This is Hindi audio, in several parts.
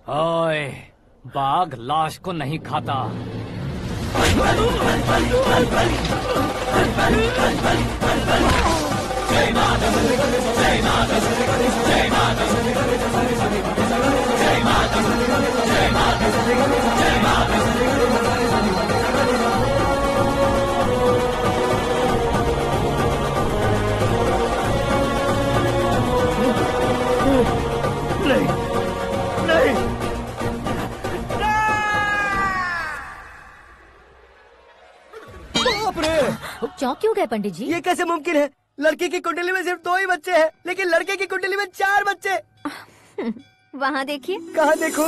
ओए, बाघ लाश को नहीं खाता। चौंक क्यों गए पंडित जी? ये कैसे मुमकिन है? लड़की की कुंडली में सिर्फ 2 ही बच्चे हैं, लेकिन लड़के की कुंडली में 4 बच्चे। वहाँ देखिए। कहाँ देखूं?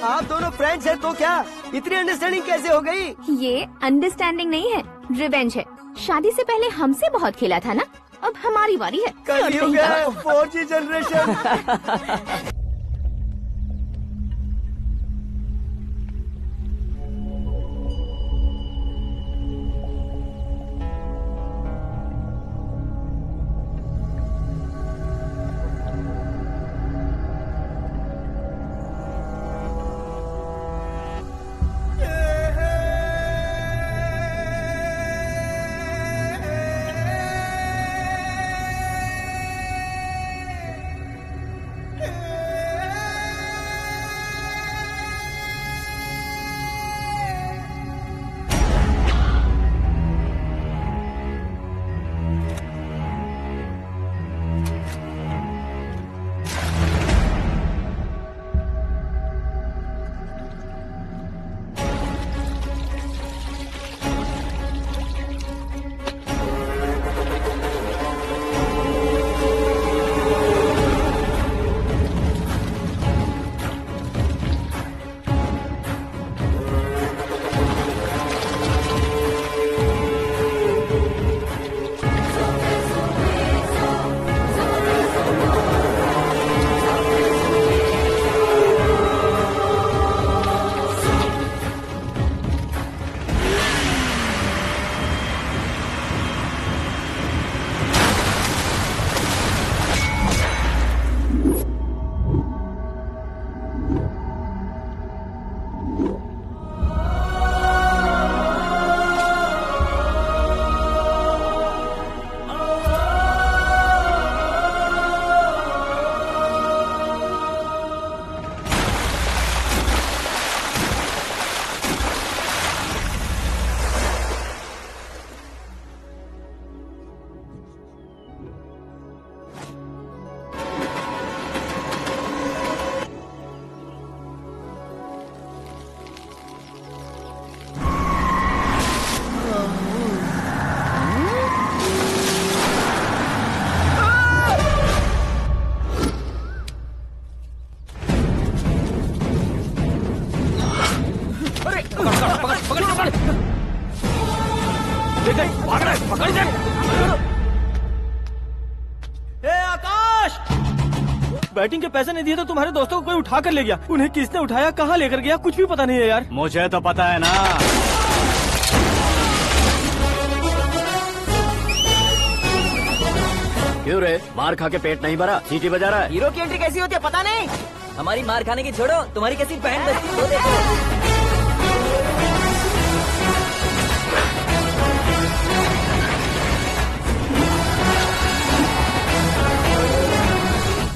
आप दोनों फ्रेंड्स हैं तो क्या इतनी अंडरस्टैंडिंग कैसे हो गई? ये अंडरस्टैंडिंग नहीं है, रिवेंज है। शादी से पहले हमसे बहुत खेला था ना, अब हमारी बारी है। कलयुग है, 4G जनरेशन। बैटिंग के पैसे नहीं दिए तो तुम्हारे दोस्तों को कोई उठा कर ले गया। उन्हें किसने उठाया, कहाँ लेकर गया, कुछ भी पता नहीं है यार। मुझे तो पता है ना। क्यों रे, मार खा के पेट नहीं भरा, सीटी बजा रहा है? हीरो की एंट्री कैसी होती है पता नहीं। हमारी मार खाने की छोड़ो, तुम्हारी कैसी बहन बजती है वो देखो।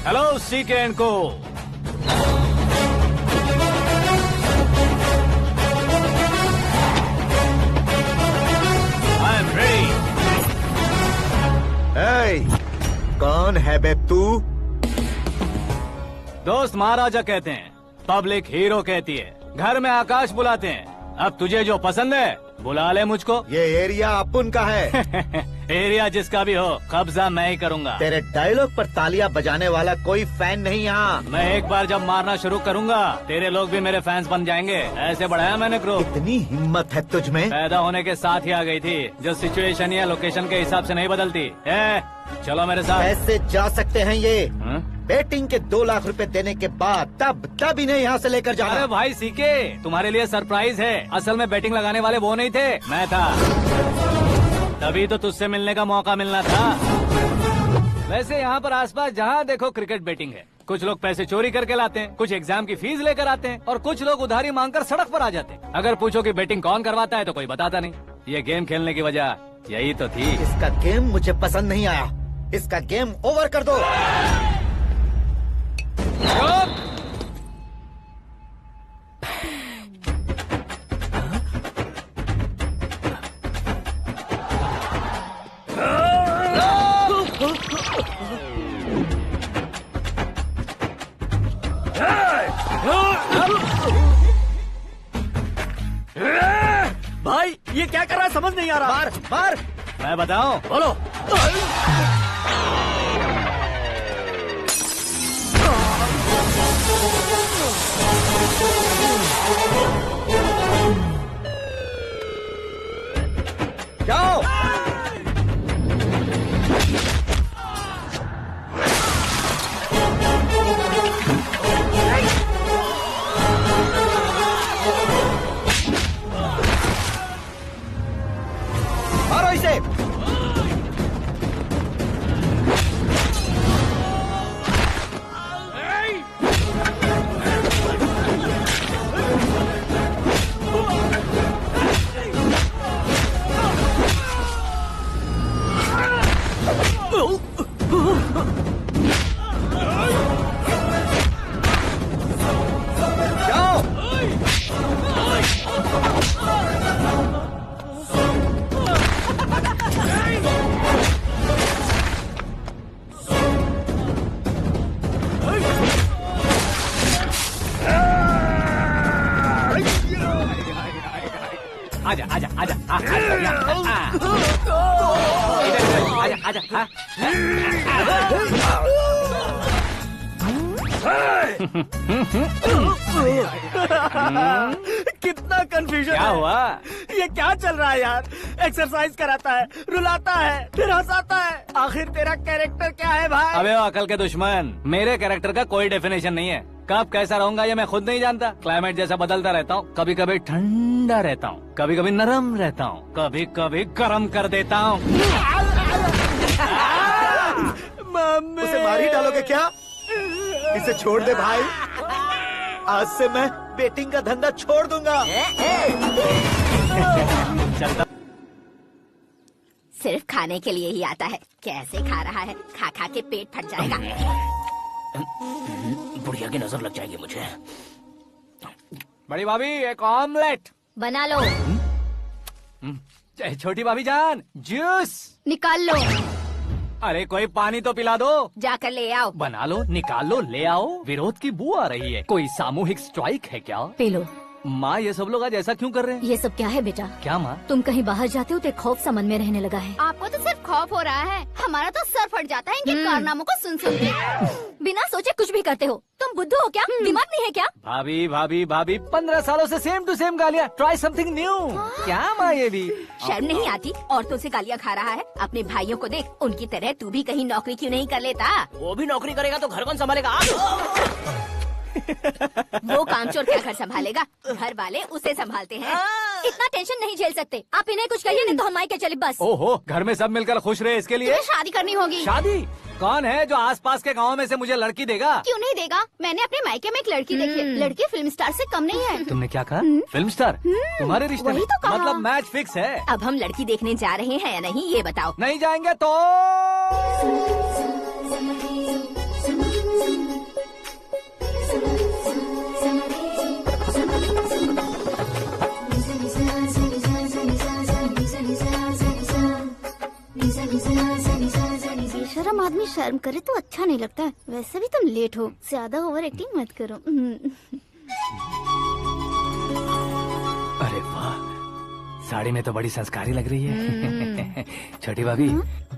हेलो सीके एंड को। I am ready. कौन है बे तू? दोस्त महाराजा कहते हैं, पब्लिक हीरो कहती है, घर में आकाश बुलाते हैं। अब तुझे जो पसंद है बुला ले मुझको। ये एरिया अपुन का है। एरिया जिसका भी हो, कब्जा मैं ही करूंगा। तेरे डायलॉग पर तालियां बजाने वाला कोई फैन नहीं यहाँ। मैं एक बार जब मारना शुरू करूंगा, तेरे लोग भी मेरे फैंस बन जाएंगे। ऐसे बढ़ाया मैंने ग्रुप। इतनी हिम्मत है तुझ में? पैदा होने के साथ ही आ गई थी, जो सिचुएशन या लोकेशन के हिसाब से नहीं बदलती। चलो मेरे साथ। कैसे जा सकते हैं ये? हाँ? बेटिंग के 2 लाख रुपए देने के बाद तब इन्हें यहाँ से लेकर अरे जाना। भाई सीके, तुम्हारे लिए सरप्राइज है। असल में बैटिंग लगाने वाले वो नहीं थे, मैं था। तभी तो तुझसे मिलने का मौका मिलना था। वैसे यहाँ पर आसपास जहाँ देखो क्रिकेट बैटिंग है। कुछ लोग पैसे चोरी करके लाते हैं, कुछ एग्जाम की फीस लेकर आते हैं, और कुछ लोग उधारी मांगकर सड़क पर आ जाते हैं। अगर पूछो कि बैटिंग कौन करवाता है तो कोई बताता नहीं। ये गेम खेलने की वजह यही तो थी। इसका गेम मुझे पसंद नहीं आया। इसका गेम ओवर कर दो। भाई ये क्या कर रहा है समझ नहीं आ रहा। मार मार। मैं बताऊं? बोलो। जाओ। मारो इसे। जाओ। आजा आजा आजा आजा आजा आजा। कितना कंफ्यूजन क्या है। हुआ? ये क्या चल रहा है यार? एक्सरसाइज कराता है, रुलाता है, फिर हंसाता है। आखिर तेरा कैरेक्टर क्या है भाई? अबे ओ अकल के दुश्मन, मेरे कैरेक्टर का कोई डेफिनेशन नहीं है। कब कैसा रहूंगा ये मैं खुद नहीं जानता। क्लाइमेट जैसा बदलता रहता हूँ। कभी कभी ठंडा रहता हूँ, कभी कभी नरम रहता हूँ, कभी कभी गर्म कर देता हूँ। मम्मी उसे मार ही डालोगे क्या? इसे छोड़ दे भाई। आज से मैं बेटिंग का धंधा छोड़ दूंगा। चलता। सिर्फ खाने के लिए ही आता है। कैसे खा रहा है, खा खा के पेट फट जाएगा। बुढ़िया की नजर लग जाएगी मुझे। बड़ी भाभी एक ऑमलेट बना लो। छोटी भाभी जान जूस निकाल लो। अरे कोई पानी तो पिला दो। जाकर ले आओ। बना लो, निकाल लो, ले आओ। विरोध की बू आ रही है। कोई सामूहिक स्ट्राइक है क्या? P low. माँ ये सब लोग आज ऐसा क्यों कर रहे हैं? ये सब क्या है बेटा? क्या माँ? तुम कहीं बाहर जाते हो तो एक खौफ सा मन में रहने लगा है। आपको तो सिर्फ खौफ हो रहा है, हमारा तो सर फट जाता है इनके कारनामों को सुन सुन के। बिना सोचे कुछ भी करते हो। तुम बुद्धू हो क्या? दिमाग नहीं है क्या? भाभी भाभी भाभी 15 सालों से सेम टू सेम गालियाँ। Try something new. क्या माँ ये भी? शर्म नहीं आती? औरतों से गालियाँ खा रहा है। अपने भाइयों को देख, उनकी तरह तू भी कहीं नौकरी क्यों नहीं कर लेता? वो भी नौकरी करेगा तो घर कौन संभालेगा? आप वो कामचोर क्या घर संभालेगा, घर वाले उसे संभालते हैं। इतना टेंशन नहीं झेल सकते आप, इन्हें कुछ कहिए नहीं तो हम मायके चले बस। ओहो, घर में सब मिलकर खुश रहे इसके लिए तुम्हें शादी करनी होगी। शादी? कौन है जो आसपास के गाँव में से मुझे लड़की देगा? क्यों नहीं देगा, मैंने अपने मायके में एक लड़की देखी है। लड़की फिल्म स्टार से कम नहीं है। तुमने क्या कहा? Film star? तुम्हारे रिश्ते में? वही तो कहा। मतलब मैच फिक्स है? अब हम लड़की देखने जा रहे हैं या नहीं ये बताओ। नहीं जाएंगे तो बेशरम आदमी शर्म करे तो अच्छा नहीं लगता है। वैसे भी तुम लेट हो, ज्यादा ओवर एक्टिंग मत करो। अरे वाह, साड़ी में तो बड़ी संस्कारी लग रही है। छोटी भाभी,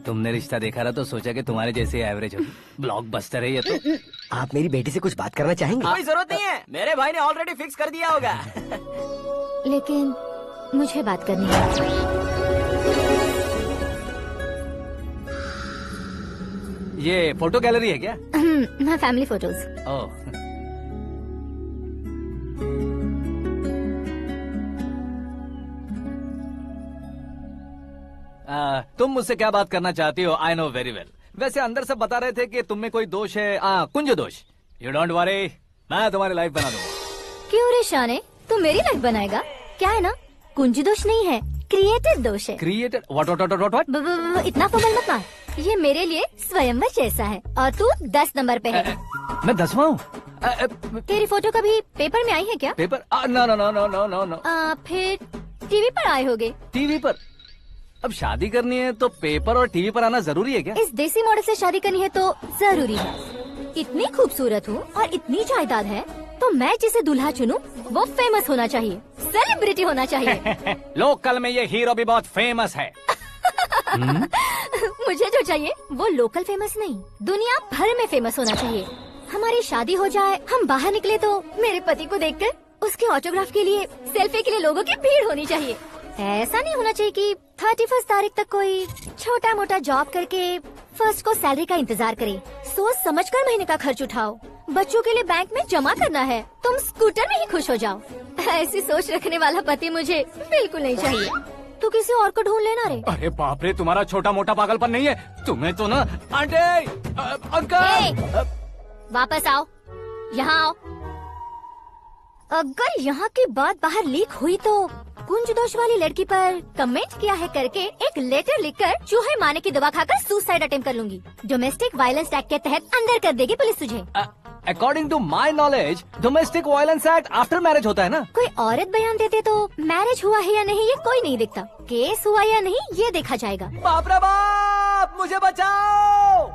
तुमने रिश्ता देखा रहा तो सोचा कि तुम्हारे जैसे एवरेज हो। ब्लॉकबस्टर है ये तो। आप मेरी बेटी से कुछ बात करना चाहेंगे? कोई जरूरत नहीं है, मेरे भाई ने ऑलरेडी फिक्स कर दिया होगा। लेकिन मुझे बात करनी है। ये फोटो गैलरी है क्या? हाँ, फैमिली फोटोज। ओह, तुम मुझसे क्या बात करना चाहती हो? I know very well. वैसे अंदर से बता रहे थे कि तुम में कोई दोष है। कुंज दोष। यू डोंट वरी, मैं तुम्हारी लाइफ बना दूंगा। क्यों रे शाने, तू मेरी लाइफ बनाएगा? क्या है ना, कुंज दोष नहीं है, क्रिएटेड दोष है। क्रिएटेड? व्हाट? इतना फमल मत मार, ये मेरे लिए स्वयंवर जैसा है और तू 10 नंबर पे है। मैं 10वां हूँ? तेरी फोटो कभी पेपर में आई है क्या? Paper? No no no no no no no. फिर टीवी पर आए होगे। टीवी पर? अब शादी करनी है तो पेपर और टीवी पर आना जरूरी है क्या? इस देसी मॉडल से शादी करनी है तो जरूरी है। इतनी खूबसूरत हूँ और इतनी जायदाद है तो मैं जिसे दूल्हा चुनूं वो फेमस होना चाहिए, सेलिब्रिटी होना चाहिए। लोकल में ये हीरो भी बहुत फेमस है। मुझे जो चाहिए वो लोकल फेमस नहीं, दुनिया भर में फेमस होना चाहिए। हमारी शादी हो जाए, हम बाहर निकले तो मेरे पति को देखकर उसके ऑटोग्राफ के लिए, सेल्फी के लिए लोगों की भीड़ होनी चाहिए। ऐसा नहीं होना चाहिए कि 31 तारीख तक कोई छोटा मोटा जॉब करके फर्स्ट को सैलरी का इंतजार करे। सोच समझकर महीने का खर्च उठाओ, बच्चों के लिए बैंक में जमा करना है, तुम स्कूटर में ही खुश हो जाओ। ऐसी सोच रखने वाला पति मुझे बिल्कुल नहीं चाहिए। तू किसी और को ढूंढ लेना रे। अरे बाप रे, तुम्हारा छोटा मोटा पागलपन नहीं है? तुम्हें तो ना आंटी, अंकल। वापस आओ, यहाँ आओ। अगर यहाँ की बात बाहर लीक हुई तो कुंज दोष वाली लड़की पर कमेंट किया है करके एक लेटर लिखकर चूहे मारने की दवा खाकर सुसाइड अटेम्प्ट कर लूंगी। डोमेस्टिक वायलेंस एक्ट के तहत अंदर कर देगी पुलिस तुझे। According to my knowledge domestic violence act after marriage होता है ना? कोई औरत बयान देते तो मैरिज हुआ है या नहीं ये कोई नहीं देखता, केस हुआ या नहीं ये देखा जाएगा। बाप रे बाप, मुझे बचाओ।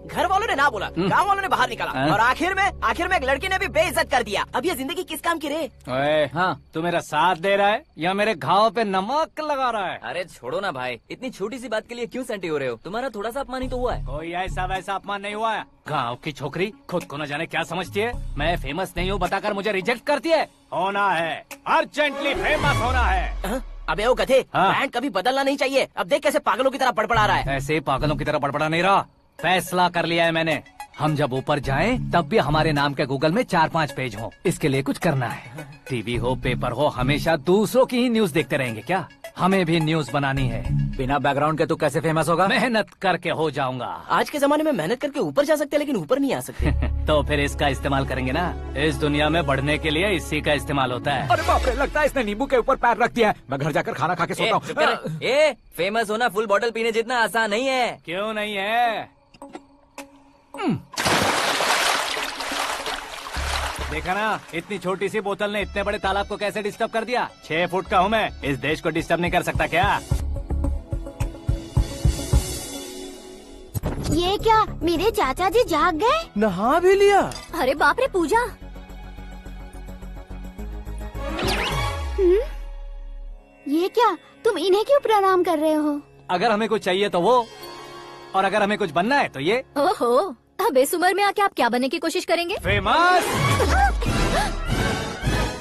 घर वालों ने ना बोला, गांव वालों ने बाहर निकाला और आखिर में एक लड़की ने भी बेइज्जत कर दिया। अब ये जिंदगी किस काम की रे? ओए, हाँ, तू मेरा साथ दे रहा है या मेरे घाव पे नमक लगा रहा है? अरे छोड़ो ना भाई, इतनी छोटी सी बात के लिए क्यों सैंटी हो रहे हो? तुम्हारा थोड़ा सा अपमान ही तो हुआ है। कोई ऐसा वैसा अपमान नहीं हुआ है। गाँव की छोकरी खुद को न जाने क्या समझती है। मैं फेमस नहीं हूँ बताकर मुझे रिजेक्ट करती है। होना है, अर्जेंटली फेमस होना है। अबे ओ गधे, हाँ। बैंड कभी बदलना नहीं चाहिए। अब देख कैसे पागलों की तरह बड़बड़ा रहा है। ऐसे पागलों की तरह बड़बड़ा नहीं रहा, फैसला कर लिया है मैंने। हम जब ऊपर जाएं तब भी हमारे नाम के गूगल में 4-5 पेज हों। इसके लिए कुछ करना है। टीवी हो, पेपर हो, हमेशा दूसरों की ही न्यूज देखते रहेंगे क्या? हमें भी न्यूज बनानी है। बिना बैकग्राउंड के तू कैसे फेमस होगा? मेहनत करके हो जाऊंगा। आज के जमाने में मेहनत करके ऊपर जा सकते हैं लेकिन ऊपर नहीं आ सकते। तो फिर इसका इस्तेमाल करेंगे ना। इस दुनिया में बढ़ने के लिए इसी का इस्तेमाल होता है। अरे बाप रे, लगता है इसने नींबू के ऊपर पैर रख दिया है। मैं घर जाकर खाना खा के सोता चुप कर। हूँ। फेमस होना फुल बॉटल पीने जितना आसान नहीं है। क्यों नहीं है? देखा ना, इतनी छोटी सी बोतल ने इतने बड़े तालाब को कैसे डिस्टर्ब कर दिया। 6 फुट का हूँ मैं, इस देश को डिस्टर्ब नहीं कर सकता क्या? ये क्या, मेरे चाचा जी जाग गए? नहा भी लिया? अरे बाप रे पूजा, ये क्या, तुम इन्हें क्यों प्रणाम कर रहे हो? अगर हमें कुछ चाहिए तो वो, और अगर हमें कुछ बनना है तो ये। ओहो, अब इस उम्र में आके आप क्या बनने की कोशिश करेंगे? फेमस।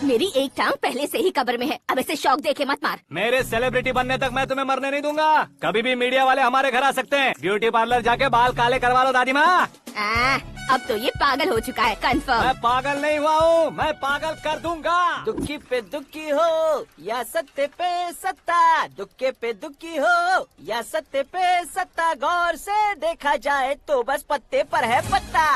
मेरी एक टांग पहले से ही कब्र में है, अब ऐसे शौक देके मत मार। मेरे सेलिब्रिटी बनने तक मैं तुम्हें मरने नहीं दूंगा। कभी भी मीडिया वाले हमारे घर आ सकते हैं। ब्यूटी पार्लर जाके बाल काले करवा लो दादी माँ। अब तो ये पागल हो चुका है, कंफर्म। मैं पागल नहीं हुआ हूँ, मैं पागल कर दूंगा। दुखी पे दुखी हो या सत्ते पे सत्ता, दुखे पे दुखी हो या सत्ते पे सत्ता, गौर से देखा जाए तो बस पत्ते पर है पत्ता।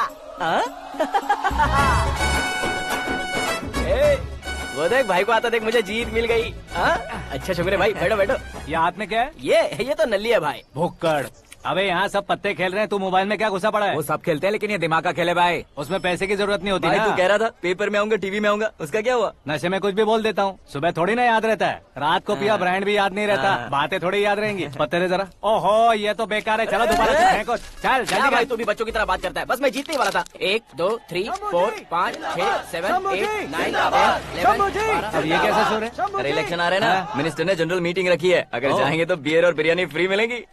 वो देख भाई को आता देख, मुझे जीत मिल गई। अच्छा शुक्र भाई, बैठो बैठो। ये हाथ में क्या है? ये तो नल्ली है भाई। भुक्कड़। अबे यहाँ सब पत्ते खेल रहे हैं, तू मोबाइल में क्या घुसा पड़ा है? वो सब खेलते हैं लेकिन ये दिमाग का खेल है भाई। उसमें पैसे की जरूरत नहीं होती भाई ना। तू कह रहा था पेपर में आऊंगा, टीवी में आऊंगा, उसका क्या हुआ? नशे में कुछ भी बोल देता हूँ, सुबह थोड़ी ना याद रहता है। रात को पिया ब्रांड भी याद नहीं रहता, बातें थोड़ी याद रहेंगी। पत्ते दे जरा। ओहो ये तो बेकार है, चलो दोबारा से फेंको। चल क्या जल्दी भाई कर। तू भी बच्चों की तरह बात करता है। बस मैं जीतने ही वाला था। 1 2 3 4 5 6 7 8 9 10 अब ये कैसे सो रहे? अरे इलेक्शन आ रहे हैं ना, मिनिस्टर ने जनरल मीटिंग रखी है। अगर जाएंगे तो बियर और बिरयानी फ्री मिलेगी।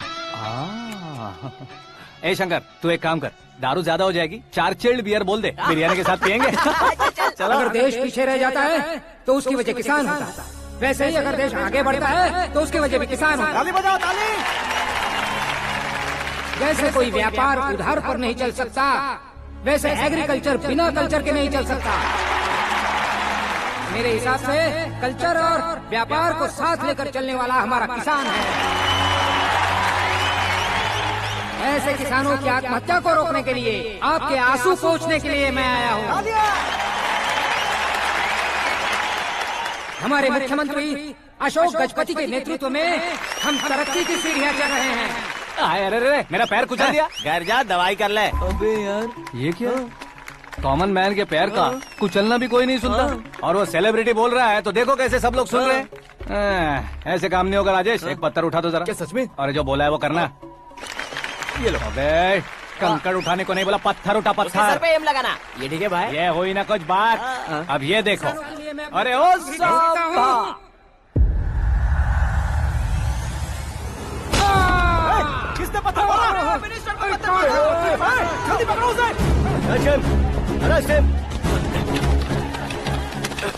ए शंकर तू एक काम कर, दारू ज्यादा हो जाएगी, 4 चिल्ड बियर बोल दे, बिरयानी के साथ पियेंगे। चलो। अगर देश पीछे रह जाता है तो उसकी वजह किसान होता है, वैसे ही अगर देश आगे बढ़ता है तो उसकी वजह भी किसान होता है। ताली बजाओ ताली। जैसे कोई व्यापार उधार पर नहीं चल सकता, वैसे एग्रीकल्चर बिना कल्चर के नहीं चल सकता। मेरे हिसाब से कल्चर और व्यापार को साथ लेकर चलने वाला हमारा किसान है। ऐसे किसानों की आत्महत्या को रोकने के लिए, आपके आंसू पोंछने के लिए मैं आया हूँ। हमारे मुख्यमंत्री अशोक गजपति के नेतृत्व में हम तरक्की की सीढ़ियाँ चढ़ रहे हैं। अरे अरे मेरा पैर कुचल दिया। घर जा दवाई कर ले। अबे यार ये क्या? कॉमन मैन के पैर का कुचलना भी कोई नहीं सुनता, और वो सेलिब्रिटी बोल रहा है तो देखो कैसे सब लोग सुन रहे हैं। ऐसे काम नहीं होगा राजेश, एक पत्थर उठा दो जरा। क्या सच में? और जो बोला है वो करना। ये लो। अबे कंकड़ उठाने को नहीं बोला, पत्थर उठा उसके सर पत्थर। पे एम लगाना। ये ठीक है भाई। ये हुई ना कुछ बात। अब ये देखो। अरे ओ साहब, किसने पत्थर मारा? जल्दी पकड़ो उसे।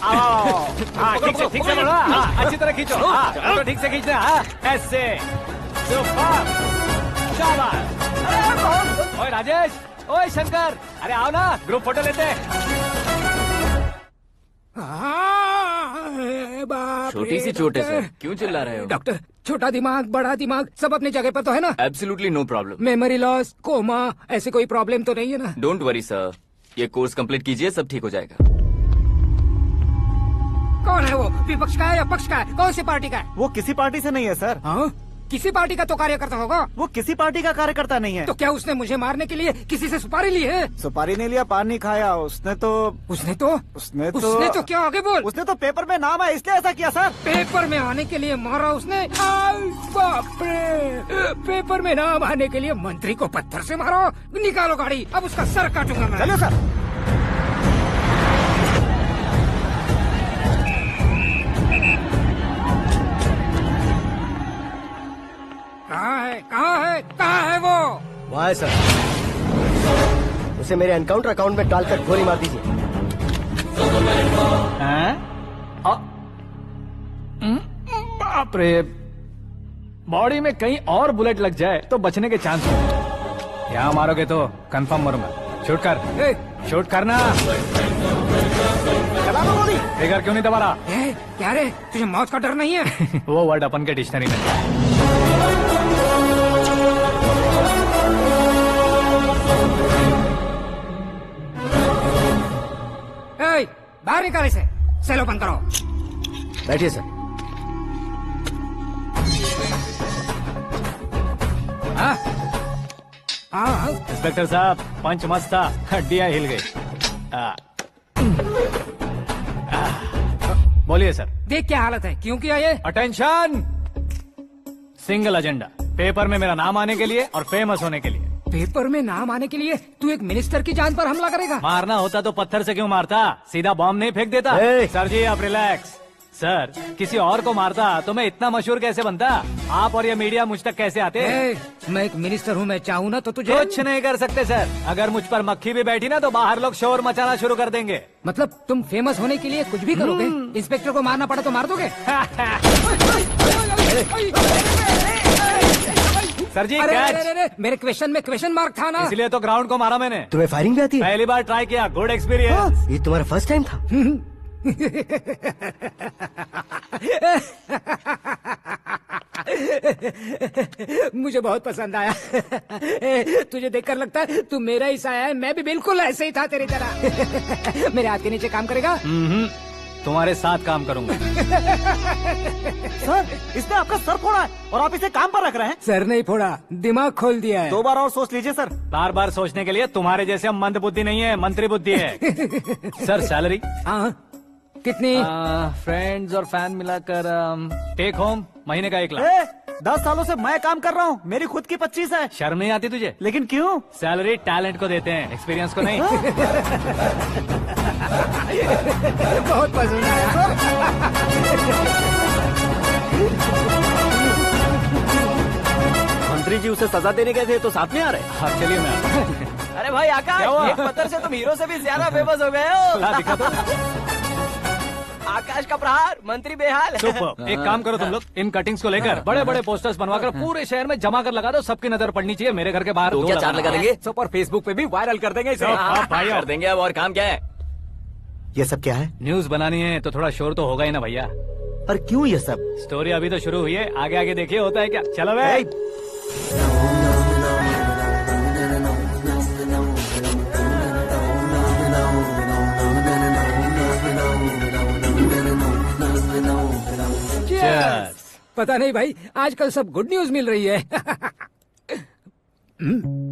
हाँ ठीक से पकड़ो। हाँ अच्छी तरह खींचो। हाँ तो ठीक से खींचना। हाँ ऐसे। सुपर। शाबाश। ओए राजेश, ओए शंकर, अरे आओ ना, ग्रुप फोटो लेते हैं। छोटी सी चोट है सर, क्यों चिल्ला रहे हो? डॉक्टर, छोटा दिमाग बड़ा दिमाग सब अपनी जगह पर तो है ना? Absolutely no problem. Memory loss, coma, ऐसी कोई प्रॉब्लम तो नहीं है ना? डोंट वरी सर, ये कोर्स कंप्लीट कीजिए, सब ठीक हो जाएगा। कौन है वो? विपक्ष का है या पक्ष का है? कौन सी पार्टी का है? वो किसी पार्टी से नहीं है सर। हाँ? किसी पार्टी का तो कार्यकर्ता होगा। वो किसी पार्टी का कार्यकर्ता नहीं है। तो क्या उसने मुझे मारने के लिए किसी से सुपारी ली है? सुपारी नहीं लिया, पान नहीं खाया। उसने तो क्या आगे बोल? उसने तो पेपर में नाम है इसलिए ऐसा किया सर। पेपर में आने के लिए मारा उसने? बाप रे! पेपर में नाम आने के लिए मंत्री को पत्थर से मारो? निकालो गाड़ी, अब उसका सर काटूंगा मैं। चलिए सर। कहाँ है वो? वहाँ है सर, उसे मेरे एनकाउंटर अकाउंट में डालकर गोली मार दीजिए। बाप रे, बॉडी में कहीं और बुलेट लग जाए तो बचने के चांस हो। यहाँ मारोगे तो कंफर्म मरूंगा। शूट कर, शूट करना। फिगर क्यों नहीं दबा रहा? क्या रे, तुझे मौत का डर नहीं है? वो वर्ड अपन के डिक्शनरी में। बाहर निकाल इसे, सेलो बंद करो। बैठिए सर। इंस्पेक्टर साहब, पंच मस्त था, हड्डियां हिल गई। बोलिए सर। देख क्या हालत है, क्यों किया ये? अटेंशन, सिंगल एजेंडा, पेपर में मेरा नाम आने के लिए और फेमस होने के लिए। पेपर में नाम आने के लिए तू एक मिनिस्टर की जान पर हमला करेगा? मारना होता तो पत्थर से क्यों मारता, सीधा बॉम्ब नहीं फेंक देता। सर जी आप रिलैक्स, सर किसी और को मारता तो मैं इतना मशहूर कैसे बनता? आप और ये मीडिया मुझ तक कैसे आते? मैं एक मिनिस्टर हूँ, मैं चाहूँ ना तो तुझे कुछ नहीं कर सकते सर। अगर मुझ पर मक्खी भी बैठी ना तो बाहर लोग शोर मचाना शुरू कर देंगे। मतलब तुम फेमस होने के लिए कुछ भी करोगे? इंस्पेक्टर को मारना पड़ा तो मार दोगे? सर जी अरे, कैच। अरे, अरे, मेरे क्वेश्चन में क्वेश्चन मार्क था ना। इसलिए तो ग्राउंड को मारा मैंने। तुम्हें फायरिंग भी आती है? पहली बार ट्राई किया, गुड एक्सपीरियंस। ये तुम्हारा फर्स्ट टाइम था? मुझे बहुत पसंद आया। तुझे देखकर लगता है तू मेरा ही साया है। मैं भी बिल्कुल ऐसे ही था तेरी तरह। मेरे हाथ के नीचे काम करेगा? तुम्हारे साथ काम करूंगा। सर इसने आपका सर फोड़ा है और आप इसे काम पर रख रहे हैं। सर नहीं फोड़ा, दिमाग खोल दिया है। 2 बार और सोच लीजिए सर। बार बार सोचने के लिए तुम्हारे जैसे मंद बुद्धि नहीं है, मंत्री बुद्धि है। सर सैलरी हाँ कितनी? फ्रेंड्स और फैन मिलाकर टेक होम महीने का 1 लाख। 10 सालों से मैं काम कर रहा हूँ, मेरी खुद की 25 है। शर्म नहीं आती तुझे? लेकिन क्यों? सैलरी टैलेंट को देते हैं, एक्सपीरियंस को नहीं। बहुत पसंद आया। मंत्री जी उसे सजा देने गए थे तो साथ में आ रहे। हाँ चलिए मैं आता हूँ। अरे भाई क्या हुआ? आकाश, एक पत्थर से तुम हीरो से भी ज्यादा फेमस हो गए हो। ला दिखा दो। आकाश का प्रहार, मंत्री बेहाल। सुपर। एक काम करो तुम लोग, इन कटिंग्स को लेकर बड़े बड़े पोस्टर्स बनवाकर पूरे शहर में जमा कर लगा दो। सबकी नजर पड़नी चाहिए। मेरे घर के बाहर 2 क्या 4 लगा देंगे? सब और फेसबुक पे भी वायरल कर देंगे इसे। हाँ, भाई कर देंगे। अब और काम क्या है? ये सब क्या है? न्यूज बनानी है तो थोड़ा शोर तो होगा ही ना भैया। पर क्यों ये सब? स्टोरी अभी तो शुरू हुई है, आगे आगे देखिए होता है क्या। चलो भाई। Cheers. पता नहीं भाई, आजकल सब गुड न्यूज मिल रही है।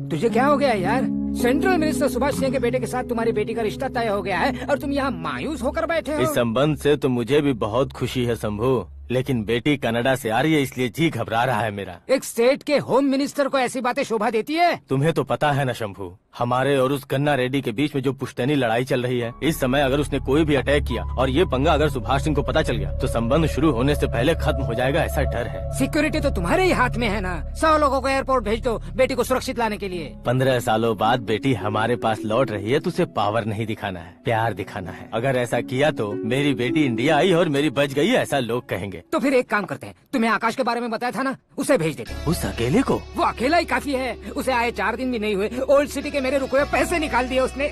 तुझे क्या हो गया यार? सेंट्रल मिनिस्टर सुभाष सिंह के बेटे के साथ तुम्हारी बेटी का रिश्ता तय हो गया है और तुम यहाँ मायूस होकर बैठे हो। इस संबंध से तो मुझे भी बहुत खुशी है शंभू, लेकिन बेटी कनाडा से आ रही है इसलिए जी घबरा रहा है मेरा। एक स्टेट के होम मिनिस्टर को ऐसी बातें शोभा देती है? तुम्हें तो पता है ना शंभू, हमारे और उस गन्ना रेड्डी के बीच में जो पुश्तैनी लड़ाई चल रही है, इस समय अगर उसने कोई भी अटैक किया और ये पंगा अगर सुभाष सिंह को पता चल गया तो संबंध शुरू होने से पहले खत्म हो जाएगा, ऐसा डर है। सिक्योरिटी तो तुम्हारे ही हाथ में है ना। 100 लोगों को एयरपोर्ट भेज दो बेटी को सुरक्षित लाने के लिए। 15 सालों बाद बेटी हमारे पास लौट रही है तो उसे पावर नहीं दिखाना है, प्यार दिखाना है। अगर ऐसा किया तो मेरी बेटी इंडिया आई और मेरी बच गई, ऐसा लोग कहेंगे। तो फिर एक काम करते हैं, तुम्हें आकाश के बारे में बताया था ना, उसे भेज देते हैं। उस अकेले को? वो अकेला ही काफी है। उसे आए 4 दिन भी नहीं हुए, ओल्ड सिटी के मेरे रुके हुए पैसे निकाल दिए उसने।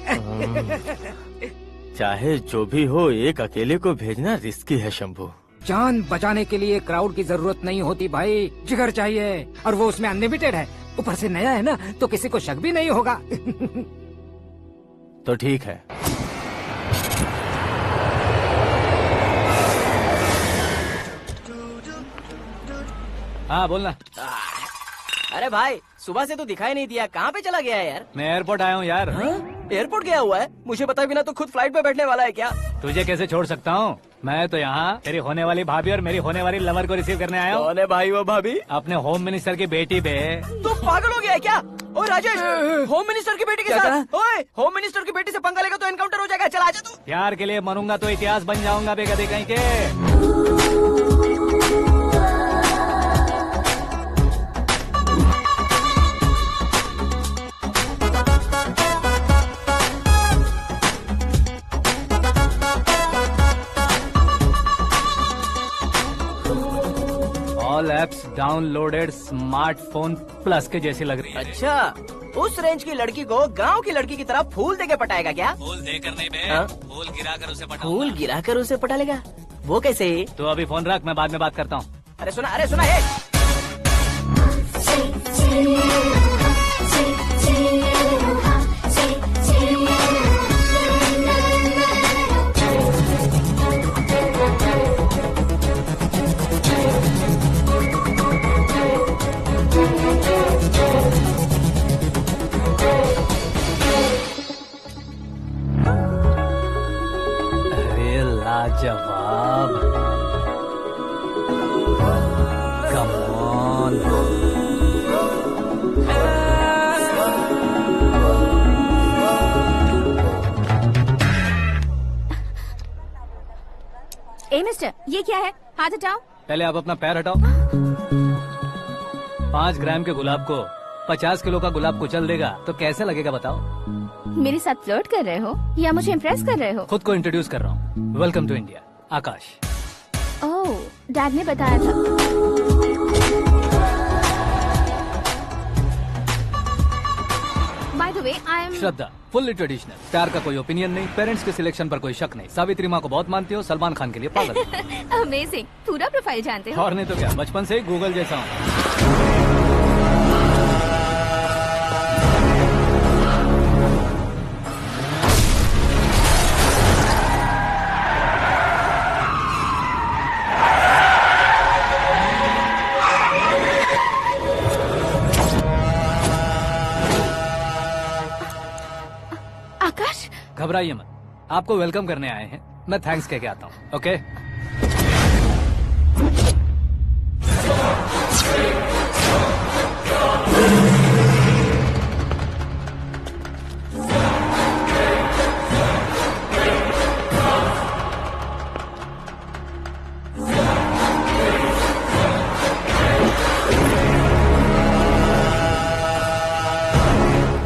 चाहे जो भी हो, एक अकेले को भेजना रिस्की है शंभू। जान बचाने के लिए क्राउड की जरूरत नहीं होती भाई, जिगर चाहिए, और वो उसमें अनलिमिटेड है। ऊपर से नया है ना तो किसी को शक भी नहीं होगा। तो ठीक है। हाँ बोलना। अरे भाई सुबह से तो दिखाई नहीं दिया, कहाँ पे चला गया है यार? मैं एयरपोर्ट आया हूँ यार। एयरपोर्ट गया हुआ है? मुझे बताए बिना तो खुद फ्लाइट पे बैठने वाला है क्या? तुझे कैसे छोड़ सकता हूँ? मैं तो यहाँ तेरी होने वाली भाभी और मेरी होने वाली लवर को रिसीव करने आया हूँ। कौन है भाई वो भाभी? अपने होम मिनिस्टर की बेटी पे। तू पागल हो गया है क्या? ओए राजेश, होम मिनिस्टर की बेटी के साथ? ओए, होम मिनिस्टर की बेटी से पंगा लेगा तो एनकाउंटर हो जाएगा। चल आजा तू। प्यार के लिए मरूंगा तो इतिहास बन जाऊंगा बेगदे कहीं के। All apps downloaded smartphone plus के जैसी लग रही है। अच्छा, उस रेंज की लड़की को गांव की लड़की की तरह फूल देके पटाएगा क्या? फूल देकर नहीं बे, हाँ? फूल गिराकर उसे पटाऊंगा। फूल गिराकर उसे पटा लेगा? वो कैसे? तो अभी फोन रख, मैं बाद में बात करता हूँ। अरे सुना ये। अरे लाजवाब, कम ऑन। मिस्टर, ये क्या है? हाथ हटाओ। पहले आप अपना पैर हटाओ। 5 ग्राम के गुलाब को 50 किलो का गुलाब कुचल देगा तो कैसे लगेगा बताओ? मेरे साथ फ्लर्ट कर रहे हो या मुझे इम्प्रेस कर रहे हो? खुद को इंट्रोड्यूस कर रहा हूँ। Welcome to India, Akash. Oh, dad ने बताया था। By the way, I am Shraddha, fully traditional. प्यार का कोई ओपिनियन नहीं, पेरेंट्स के सिलेक्शन पर कोई शक नहीं। सावित्री माँ को बहुत मानती हो, सलमान खान के लिए पागल हो। अमेजिंग, पूरा प्रोफाइल जानते हो। और नहीं तो क्या, बचपन से ही गूगल जैसा हूँ। आकाश, घबराइए मत, आपको वेलकम करने आए हैं। मैं थैंक्स कह के आता हूँ। ओके?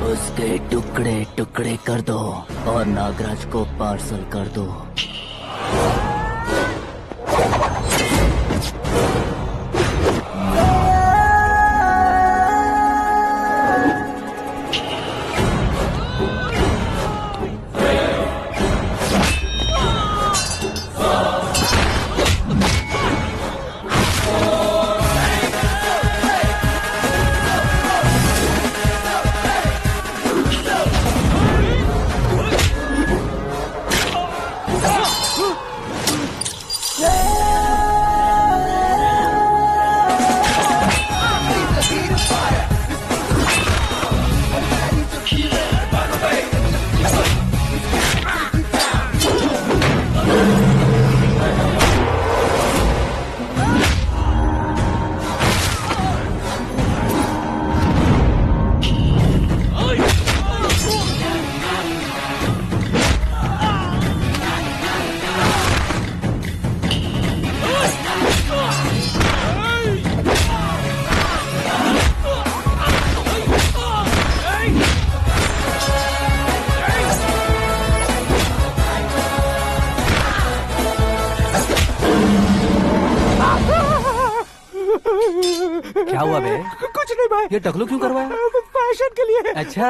उसके टुकड़े टुकड़े कर दो और नागराज को पार्सल कर दो। क्या हुआ बे? कुछ नहीं भाई। ये टकलू क्यों करवाया? फैशन के लिए। अच्छा।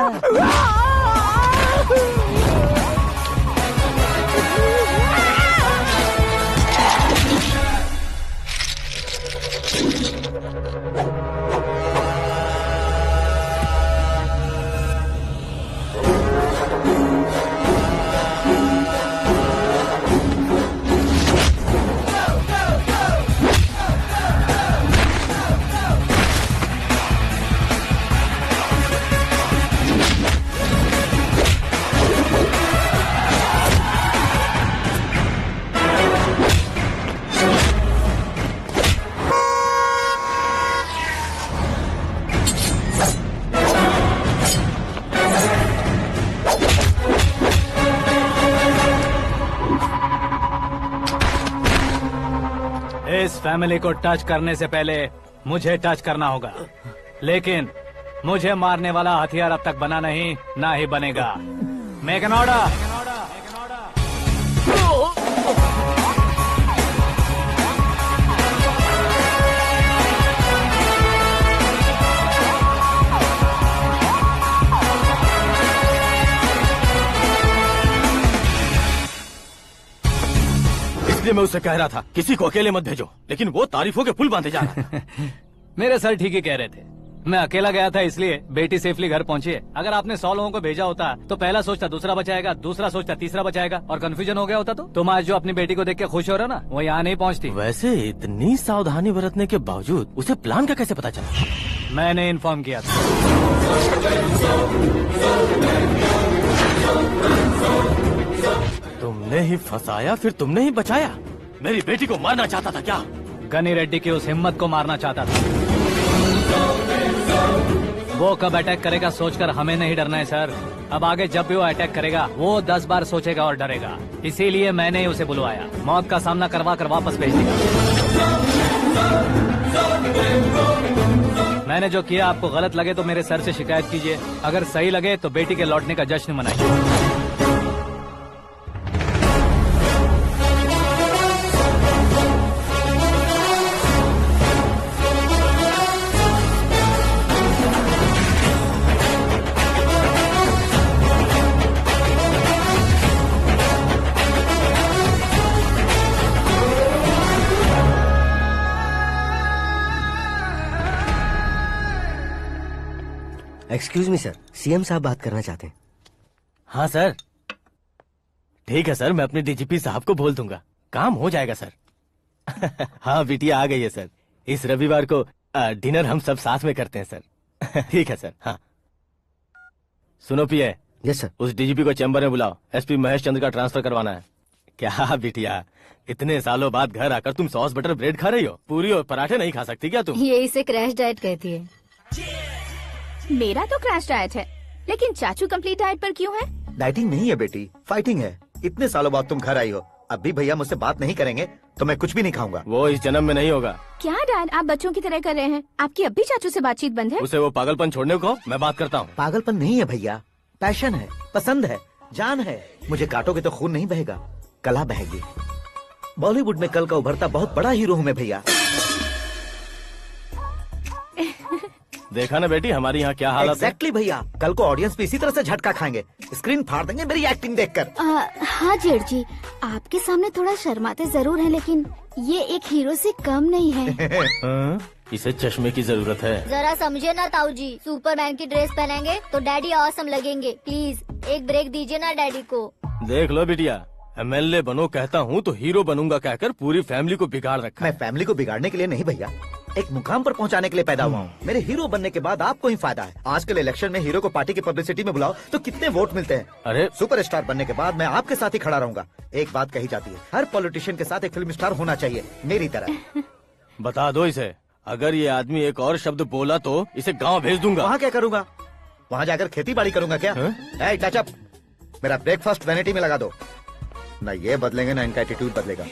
इस फैमिली को टच करने से पहले मुझे टच करना होगा, लेकिन मुझे मारने वाला हथियार अब तक बना नहीं, ना ही बनेगा। Make an order. इसलिए मैं उससे कह रहा था किसी को अकेले मत भेजो, लेकिन वो तारीफों के पुल बांधे जा रहा था। मेरे सर ठीक ही कह रहे थे। मैं अकेला गया था इसलिए बेटी सेफली घर पहुंची है। अगर आपने 100 लोगों को भेजा होता तो पहला सोचता दूसरा बचाएगा, दूसरा सोचता तीसरा बचाएगा, और कंफ्यूजन हो गया होता तो तुम आज जो अपनी बेटी को देख के खुश हो रहे हो ना, वो यहाँ नहीं पहुँचती। वैसे इतनी सावधानी बरतने के बावजूद उसे प्लान का कैसे पता चला? मैंने इन्फॉर्म किया था। तुमने ही फंसाया, फिर तुमने ही बचाया। मेरी बेटी को मारना चाहता था क्या? गनी रेड्डी की उस हिम्मत को मारना चाहता था। वो कब अटैक करेगा सोचकर हमें नहीं डरना है सर। अब आगे जब भी वो अटैक करेगा वो 10 बार सोचेगा और डरेगा। इसीलिए मैंने ही उसे बुलवाया। मौत का सामना करवा कर वापस भेज दिया। मैंने जो किया आपको गलत लगे तो मेरे सर से शिकायत कीजिए, अगर सही लगे तो बेटी के लौटने का जश्न मनाइए। एक्सक्यूज मी सर, सीएम साहब बात करना चाहते हैं। हाँ सर, ठीक है सर, मैं अपने डीजीपी साहब को बोल दूंगा, काम हो जाएगा सर। हाँ बिटिया आ गई है सर। इस रविवार को डिनर हम सब साथ में करते हैं सर। ठीक है सर। हाँ सुनो पिए। Yes sir. उस डीजीपी को चैम्बर में बुलाओ, एसपी महेश चंद्र का ट्रांसफर करवाना है। क्या बिटिया, इतने सालों बाद घर आकर तुम सॉस बटर ब्रेड खा रही हो? पूरी और पराठे नहीं खा सकती क्या तुम? ये इसे क्रैश डाइट कहती है। मेरा तो क्रैश डाइट है, लेकिन चाचू कंप्लीट डाइट पर क्यों है? डाइटिंग नहीं है बेटी, फाइटिंग है। इतने सालों बाद तुम घर आई हो, अब भी भैया मुझसे बात नहीं करेंगे तो मैं कुछ भी नहीं खाऊंगा। वो इस जन्म में नहीं होगा। क्या डैड, आप बच्चों की तरह कर रहे हैं? आपकी अब भी चाचू से बातचीत बंद है? उसे वो पागलपन छोड़ने को मैं बात करता हूँ। पागलपन नहीं है भैया, पैशन है, पसंद है, जान है। मुझे काटोगे तो खून नहीं बहेगा, कला बहेगी। बॉलीवुड में कल का उभरता बहुत बड़ा हीरो हूँ मैं भैया। देखा ना बेटी हमारी यहाँ क्या हालत है। एग्जैक्टली भैया, कल को ऑडियंस भी इसी तरह से झटका खाएंगे, स्क्रीन फाड़ देंगे मेरी एक्टिंग देखकर। हाँ जेठ जी, आपके सामने थोड़ा शर्माते जरूर हैं, लेकिन ये एक हीरो से कम नहीं है। इसे चश्मे की जरूरत है। जरा समझे ना ताऊ जी, सुपरमैन की ड्रेस पहनेंगे तो डैडी ऑसम लगेंगे। प्लीज एक ब्रेक दीजिए ना डैडी को। देख लो बिटिया, एमएलए बनो कहता हूँ तो हीरो बनूंगा कहकर पूरी फैमिली को बिगाड़ रखा। मैं फैमिली को बिगाड़ने के लिए नहीं भैया, एक मुकाम पर पहुंचाने के लिए पैदा हुआ हूँ। मेरे हीरो बनने के बाद आपको ही फायदा है। आजकल इलेक्शन में हीरो को पार्टी की पब्लिसिटी में बुलाओ तो कितने वोट मिलते हैं। अरे सुपरस्टार बनने के बाद मैं आपके साथ ही खड़ा रहूंगा। एक बात कही जाती है, हर पॉलिटिशियन के साथ एक फिल्म स्टार होना चाहिए, मेरी तरह। बता दो इसे, अगर ये आदमी एक और शब्द बोला तो इसे गाँव भेज दूंगा। वहाँ क्या करूँगा? वहाँ जाकर खेती बाड़ी करूंगा क्या? टच अप, मेरा ब्रेकफास्ट वैनिटी में लगा दो। न ये बदलेंगे न इनका एटीट्यूड बदलेगा।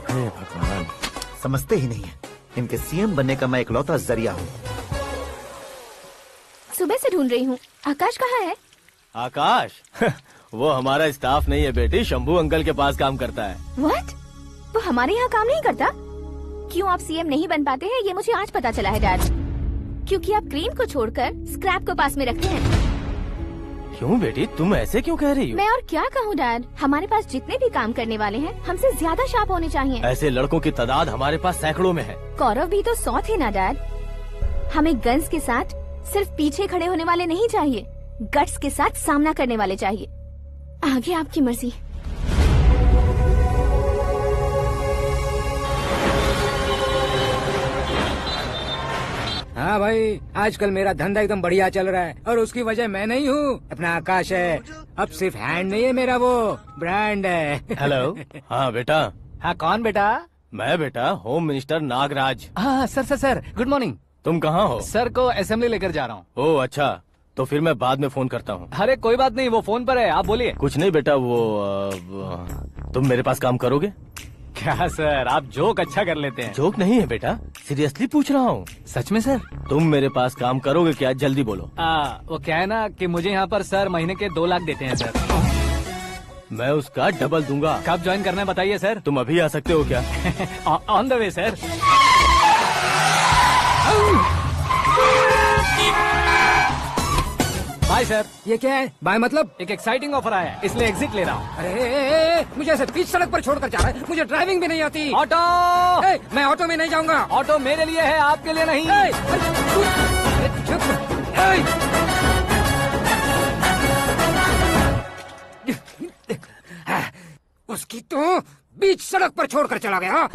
भगवान, समझते ही नहीं है, इनके सीएम बनने का मैं इकलौता जरिया हूँ। सुबह से ढूंढ रही हूँ, आकाश कहाँ है? आकाश? वो हमारा स्टाफ नहीं है बेटी, शंभू अंकल के पास काम करता है। व्हाट? वो हमारे यहाँ काम नहीं करता? क्यों आप सीएम नहीं बन पाते हैं ये मुझे आज पता चला है डैड। क्योंकि आप क्रीम को छोड़कर स्क्रैप को पास में रखते हैं। क्यों बेटी, तुम ऐसे क्यों कह रही हो? मैं और क्या कहूँ डैड, हमारे पास जितने भी काम करने वाले हैं हमसे ज्यादा शार्प होने चाहिए। ऐसे लड़कों की तादाद हमारे पास सैकड़ों में है। कौरव भी तो 100 थे ना डैड। हमें गन्स के साथ सिर्फ पीछे खड़े होने वाले नहीं चाहिए, गट्स के साथ सामना करने वाले चाहिए। आगे आपकी मर्जी। हाँ भाई, आजकल मेरा धंधा एकदम बढ़िया चल रहा है और उसकी वजह मैं नहीं हूँ, अपना आकाश है। अब सिर्फ हैंड नहीं है मेरा, वो ब्रांड है। हेलो। हाँ बेटा। हाँ कौन बेटा? मैं बेटा होम मिनिस्टर नागराज। हाँ सर गुड मॉर्निंग। तुम कहाँ हो? सर को असेंबली लेकर जा रहा हूँ। ओह अच्छा, तो फिर मैं बाद में फोन करता हूँ। अरे कोई बात नहीं, वो फोन पर है, आप बोलिए। कुछ नहीं बेटा, तुम मेरे पास काम करोगे? क्या सर, आप जोक अच्छा कर लेते हैं। जोक नहीं है बेटा, सीरियसली पूछ रहा हूँ। सच में सर? तुम मेरे पास काम करोगे क्या? जल्दी बोलो। वो क्या है ना कि मुझे यहाँ पर सर महीने के 2 लाख देते हैं सर। मैं उसका डबल दूंगा। कब ज्वाइन करना है बताइए सर। तुम अभी आ सकते हो क्या? On the way sir. Bye sir. ये क्या है? बाय मतलब? एक एक्साइटिंग ऑफर आया है, इसलिए एग्जिट ले रहा हूँ। अरे मुझे ऐसे बीच सड़क पर छोड़कर जा रहा है, मुझे ड्राइविंग भी नहीं आती। ऑटो। मैं ऑटो में नहीं जाऊंगा। ऑटो मेरे लिए है, आपके लिए नहीं। चुप। उसकी तो बीच सड़क पर छोड़कर चला गया।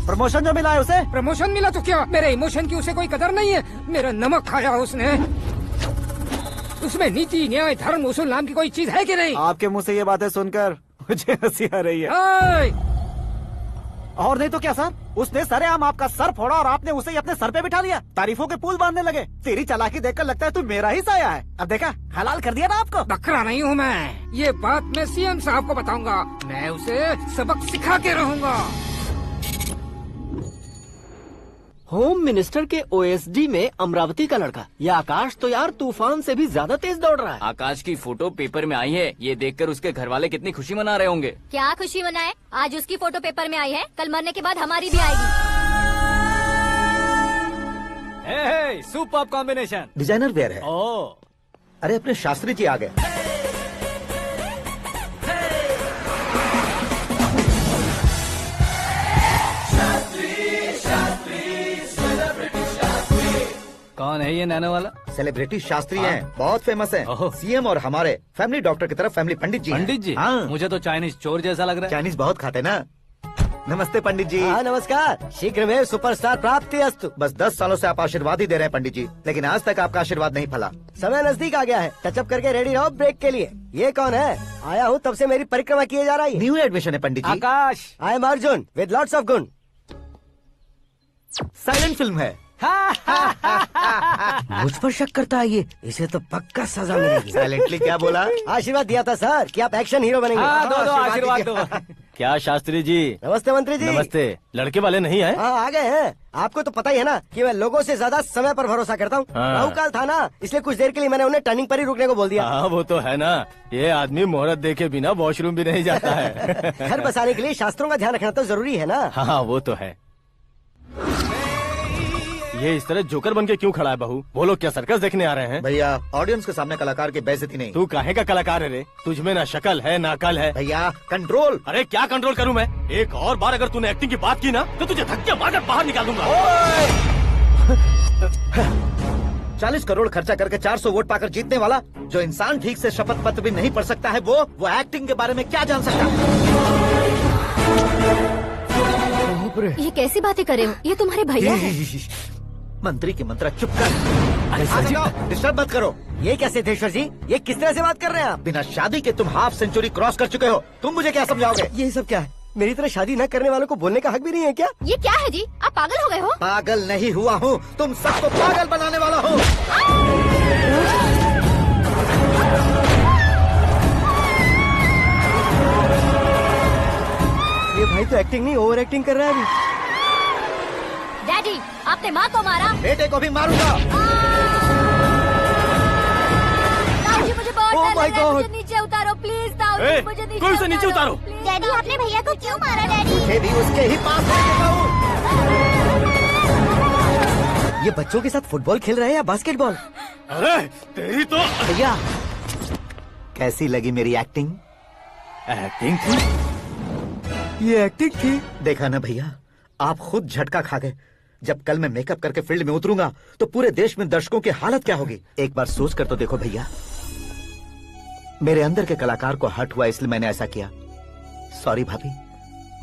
प्रमोशन जो मिला है उसे? प्रमोशन मिला तो क्या, मेरे इमोशन की उसे कोई कदर नहीं है। मेरा नमक खाया उसने। उसमें नीति न्याय धर्म उसूल नाम की कोई चीज है कि नहीं? आपके मुंह से ये बातें सुनकर मुझे हंसी आ रही है। और नहीं तो क्या सर, उसने सरेआम आपका सर फोड़ा और आपने उसे ही अपने सर पे बिठा लिया। तारीफों के पुल बांधने लगे। तेरी चालाकी देखकर लगता है तू मेरा ही साया है। अब देखा, हलाल कर दिया ना आपको। बकरा नहीं हूँ मैं, ये बात मैं सीएम साहब को बताऊंगा। मैं उसे सबक सिखा के रहूंगा। होम मिनिस्टर के ओएसडी में अमरावती का लड़का, ये आकाश तो यार तूफान से भी ज्यादा तेज दौड़ रहा है। आकाश की फोटो पेपर में आई है, ये देखकर उसके घर वाले कितनी खुशी मना रहे होंगे। क्या खुशी मनाए? आज उसकी फोटो पेपर में आई है, कल मरने के बाद हमारी भी आएगी। Super combination. डिजाइनर वेयर है। ओह, अरे अपने शास्त्री जी आ गए। कौन है ये नैनो वाला? सेलिब्रिटी शास्त्री हैं, बहुत फेमस हैं। ओहो। सीएम और हमारे फैमिली डॉक्टर की तरफ फैमिली पंडित जी हैं। पंडित जी? हाँ। मुझे तो चाइनीज चोर जैसा लग रहा है। चाइनीज बहुत खाते ना। नमस्ते पंडित जी। हाँ नमस्कार, शीघ्र में सुपरस्टार प्राप्ति अस्तु। बस 10 सालों से आप आशीर्वाद ही दे रहे हैं पंडित जी, लेकिन आज तक आपका आशीर्वाद नहीं फला। समय नजदीक आ गया है, टचअप करके रेडी रहो ब्रेक के लिए। ये कौन है? आया हूँ तब से मेरी परिक्रमा किए जा रही है। न्यू एडमिशन है Pandit ji. Akash. I am Arjun with lots of गुण। साइलेंट फिल्म है। मुझ पर शक करता है ये, इसे तो पक्का सजा मिलेगी। साइलेंटली क्या बोला? आशीर्वाद दिया था सर कि आप एक्शन हीरो बनेंगे। हाँ, दो आशीर्वाद दो। क्या शास्त्री जी? नमस्ते मंत्री जी। नमस्ते। लड़के वाले नहीं आए? हाँ आ गए हैं। आपको तो पता ही है ना कि मैं लोगों से ज्यादा समय पर भरोसा करता हूँ। हाँ। राहु काल था ना, इसलिए कुछ देर के लिए मैंने उन्हें टर्निंग पर ही रुकने को बोल दिया। हाँ वो तो है ना, ये आदमी मुहूर्त देखे बिना वॉशरूम भी नहीं जाता है। घर बसाने के लिए शास्त्रों का ध्यान रखना तो जरूरी है ना। हाँ वो तो है। ये इस तरह जोकर बन के क्यों खड़ा है बहू? वो लोग क्या सर्कस देखने आ रहे हैं? भैया ऑडियंस के सामने कलाकार की बेइज्जती नहीं। तू काहे का कलाकार है रे? तुझमें ना शक्ल है ना अकल है। भैया कंट्रोल। अरे क्या कंट्रोल करूं मैं? एक और बार अगर तूने एक्टिंग की बात की ना तो तुझे धक्के मारकर बाहर निकाल दूंगा। 40 करोड़ खर्चा करके 400 वोट पाकर जीतने वाला जो इंसान ठीक से शपथ पत्र भी नहीं पढ़ सकता है, वो एक्टिंग के बारे में क्या जान सकता है? ये कैसी बातें करे हो? ये तुम्हारे भैया है। मंत्री की मंत्रा चुप कर। डिस्टर्ब मत करो। ये क्या सिद्धेश्वर जी, ये किस तरह से बात कर रहे हैं आप? बिना शादी के तुम हाफ सेंचुरी क्रॉस कर चुके हो, तुम मुझे क्या समझाओगे? ये सब क्या है? मेरी तरह शादी न करने वालों को बोलने का हक भी नहीं है क्या? ये क्या है जी? आप पागल हो गए हो? पागल नहीं हुआ हूँ, तुम सबको पागल बनाने वाला हूँ। ये भाई तो एक्टिंग नहीं ओवर एक्टिंग कर रहा है अभी। डैडी, आपने माँ को मारा। बेटे को भी मारूंगा। ताऊ जी मुझे बहुत Oh डर my लग रहा है, God! मुझे नीचे उतारो प्लीज। ताऊ ए, जी मुझे नीचे कोई उसे नीचे उतारो। डैडी आपने भैया को क्यों मारा? डैडी मुझे भी उसके ही पास लेके जाऊं। ये बच्चों के साथ फुटबॉल खेल रहे हैं या बास्केटबॉल? अरे तेरी तो भैया कैसी लगी मेरी एक्टिंग? एक्टिंग थी। ये एक्टिंग थी। देखा ना भैया, आप खुद झटका खा गए। जब कल मैं मेकअप करके फील्ड में उतरूंगा तो पूरे देश में दर्शकों की हालत क्या होगी? एक बार सोच कर तो देखो भैया। मेरे अंदर के कलाकार को हर्ट हुआ इसलिए मैंने ऐसा किया। सॉरी भाभी।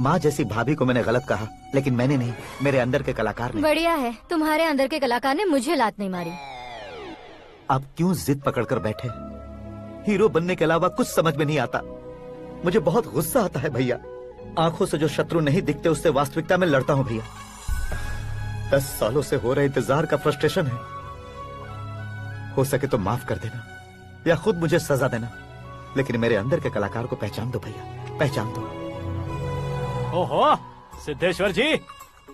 माँ जैसी भाभी को मैंने गलत कहा, लेकिन मैंने नहीं, मेरे अंदर के कलाकार ने। बढ़िया है, तुम्हारे अंदर के कलाकार ने मुझे लात नहीं मारी। आप क्यों जिद पकड़कर बैठे? हीरो बनने के अलावा कुछ समझ में नहीं आता। मुझे बहुत गुस्सा आता है भैया। आंखों से जो शत्रु नहीं दिखते उससे वास्तविकता में लड़ता हूँ भैया। 10 सालों से हो रहे इंतजार का फ्रस्ट्रेशन है। हो सके तो माफ कर देना या खुद मुझे सजा देना, लेकिन मेरे अंदर के कलाकार को पहचान दो भैया, पहचान दो। ओहो सिद्धेश्वर जी,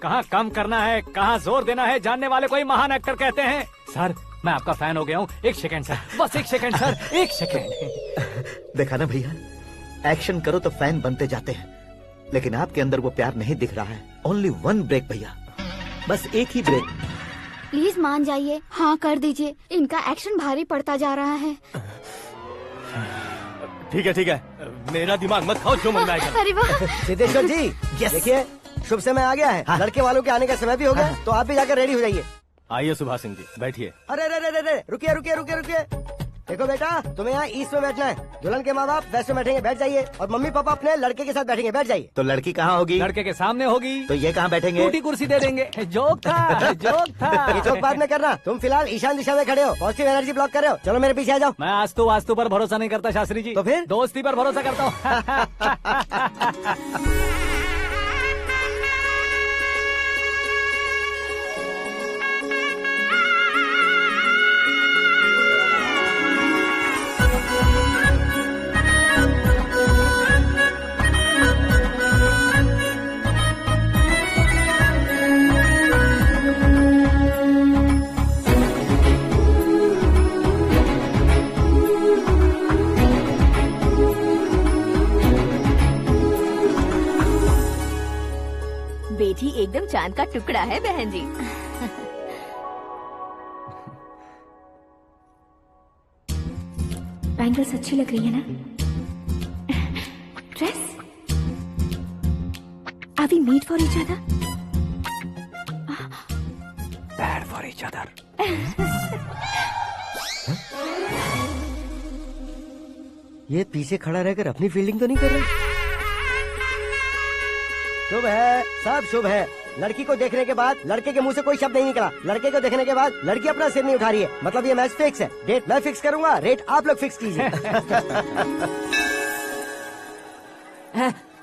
कहाँ कम करना है कहाँ जोर देना है जानने वाले को ही महान एक्टर कहते हैं। सर मैं आपका फैन हो गया हूँ। एक सेकंड सर, बस एक सेकंड सर, एक सेकंड। देखा ना भैया, एक्शन करो तो फैन बनते जाते हैं, लेकिन आपके अंदर वो प्यार नहीं दिख रहा है। ओनली 1 ब्रेक भैया, बस एक ही ब्रेक। प्लीज मान जाइए, हाँ कर दीजिए। इनका एक्शन भारी पड़ता जा रहा है। ठीक है, मेरा दिमाग मत खाओ, जो मन में आएगा। अरे वाह! सिद्धेश्वर जी देखिए, शुभ समय आ गया है। हाँ। लड़के वालों के आने का समय भी हो गया, तो आप भी जाकर रेडी हो जाइए। आइए सुभाष सिंह जी, बैठिए। अरे रे रे रे रे, रुकिए रुकिए रुकिए रुकिए। देखो बेटा, तुम्हें यहाँ ईस्ट में बैठना है। दुल्हन के माँ बाप वेस्ट में बैठेंगे, बैठ जाइए। और मम्मी पापा अपने लड़के के साथ बैठेंगे, बैठ जाइए। तो लड़की कहाँ होगी? लड़के के सामने होगी। तो ये कहाँ बैठेंगे? टूटी कुर्सी दे देंगे। जोक था, जोक था। ये जोक बाद में करना। तुम फिलहाल ईशान दिशा में खड़े हो, पॉजिटिव एनर्जी ब्लॉक कर रहे हो। चलो मेरे पीछे आ जाओ। मैं आस्तु वास्तु पर भरोसा नहीं करता शास्त्री जी। तो फिर? दोस्ती पर भरोसा करता हूँ। एकदम चांद का टुकड़ा है बहन जी। बैंगल्स अच्छी लग रही है ना? Dress? Are we made for each other? Bad for each other. ये पीछे खड़ा रहकर अपनी फील्डिंग तो नहीं कर रहा? शुभ है, सब शुभ है। लड़की को देखने के बाद लड़के के मुंह से कोई शब्द नहीं निकला। लड़के को देखने के बाद लड़की अपना सिर नहीं उठा रही है। मतलब ये मैच फिक्स है। डेट मैं फिक्स करूंगा, रेट आप लोग फिक्स कीजिए।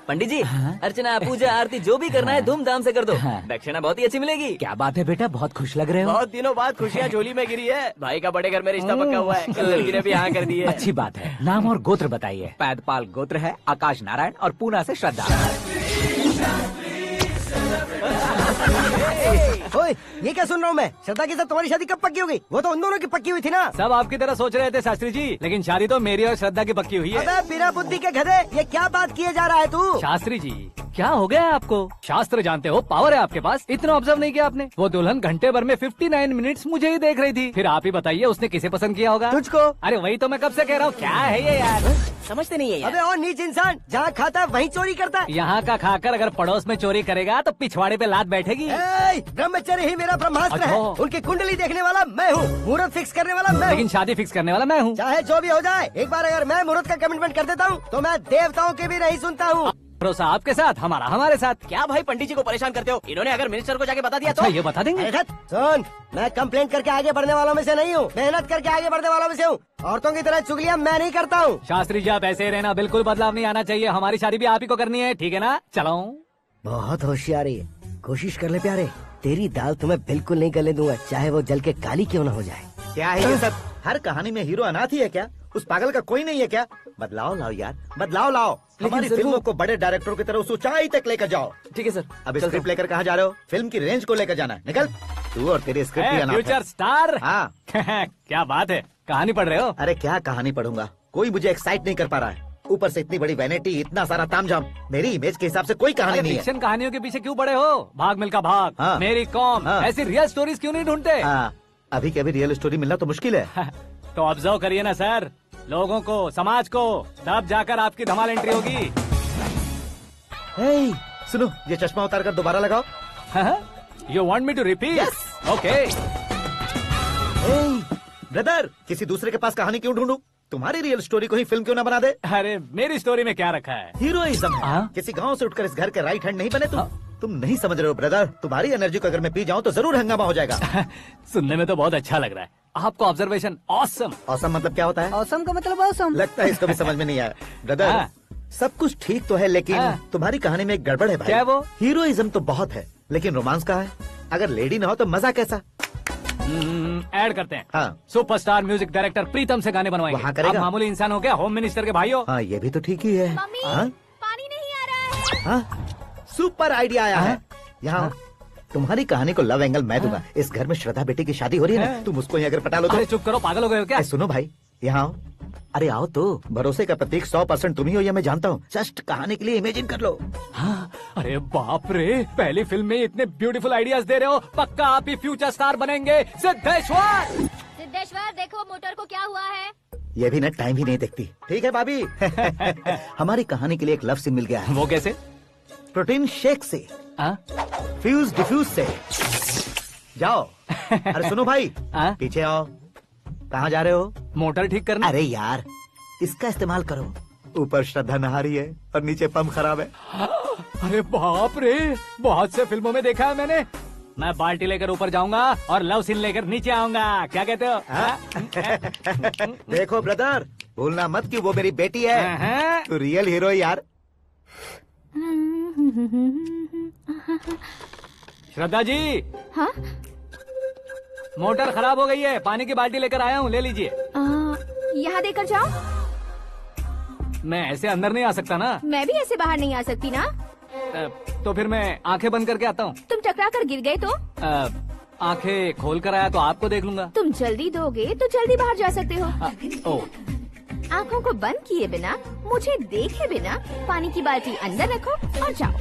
पंडित जी, अर्चना, पूजा, आरती जो भी करना है धूमधाम से कर दो। दक्षिणा बहुत ही अच्छी मिलेगी। क्या बात है बेटा, बहुत खुश लग रहे हो। बहुत दिनों बाद खुशियाँ झोली में गिरी है। भाई का बड़े घर में रिश्ता पक्का हुआ है। कल लड़की ने भी हाँ कर दी है। अच्छी बात है। नाम और गोत्र बताइए। पैदपाल गोत्र है, आकाश नारायण, और पूना से श्रद्धा। ओए, ये क्या सुन रहा हूँ मैं? श्रद्धा के साथ तुम्हारी शादी कब पक्की हो गई? वो तो उन दोनों की पक्की हुई थी ना। सब आपकी तरह सोच रहे थे शास्त्री जी, लेकिन शादी तो मेरी और श्रद्धा की पक्की हुई है। अबे बिना बुद्धि के गधे, ये क्या बात किए जा रहा है तू? शास्त्री जी, क्या हो गया है आपको? शास्त्र जानते हो, पावर है आपके पास। इतना ऑब्जर्व नहीं किया आपने? वो दुल्हन घंटे भर में 59 मिनट्स मुझे ही देख रही थी। फिर आप ही बताइए उसने किसे पसंद किया होगा? तुझको। अरे वही तो मैं कब से कह रहा हूँ, क्या है ये यार? समझते नहीं है यार। अबे और नीच इंसान, जहाँ खाता है वहीं चोरी करता है। यहाँ का खाकर अगर पड़ोस में चोरी करेगा तो पिछवाड़े पे लात बैठेगी। ब्रह्मचर्य ही मेरा ब्रह्मास्त्र है। अच्छा। उनकी कुंडली देखने वाला मैं हूँ, मुहूर्त फिक्स करने वाला मैं हूँ। लेकिन शादी फिक्स करने वाला मैं हूँ। चाहे जो भी हो जाए, एक बार अगर मैं मुहूर्त का कमिटमेंट कर देता हूँ तो मैं देवताओं के भी नहीं सुनता हूँ। भरोसा आपके साथ, हमारा हमारे साथ। क्या भाई पंडित जी को परेशान करते हो? इन्होंने अगर मिनिस्टर को जाके बता दिया तो? अच्छा, ये बता देंगे। सुन, मैं कंप्लेंट करके आगे बढ़ने वालों में से नहीं हूँ, मेहनत करके आगे बढ़ने वालों में से हूँ। औरतों की तरह चुगलियाँ मैं नहीं करता हूँ। शास्त्री जी, आप ऐसे ही रहना, बिल्कुल बदलाव नहीं आना चाहिए। हमारी शादी भी आप ही को करनी है, ठीक है ना? चलो। बहुत होशियारी है, कोशिश कर ले प्यारे। तेरी दाल तुम्हें बिल्कुल नहीं गलने दूंगा, चाहे वो जल के काली क्यों न हो जाए। क्या है ये सब? हर कहानी में हीरो अनाथ ही है क्या? उस पागल का कोई नहीं है क्या? बदलाव लाओ यार, बदलाव लाओ। हमारी फिल्मों को बड़े डायरेक्टरों की तरह उस ऊंचाई तक लेकर जाओ। ठीक है सर। अब स्क्रिप्ट लेकर कहाँ जा रहे हो? फिल्म की रेंज को लेकर जाना है। निकल तू और तेरी स्क्रिप्ट भी अनाथ है। Future star. हाँ। क्या बात है, कहानी पढ़ रहे हो? अरे क्या कहानी पढ़ूंगा, कोई मुझे एक्साइट नहीं कर पा रहा है। ऊपर से इतनी बड़ी वैनिटी, इतना सारा तामझाम। मेरी इमेज के हिसाब से कोई कहानी नहीं है। फिक्शन कहानियों के पीछे क्यों पड़े हो? भाग मिल्खा भाग, हाँ। मेरी कॉम, हाँ। ऐसी रियल स्टोरीज क्यों नहीं ढूंढते? हाँ, अभी के अभी रियल स्टोरी मिलना तो मुश्किल है। तो ऑब्जर्व करिए ना सर, लोगों को, समाज को, तब जाकर आपकी धमाल एंट्री होगी। सुनो, ये चश्मा उतार कर दोबारा लगाओ। You want me to repeat? Okay. Brother, किसी दूसरे के पास कहानी क्यों ढूंढूं? तुम्हारी रियल स्टोरी को ही फिल्म क्यों ना बना दे? अरे मेरी स्टोरी में क्या रखा है? हीरोइज्म है। किसी गांव से उठकर इस घर के राइट हैंड नहीं बने तुम। तुम नहीं समझ रहे हो ब्रदर, तुम्हारी एनर्जी को अगर मैं पी जाऊं तो जरूर हंगामा हो जाएगा। सुनने में तो बहुत अच्छा लग रहा है आपको। Observation awesome. ऑसम मतलब क्या होता है? औसम का मतलब औसम। लगता है इसको भी समझ में नहीं आया। ब्रदर, सब कुछ ठीक तो है, लेकिन तुम्हारी कहानी में एक गड़बड़ है भाई। क्या है वो? हीरोइज्म तो बहुत है, लेकिन रोमांस कहाँ है? अगर लेडी ना हो तो मजा कैसा? ऐड करते हैं। हाँ। सुपरस्टार म्यूजिक डायरेक्टर प्रीतम से गाने बनवाएंगे। वहाँ करेगा? आप मामूली इंसान हो क्या, होम मिनिस्टर के भाई हो? हाँ, ये भी तो ठीक ही है। मम्मी, हाँ? पानी नहीं आ रहा है। हाँ? सुपर आइडिया आया है। यहाँ तुम्हारी कहानी को लव एंगल मैं दूंगा। इस घर में श्रद्धा बेटी की शादी हो रही है ना, तुम उसको ही अगर पटा लो तो। अरे चुप करो, पागल हो गए हो क्या? सुनो भाई, यहाँ आओ। अरे आओ तो, भरोसे का प्रतीक 100% तुम ही हो, ये मैं जानता हूँ। जस्ट कहानी के लिए इमेजिन कर लो। हाँ, अरे बाप रे, पहली फिल्म में इतने ब्यूटीफुल आइडियाज दे रहे हो, पक्का आप ही फ्यूचर स्टार बनेंगे। सिद्धेश्वर, सिद्धेश्वर देखो मोटर को क्या हुआ है। ये भी ना टाइम ही नहीं देखती। ठीक है भाभी। हमारी कहानी के लिए एक लव सीन मिल गया है। वो कैसे? प्रोटीन शेक से, फ्यूज डिफ्यूज से। जाओ। अरे सुनो भाई, पीछे आओ। कहाँ जा रहे हो? मोटर ठीक करना। अरे यार, इसका इस्तेमाल करो। ऊपर श्रद्धा नहा रही है और नीचे पंप खराब है। अरे बाप रे, बहुत से फिल्मों में देखा है मैंने। मैं बाल्टी लेकर ऊपर जाऊंगा और लव सीन लेकर नीचे आऊंगा, क्या कहते हो? देखो ब्रदर, भूलना मत कि वो मेरी बेटी है। तू रियल हीरो यार। श्रद्धा जी। हाँ? मोटर खराब हो गई है, पानी की बाल्टी लेकर आया हूँ, ले लीजिए। यहाँ देकर जाओ। मैं ऐसे अंदर नहीं आ सकता ना। मैं भी ऐसे बाहर नहीं आ सकती ना। तो फिर मैं आंखें बंद करके आता हूँ। तुम टकरा कर गिर गए तो? आंखें खोल कर आया तो आपको देख लूंगा। तुम जल्दी दोगे तो जल्दी बाहर जा सकते हो। आँखों को बंद किए बिना, मुझे देखे बिना पानी की बाल्टी अंदर रखो और जाओ।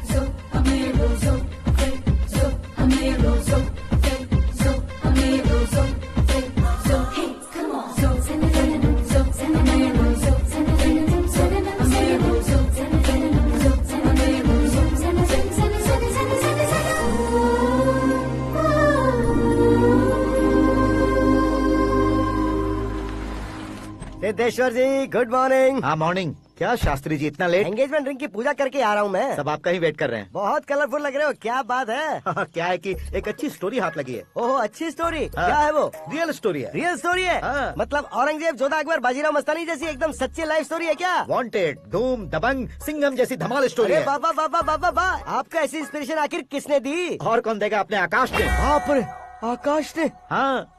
सिद्धेश्वर जी गुड मॉर्निंग। हाँ मॉर्निंग। क्या शास्त्री जी इतना लेट? एंगेजमेंट रिंग की पूजा करके आ रहा हूँ मैं। सब आपका ही वेट कर रहे हैं। बहुत कलरफुल लग रहे हो, क्या बात है? क्या है कि एक अच्छी स्टोरी हाथ लगी है। ओहो अच्छी स्टोरी। हाँ। क्या है वो? रियल स्टोरी है। रियल स्टोरी है? हाँ। मतलब औरंगजेब, जोधा अकबर, बाजीराव मस्तानी जैसी एकदम सच्ची लाइफ स्टोरी है क्या? वांटेड, धूम, दबंग, सिंघम जैसी धमाल स्टोरी अरे है। बाबा बाबा बाबा बा, आपका ऐसी इंस्पिरेशन आखिर किसने दी? और कौन देगा? अपने आकाश ने। बाप रे, आकाश ने? हाँ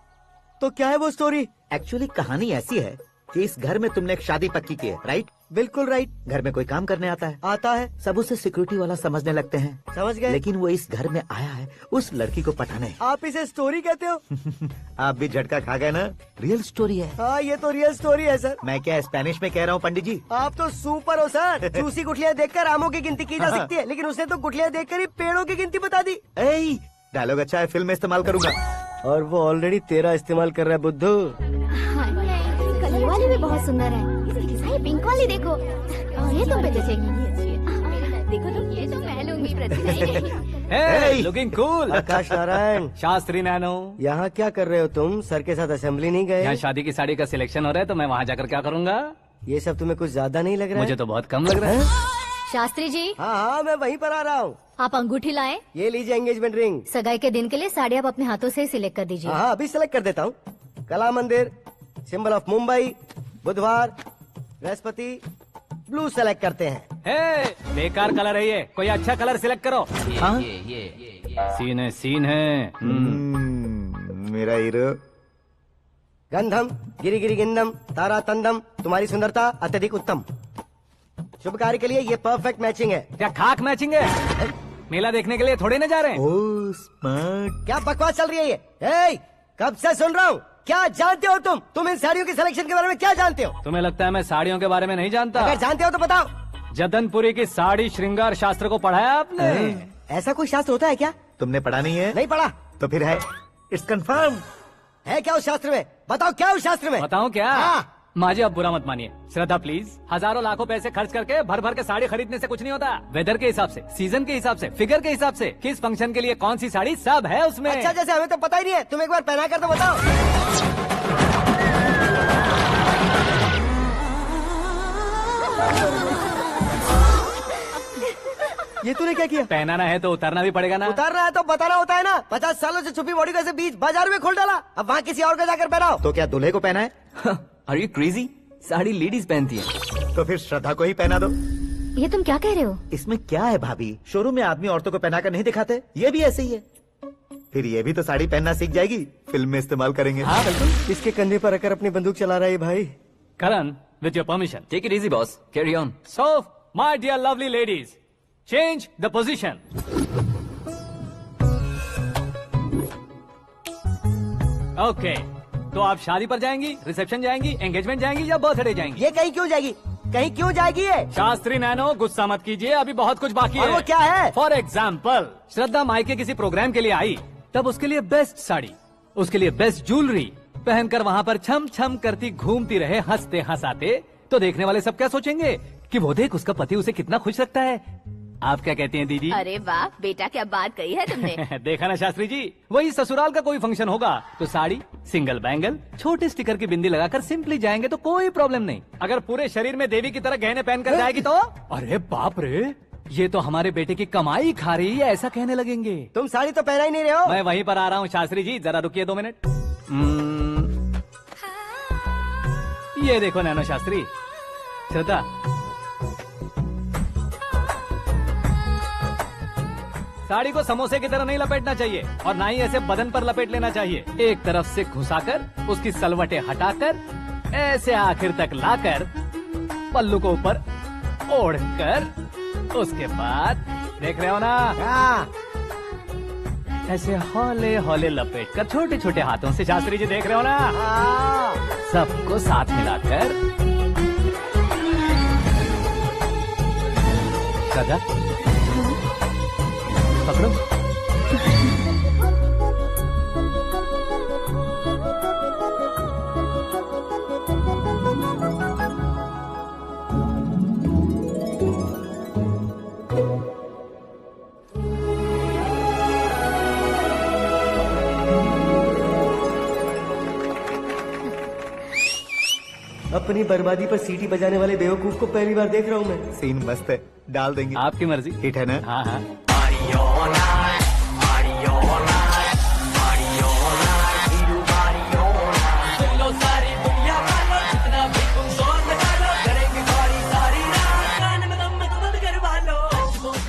तो क्या है वो स्टोरी? एक्चुअली कहानी ऐसी है कि इस घर में तुमने एक शादी पक्की की है, राइट? बिल्कुल राइट। घर में कोई काम करने आता है, आता है, सब उसे सिक्योरिटी वाला समझने लगते हैं। समझ गए। लेकिन वो इस घर में आया है उस लड़की को पटाने। आप इसे स्टोरी कहते हो? आप भी झटका खा गए ना? रियल स्टोरी है। हाँ ये तो रियल स्टोरी है सर। मैं क्या स्पेनिश में कह रहा हूँ पंडित जी? आप तो सुपर हो सर। चूसी गुठलियाँ देखकर आमों की गिनती की जा सकती है, लेकिन उसने तो गुठलियाँ देखकर ही पेड़ों की गिनती बता दी। डायलॉग अच्छा है, फिल्म में इस्तेमाल करूंगा। और वो ऑलरेडी तेरा इस्तेमाल कर रहा है बुद्धू। कलर वाली भी बहुत सुंदर है। ये पिंक वाली देखो, ये तुम पे जचेगी। देखो तो ये तो मैं लूंगी प्रति। Hey, looking cool. आकाश नारायण, शास्त्री नैनो, यहाँ क्या कर रहे हो तुम? सर के साथ असेंबली नहीं यहाँ गए? शादी की साड़ी का सिलेक्शन हो रहा है तो मैं वहाँ जाकर क्या करूँगा? ये सब तुम्हें कुछ ज्यादा नहीं लग रहा मुझे है? तो बहुत कम लग रहा है। शास्त्री जी हाँ हाँ मैं वहीं पर आ रहा हूँ। आप अंगूठी लाएं। ये लीजिए एंगेजमेंट रिंग। सगाई के दिन के लिए साड़ी आप अपने हाथों से सिलेक्ट कर दीजिए। हाँ अभी सेलेक्ट कर देता हूँ। कला मंदिर, सिंबल ऑफ मुंबई, बुधवार, बृहस्पति, ब्लू सेलेक्ट करते हैं। हे, बेकार कलर है ये, कोई अच्छा कलर सिलेक्ट करो। हाँ? सीन है। मेरा हीरो। गंधम, गिरी गिरी गिंदम, तारा तंदम, तुम्हारी सुंदरता अत्यधिक उत्तम। शुभ कार्य के लिए ये परफेक्ट मैचिंग है। क्या खाक मैचिंग है? मेला देखने के लिए थोड़े न जा रहे हैं। Oh smart. क्या बकवास चल रही है ये? ए, कब से सुन रहा हूँ। क्या जानते हो तुम इन साड़ियों के सिलेक्शन के बारे में क्या जानते हो? तुम्हें लगता है मैं साड़ियों के बारे में नहीं जानता? अगर जानते हो तो बताओ। जदनपुरी की साड़ी श्रृंगार शास्त्र को पढ़ाया आपने? ऐसा कोई शास्त्र होता है क्या? तुमने पढ़ा नहीं है? नहीं पढ़ा। तो फिर है, इट्स कंफर्म। है क्या उस शास्त्र में? बताओ क्या उस शास्त्र में? बताऊं क्या? हाँ। माजी अब बुरा मत मानिए, श्रद्धा प्लीज। हजारों लाखों पैसे खर्च करके भर भर के साड़ी खरीदने से कुछ नहीं होता। वेदर के हिसाब से, सीजन के हिसाब से, फिगर के हिसाब से, किस फंक्शन के लिए कौन सी साड़ी, सब है उसमें। अच्छा जैसे हमें तो पता ही नहीं है, तुम एक बार पहना कर तो बताओ। ये तूने क्या किया? पहनाना है तो उतारना भी पड़ेगा ना। उतारना है तो बताना होता है ना। 50 सालों से छुपी बॉडी को ऐसे बीच बाजार में खोल डाला, अब वहाँ किसी और को जाकर पहनाओ। तो क्या दूल्हे को पहना है? Are you crazy? Sari ladies पहनती है। तो फिर श्रद्धा को ही पहना दो। ये तुम क्या कह रहे हो? इसमें क्या है भाभी? शोरूम में आदमी औरतों को पहनाकर नहीं दिखाते, ये भी ऐसे ही है। फिर ये भी तो साड़ी पहनना सीख जाएगी, फिल्म में इस्तेमाल करेंगे। हाँ बिल्कुल। इसके कंधे पर रखकर अपनी बंदूक चला रहा है भाई। Karan, with your permission. Take it easy boss, carry on. So my dear lovely ladies, change the position. Okay, तो आप शादी पर जाएंगी, रिसेप्शन जाएंगी, एंगेजमेंट जाएंगी या बर्थडे जाएंगी? ये कहीं क्यों जाएगी? कहीं क्यों जाएगी ये? शास्त्री नैनो गुस्सा मत कीजिए, अभी बहुत कुछ बाकी और है। वो क्या है? फॉर एग्जाम्पल, श्रद्धा मायके किसी प्रोग्राम के लिए आई, तब उसके लिए बेस्ट साड़ी, उसके लिए बेस्ट ज्वेलरी पहनकर वहाँ पर छम छम करती घूमती रहे हंसते हंसाते, तो देखने वाले सब क्या सोचेंगे कि वो देख उसका पति उसे कितना खुश रखता है। आप क्या कहती हैं दीदी? अरे वाह बेटा, क्या बात कही है तुमने। देखा ना शास्त्री जी, वही ससुराल का कोई फंक्शन होगा तो साड़ी, सिंगल बैंगल, छोटे स्टिकर की बिंदी लगाकर सिंपली जाएंगे तो कोई प्रॉब्लम नहीं। अगर पूरे शरीर में देवी की तरह गहने पहनकर जाएगी तो अरे बाप रे, ये तो हमारे बेटे की कमाई खा रही है, ऐसा कहने लगेंगे। तुम साड़ी तो पहना ही नहीं रहे हो। मैं वहीं पर आ रहा हूँ शास्त्री जी, जरा रुकिए 2 मिनट। ये देखो नैनो शास्त्री, श्रद्धा, साड़ी को समोसे की तरह नहीं लपेटना चाहिए और ना ही ऐसे बदन पर लपेट लेना चाहिए। एक तरफ से घुसाकर उसकी सलवटें हटाकर ऐसे आखिर तक लाकर पल्लू को ऊपर ओढ़कर, उसके बाद देख रहे हो ना, ऐसे हौले हौले लपेट कर छोटे छोटे हाथों से, शास्त्री जी देख रहे हो ना, सबको साथ मिलाकर सदा पकड़ो। अब अपनी बर्बादी पर सीटी बजाने वाले बेवकूफ को पहली बार देख रहा हूँ मैं। सीन मस्त है, डाल देंगे। आपकी मर्जी। हिट है ना? हाँ हाँ।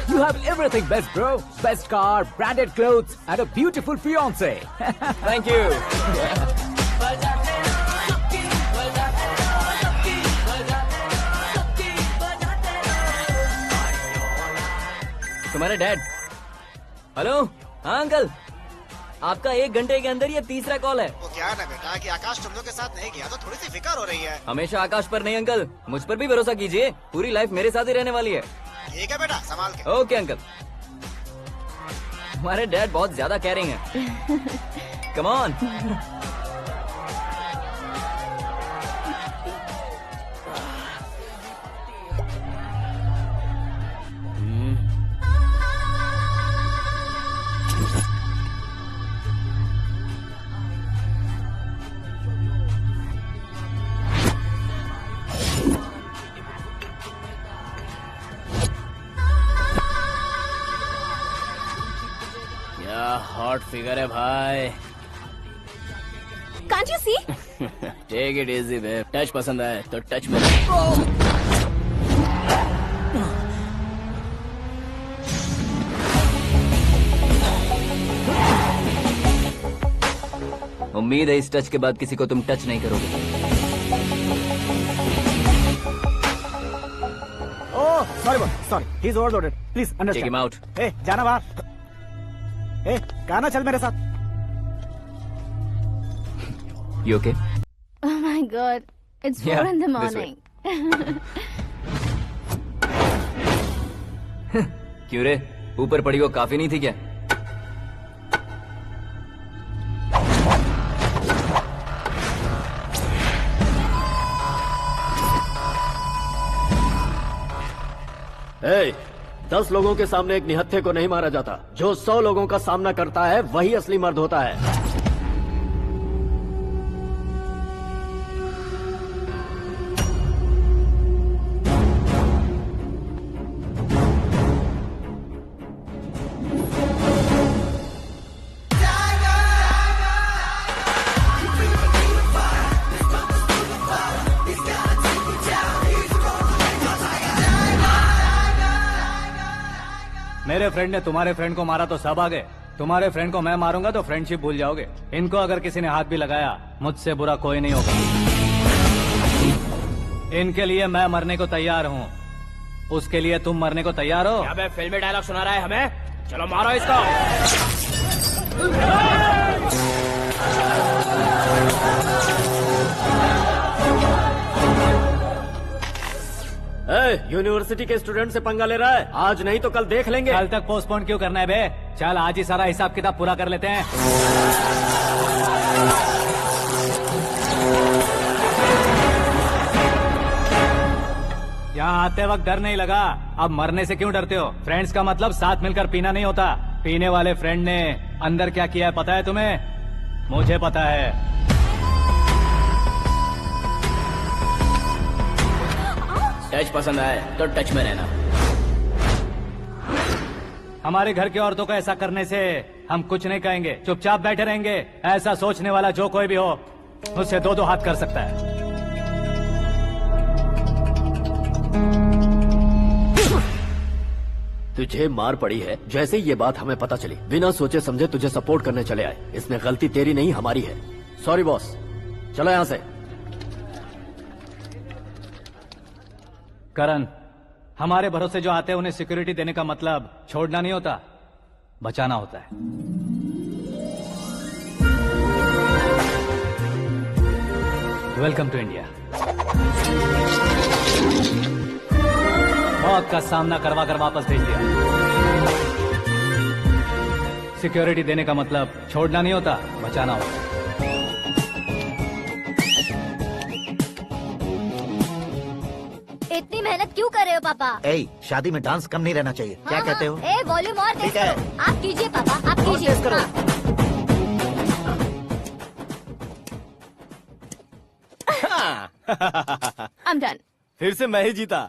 You have everything best, bro. Best car, branded clothes, and a beautiful fiance. Thank you. तुम्हारे डैड। हेलो। हाँ अंकल, आपका 1 घंटे के अंदर ये तीसरा कॉल है। वो क्या ना बेटा कि आकाश तुम लोग के साथ नहीं गया तो थोड़ी सी फिक्र हो रही है। हमेशा आकाश पर नहीं अंकल, मुझ पर भी भरोसा कीजिए। पूरी लाइफ मेरे साथ ही रहने वाली है। ठीक है बेटा, संभाल के। Okay uncle. हमारे डैड बहुत ज्यादा केयरिंग है। Come on. हॉट फिगर है भाई। Can't you see? Take it easy babe. Touch पसंद आए तो टच में। उम्मीद है इस टच के बाद किसी को तुम टच नहीं करोगे। Oh sorry, he is overloaded, please take understand. Him out. ए जाना बाहर। ए गाना चल मेरे साथ। You okay? Oh my God, it's 4 Yeah, in the this way. morning. क्यों रे, ऊपर पड़ी वो काफी नहीं थी क्या? ए, 10 लोगों के सामने एक निहत्थे को नहीं मारा जाता। जो 100 लोगों का सामना करता है वही असली मर्द होता है। मेरे फ्रेंड ने तुम्हारे फ्रेंड को मारा तो सब आ गए। तुम्हारे फ्रेंड को मैं मारूंगा तो फ्रेंडशिप भूल जाओगे। इनको अगर किसी ने हाथ भी लगाया, मुझसे बुरा कोई नहीं होगा। इनके लिए मैं मरने को तैयार हूँ। उसके लिए तुम मरने को तैयार हो? क्या बे फिल्मी डायलॉग सुना रहा है हमें? चलो मारो इसको। यूनिवर्सिटी के स्टूडेंट से पंगा ले रहा है। आज नहीं तो कल देख लेंगे। कल तक पोस्टपोन क्यों करना है बे? चल आज ही सारा हिसाब किताब पूरा कर लेते हैं। यहाँ आते वक्त डर नहीं लगा, अब मरने से क्यों डरते हो? फ्रेंड्स का मतलब साथ मिलकर पीना नहीं होता। पीने वाले फ्रेंड ने अंदर क्या किया है पता है तुम्हें? मुझे पता है। टच पसंद आए तो टच में रहना। हमारे घर की औरतों को ऐसा करने से हम कुछ नहीं कहेंगे, चुपचाप बैठे रहेंगे। ऐसा सोचने वाला जो कोई भी हो, उससे 2-2 हाथ कर सकता है। तुझे मार पड़ी है। जैसे ही ये बात हमें पता चली, बिना सोचे समझे तुझे सपोर्ट करने चले आए। इसमें गलती तेरी नहीं हमारी है। सॉरी बॉस, चलो यहाँ से। करण, हमारे भरोसे जो आते हैं उन्हें सिक्योरिटी देने का मतलब छोड़ना नहीं होता, बचाना होता है। Welcome to India. मौत का सामना करवा कर वापस भेज दिया। सिक्योरिटी देने का मतलब छोड़ना नहीं होता, बचाना होता है। इतनी मेहनत क्यों कर रहे हो पापा? ए, शादी में डांस कम नहीं रहना चाहिए। क्या कहते हो? ए वॉल्यूम और तेज ठीक है। करो। आप कीजिए पापा, आप और कीजिए। तेज करो। हाँ। फिर से मैं ही जीता।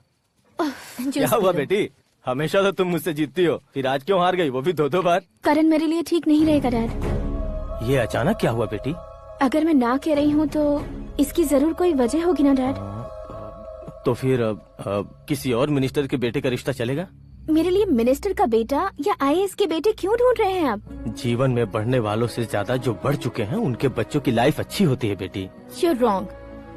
क्या हुआ बेटी, हमेशा तो तुम मुझसे जीतती हो, फिर आज क्यों हार गई, वो भी 2-2 बार? करण मेरे लिए ठीक नहीं रहेगा डैड। ये अचानक क्या हुआ बेटी? अगर मैं ना कह रही हूँ तो इसकी जरूर कोई वजह होगी ना डैड। तो फिर किसी और मिनिस्टर के बेटे का रिश्ता चलेगा? मेरे लिए मिनिस्टर का बेटा या आईएएस के बेटे क्यों ढूंढ रहे हैं आप? जीवन में बढ़ने वालों से ज्यादा जो बढ़ चुके हैं उनके बच्चों की लाइफ अच्छी होती है बेटी। You're wrong।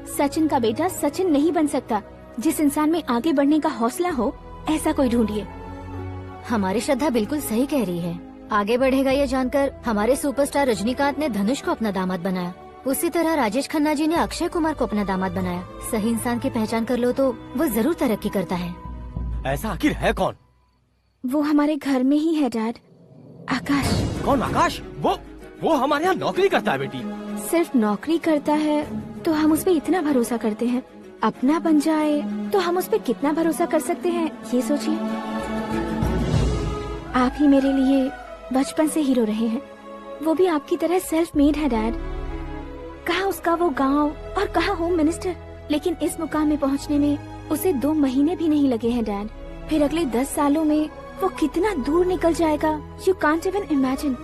सचिन का बेटा सचिन नहीं बन सकता। जिस इंसान में आगे बढ़ने का हौसला हो ऐसा कोई ढूंढिए। हमारी श्रद्धा बिल्कुल सही कह रही है। आगे बढ़ेगा ये जानकर हमारे सुपरस्टार रजनीकांत ने धनुष को अपना दामाद बनाया। उसी तरह राजेश खन्ना जी ने अक्षय कुमार को अपना दामाद बनाया। सही इंसान की पहचान कर लो तो वो जरूर तरक्की करता है। ऐसा आखिर है कौन? वो हमारे घर में ही है डैड, आकाश। कौन आकाश? वो हमारे यहाँ नौकरी करता है बेटी। सिर्फ नौकरी करता है तो हम उस पे इतना भरोसा करते हैं, अपना बन जाए तो हम उस पे कितना भरोसा कर सकते हैं ये सोचिए। आप ही मेरे लिए बचपन से हीरो रहे हैं, वो भी आपकी तरह सेल्फ मेड है डैड। कहाँ उसका वो गांव और कहाँ होम मिनिस्टर, लेकिन इस मुकाम में पहुँचने में उसे 2 महीने भी नहीं लगे हैं डैड। फिर अगले 10 सालों में वो कितना दूर निकल जाएगा, यू कांट इवन इमेजिन।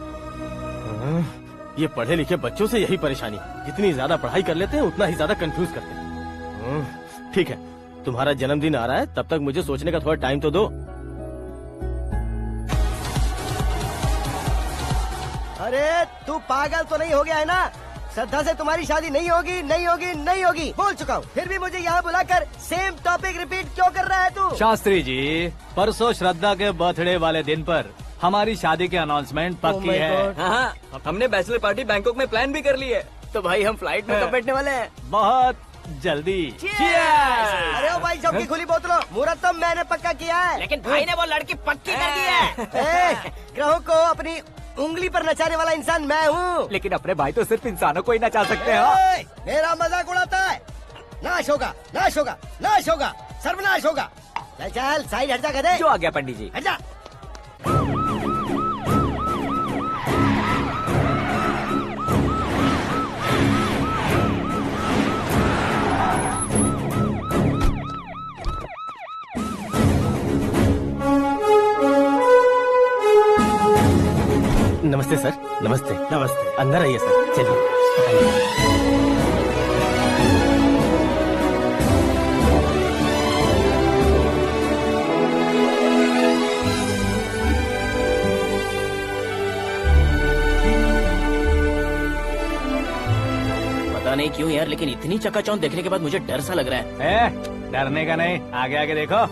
ये पढ़े लिखे बच्चों से यही परेशानी है, जितनी ज्यादा पढ़ाई कर लेते हैं उतना ही ज्यादा कंफ्यूज करते हैं। ठीक है, तुम्हारा जन्मदिन आ रहा है, तब तक मुझे सोचने का थोड़ा टाइम तो दो। अरे तू पागल तो नहीं हो गया है ना? श्रद्धा से तुम्हारी शादी नहीं होगी, नहीं होगी, नहीं होगी, बोल चुका हूँ। फिर भी मुझे यहाँ बुलाकर सेम टॉपिक रिपीट क्यों कर रहा है तू? शास्त्री जी, परसों श्रद्धा के बर्थडे वाले दिन पर हमारी शादी की अनाउंसमेंट पक्की है। हाँ, हमने बैचलर पार्टी बैंकॉक में प्लान भी कर ली है। तो भाई हम फ्लाइट में कब बैठने वाले हैं? बहुत जल्दी। अरे ओ भाई, सबकी खुली बोतलों, मुहूर्त तो मैंने पक्का किया है। लेकिन भाई ने वो लड़की पक्की कर दी है। ग्रहों को अपनी उंगली पर नचाने वाला इंसान मैं हूँ। लेकिन अपने भाई तो सिर्फ इंसानों को ही नचा सकते हैं। मेरा मजाक उड़ाता है। नाश होगा, नाश होगा, नाश होगा, सर्वनाश होगा। चल साइड हट जा गधे। जो आ गया पंडित जी। हट जा। नमस्ते सर। नमस्ते। नमस्ते। अंदर आइए सर, चलिए। पता नहीं क्यों यार, लेकिन इतनी चकाचौंध देखने के बाद मुझे डर सा लग रहा है। डरने का नहीं, आगे आगे देखो।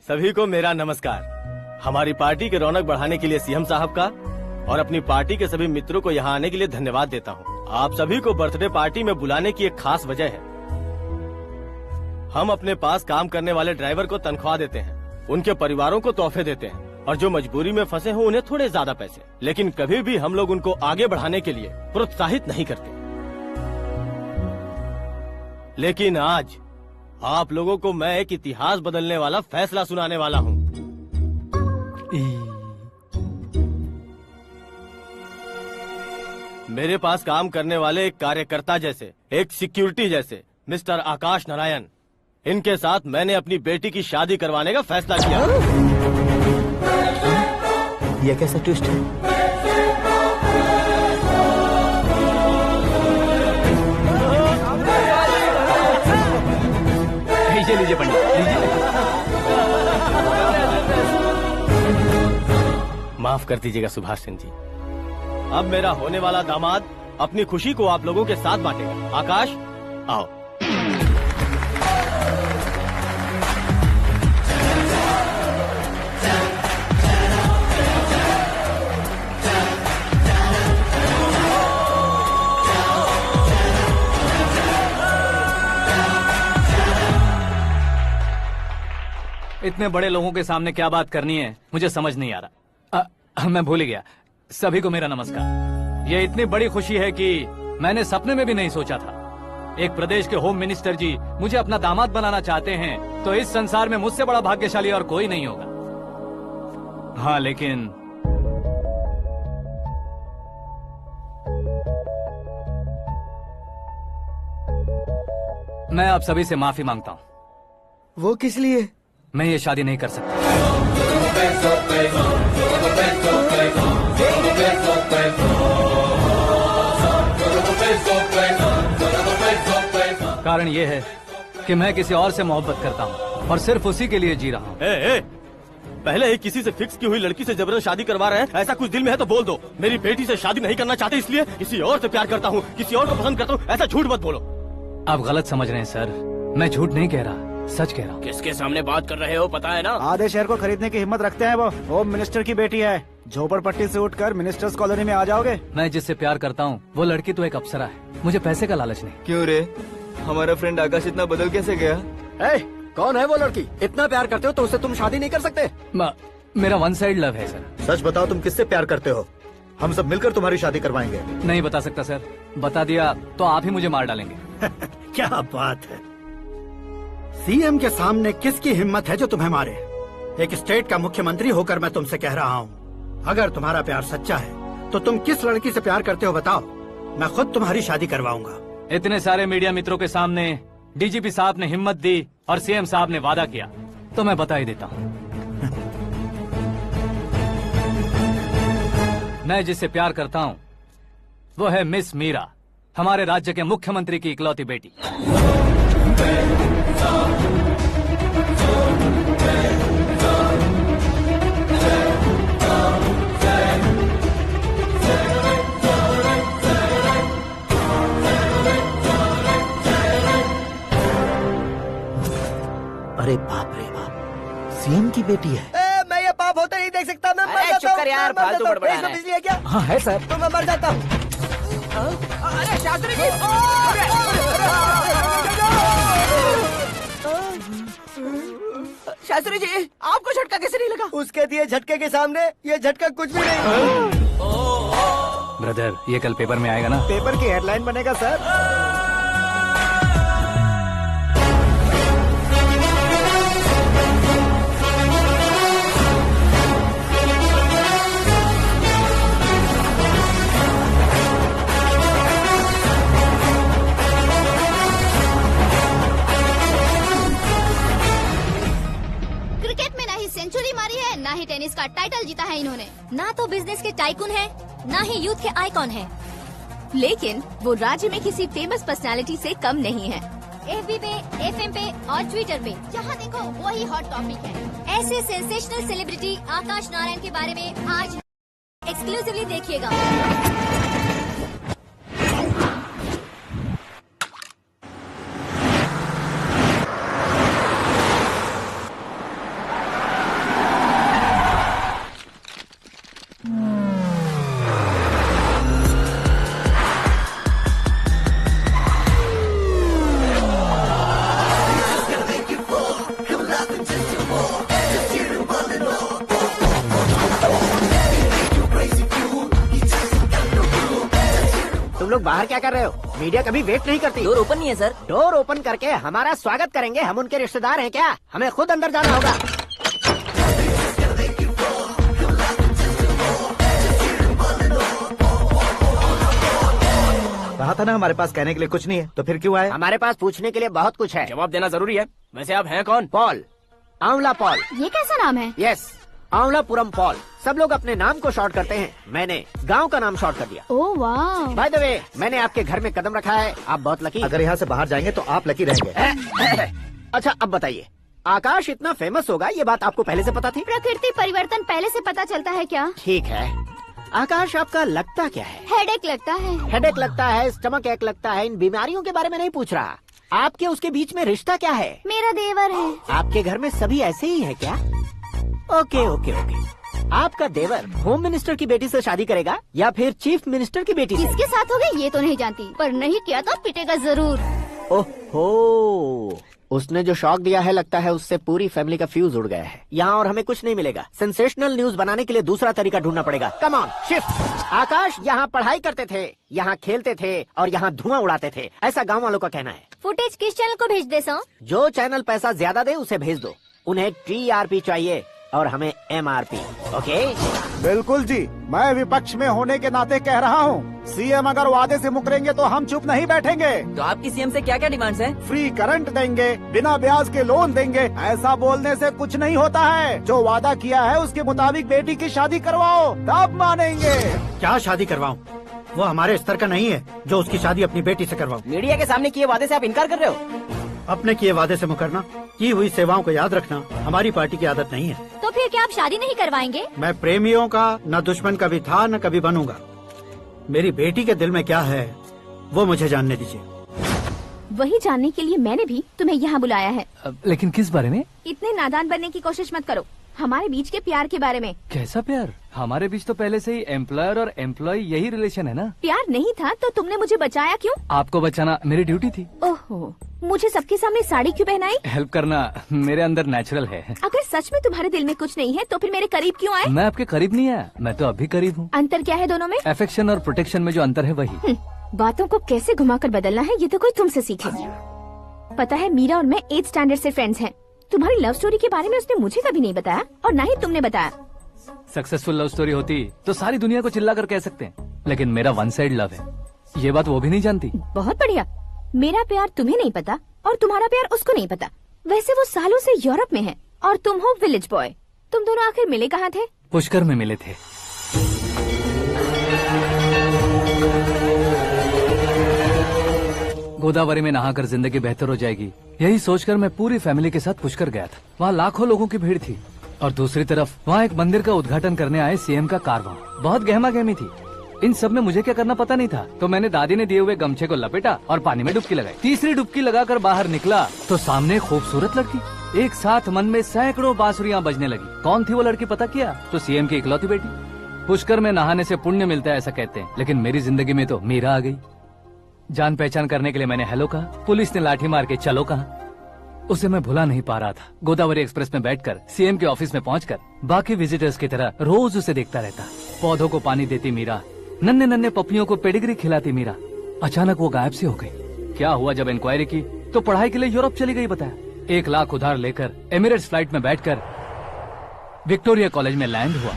सभी को मेरा नमस्कार। हमारी पार्टी की रौनक बढ़ाने के लिए सीएम साहब का और अपनी पार्टी के सभी मित्रों को यहाँ आने के लिए धन्यवाद देता हूँ। आप सभी को बर्थडे पार्टी में बुलाने की एक खास वजह है। हम अपने पास काम करने वाले ड्राइवर को तनख्वाह देते हैं, उनके परिवारों को तोहफे देते हैं और जो मजबूरी में फंसे हो उन्हें थोड़े ज्यादा पैसे। लेकिन कभी भी हम लोग उनको आगे बढ़ाने के लिए प्रोत्साहित नहीं करते। लेकिन आज आप लोगों को मैं एक इतिहास बदलने वाला फैसला सुनाने वाला हूँ। मेरे पास काम करने वाले एक कार्यकर्ता जैसे, एक सिक्योरिटी जैसे मिस्टर आकाश नारायण, इनके साथ मैंने अपनी बेटी की शादी करवाने का फैसला किया। यह कैसा ट्विस्ट है? लीजिए पंडित, लीजिए। माफ कर दीजिएगा सुभाष सिंह जी। अब मेरा होने वाला दामाद अपनी खुशी को आप लोगों के साथ बांटेगा। आकाश, आओ। इतने बड़े लोगों के सामने क्या बात करनी है मुझे समझ नहीं आ रहा। मैं भूल गया। सभी को मेरा नमस्कार। ये इतनी बड़ी खुशी है कि मैंने सपने में भी नहीं सोचा था। एक प्रदेश के होम मिनिस्टर जी मुझे अपना दामाद बनाना चाहते हैं तो इस संसार में मुझसे बड़ा भाग्यशाली और कोई नहीं होगा। हाँ, लेकिन मैं आप सभी से माफी मांगता हूँ। वो किस लिए? मैं ये शादी नहीं कर सकता। कारण ये है कि मैं किसी और से मोहब्बत करता हूँ और सिर्फ उसी के लिए जी रहा हूँ। पहले ही किसी से फिक्स की हुई लड़की से जबरन शादी करवा रहे हैं, ऐसा कुछ दिल में है तो बोल दो। मेरी बेटी से शादी नहीं करना चाहते इसलिए किसी और से प्यार करता हूँ, किसी और को पसंद करता हूँ, ऐसा झूठ मत बोलो। आप गलत समझ रहे हैं सर, मैं झूठ नहीं कह रहा, सच कह रहा हूँ। किसके सामने बात कर रहे हो पता है ना? आधे शहर को खरीदने की हिम्मत रखते हैं वो। होम मिनिस्टर की बेटी है, झोपड़पट्टी से उठकर मिनिस्टर्स कॉलोनी में आ जाओगे। मैं जिससे प्यार करता हूँ वो लड़की तो एक अप्सरा है, मुझे पैसे का लालच नहीं। क्यों रे, हमारा फ्रेंड आकाश इतना बदल कैसे गया? कौन है वो लड़की? इतना प्यार करते हो तो उससे तुम शादी नहीं कर सकते? मेरा वन साइड लव है सर। सच बताओ, तुम किससे प्यार करते हो? हम सब मिलकर तुम्हारी शादी करवाएंगे। नहीं बता सकता सर, बता दिया तो आप ही मुझे मार डालेंगे। क्या बात है, सीएम के सामने किसकी हिम्मत है जो तुम्हें मारे? एक स्टेट का मुख्यमंत्री होकर मैं तुमसे कह रहा हूँ, अगर तुम्हारा प्यार सच्चा है तो तुम किस लड़की से प्यार करते हो बताओ, मैं खुद तुम्हारी शादी करवाऊंगा। इतने सारे मीडिया मित्रों के सामने डीजीपी साहब ने हिम्मत दी और सीएम साहब ने वादा किया, तो मैं बता ही देता हूँ। मैं जिससे प्यार करता हूँ वो है मिस मीरा, हमारे राज्य के मुख्यमंत्री की इकलौती बेटी। अरे बाप रे बाप, सीएम की बेटी है। मैं ये पाप होते नहीं देख सकता। मैं मर जाता हूँ यार, फालतू बड़बड़ा रहा है। बिजली है क्या? हाँ है सर। तो मैं मर जाता हूँ। अरे शास्त्री जी, शास्त्री जी, आपको झटका कैसे नहीं लगा? उसके दिए झटके के सामने ये झटका कुछ भी नहीं। ब्रदर, ये कल पेपर में आएगा ना? पेपर की हेडलाइन बनेगा सर। सेंचुरी मारी है, ना ही टेनिस का टाइटल जीता है इन्होंने। ना तो बिजनेस के टाइकून है, ना ही यूथ के आइकॉन है, लेकिन वो राज्य में किसी फेमस पर्सनालिटी से कम नहीं है। एफबी पे, एफएम पे और ट्विटर पे जहाँ देखो वही हॉट टॉपिक है। ऐसे सेंसेशनल सेलिब्रिटी आकाश नारायण के बारे में आज एक्सक्लूसिवली देखिएगा। लोग बाहर क्या कर रहे हो? मीडिया कभी वेट नहीं करती। डोर ओपन नहीं है सर। डोर ओपन करके हमारा स्वागत करेंगे, हम उनके रिश्तेदार हैं क्या? हमें खुद अंदर जाना होगा। कहा था ना हमारे पास कहने के लिए कुछ नहीं है, तो फिर क्यों आए? हमारे पास पूछने के लिए बहुत कुछ है। जवाब देना जरूरी है। वैसे आप हैं कौन? पॉल, आंवला पॉल। ये कैसा नाम है? Yes, Anwalapuram Paul. सब लोग अपने नाम को शॉर्ट करते हैं, मैंने गांव का नाम शॉर्ट कर दिया। ओह वाह। बाय द वे, मैंने आपके घर में कदम रखा है, आप बहुत लकी। अगर यहाँ से बाहर जाएंगे तो आप लकी रहेंगे। अच्छा अब बताइए, आकाश इतना फेमस होगा ये बात आपको पहले से पता थी? प्रकृति परिवर्तन पहले से पता चलता है क्या? ठीक है, आकाश आपका लगता क्या है? हेडेक लगता है। हेडेक लगता है, स्टमक एक लगता है, इन बीमारियों के बारे में नहीं पूछ रहा। आपके उसके बीच में रिश्ता क्या है? मेरा देवर है। आपके घर में सभी ऐसे ही है क्या? Okay okay okay. आपका देवर होम मिनिस्टर की बेटी से शादी करेगा या फिर चीफ मिनिस्टर की बेटी से? किसके साथ होगा ये तो नहीं जानती, पर नहीं किया तो पिटेगा जरूर। ओहो, उसने जो शॉक दिया है लगता है उससे पूरी फैमिली का फ्यूज उड़ गया है। यहाँ और हमें कुछ नहीं मिलेगा। सेंसेशनल न्यूज बनाने के लिए दूसरा तरीका ढूंढना पड़ेगा। Come on shift. आकाश यहाँ पढ़ाई करते थे, यहाँ खेलते थे और यहाँ धुआं उड़ाते थे, ऐसा गाँव वालों का कहना है। फुटेज किस चैनल को भेज दे सो? जो चैनल पैसा ज्यादा दे उसे भेज दो। उन्हें TRP चाहिए, और हमें MRP। ओके? बिल्कुल जी, मैं विपक्ष में होने के नाते कह रहा हूँ, सीएम अगर वादे से मुकरेंगे तो हम चुप नहीं बैठेंगे। तो आपकी सीएम से क्या क्या डिमांड्स हैं? फ्री करंट देंगे, बिना ब्याज के लोन देंगे। ऐसा बोलने से कुछ नहीं होता है। जो वादा किया है उसके मुताबिक बेटी की शादी करवाओ, तब मानेंगे। क्या शादी करवाऊं? वो हमारे स्तर का नहीं है जो उसकी शादी अपनी बेटी से करवाऊं। मीडिया के सामने किए वादे से आप इनकार कर रहे हो? अपने किए वादे से मुकरना, की हुई सेवाओं को याद रखना हमारी पार्टी की आदत नहीं है। तो फिर क्या आप शादी नहीं करवाएंगे? मैं प्रेमियों का न दुश्मन कभी था न कभी बनूंगा। मेरी बेटी के दिल में क्या है वो मुझे जानने दीजिए। वही जानने के लिए मैंने भी तुम्हें यहाँ बुलाया है। लेकिन किस बारे में? इतने नादान बनने की कोशिश मत करो। हमारे बीच के प्यार के बारे में। कैसा प्यार? हमारे बीच तो पहले से ही एम्प्लॉयर और एम्प्लॉय यही रिलेशन है ना। प्यार नहीं था तो तुमने मुझे बचाया क्यों? आपको बचाना मेरी ड्यूटी थी। ओहो, मुझे सबके सामने साड़ी क्यों पहनाई? हेल्प करना मेरे अंदर नेचुरल है। अगर सच में तुम्हारे दिल में कुछ नहीं है तो फिर मेरे करीब क्यों आए? मैं आपके करीब नहीं आया, मैं तो अभी करीब हूँ। अंतर क्या है दोनों में? अफेक्शन और प्रोटेक्शन में जो अंतर है वही। बातों को कैसे घुमाकर बदलना है ये तो कोई तुमसे सीखे। पता है, मीरा और मैं 8th स्टैंडर्ड से फ्रेंड्स हैं। तुम्हारी लव स्टोरी के बारे में उसने मुझे कभी नहीं बताया और न ही तुमने बताया। सक्सेसफुल लव स्टोरी होती तो सारी दुनिया को चिल्ला कर कह सकते हैं, लेकिन मेरा वन साइड लव है, ये बात वो भी नहीं जानती। बहुत बढ़िया। मेरा प्यार तुम्हें नहीं पता और तुम्हारा प्यार उसको नहीं पता। वैसे वो सालों से यूरोप में है और तुम हो विलेज बॉय। तुम दोनों आखिर मिले कहाँ थे? पुष्कर में मिले थे। गोदावरी में नहाकर जिंदगी बेहतर हो जाएगी, यही सोचकर मैं पूरी फैमिली के साथ पुष्कर गया था। वहाँ लाखों लोगों की भीड़ थी और दूसरी तरफ वहाँ एक मंदिर का उद्घाटन करने आए सीएम का कारवां। बहुत गहमा गहमी थी। इन सब में मुझे क्या करना पता नहीं था, तो मैंने दादी ने दिए हुए गमछे को लपेटा और पानी में डुबकी लगाई। तीसरी डुबकी लगाकर बाहर निकला तो सामने खूबसूरत लड़की। एक साथ मन में सैकड़ों बांसुरियां बजने लगी। कौन थी वो लड़की पता किया? तो सीएम की इकलौती बेटी। पुष्कर में नहाने से पुण्य मिलता है ऐसा कहते हैं, लेकिन मेरी जिंदगी में तो मीरा आ गई। जान पहचान करने के लिए मैंने हेलो कहा, पुलिस ने लाठी मार के चलो कहा। उसे मैं भुला नहीं पा रहा था। गोदावरी एक्सप्रेस में बैठकर सीएम के ऑफिस में पहुंचकर बाकी विजिटर्स की तरह रोज उसे देखता रहता। पौधों को पानी देती मीरा, नन्हे नन्हे पपियों को पेडिग्री खिलाती मीरा। अचानक वो गायब सी हो गई। क्या हुआ? जब इंक्वायरी की तो पढ़ाई के लिए यूरोप चली गई बताया। 1 लाख उधार लेकर एमिरेट्स फ्लाइट में बैठकर विक्टोरिया कॉलेज में लैंड हुआ।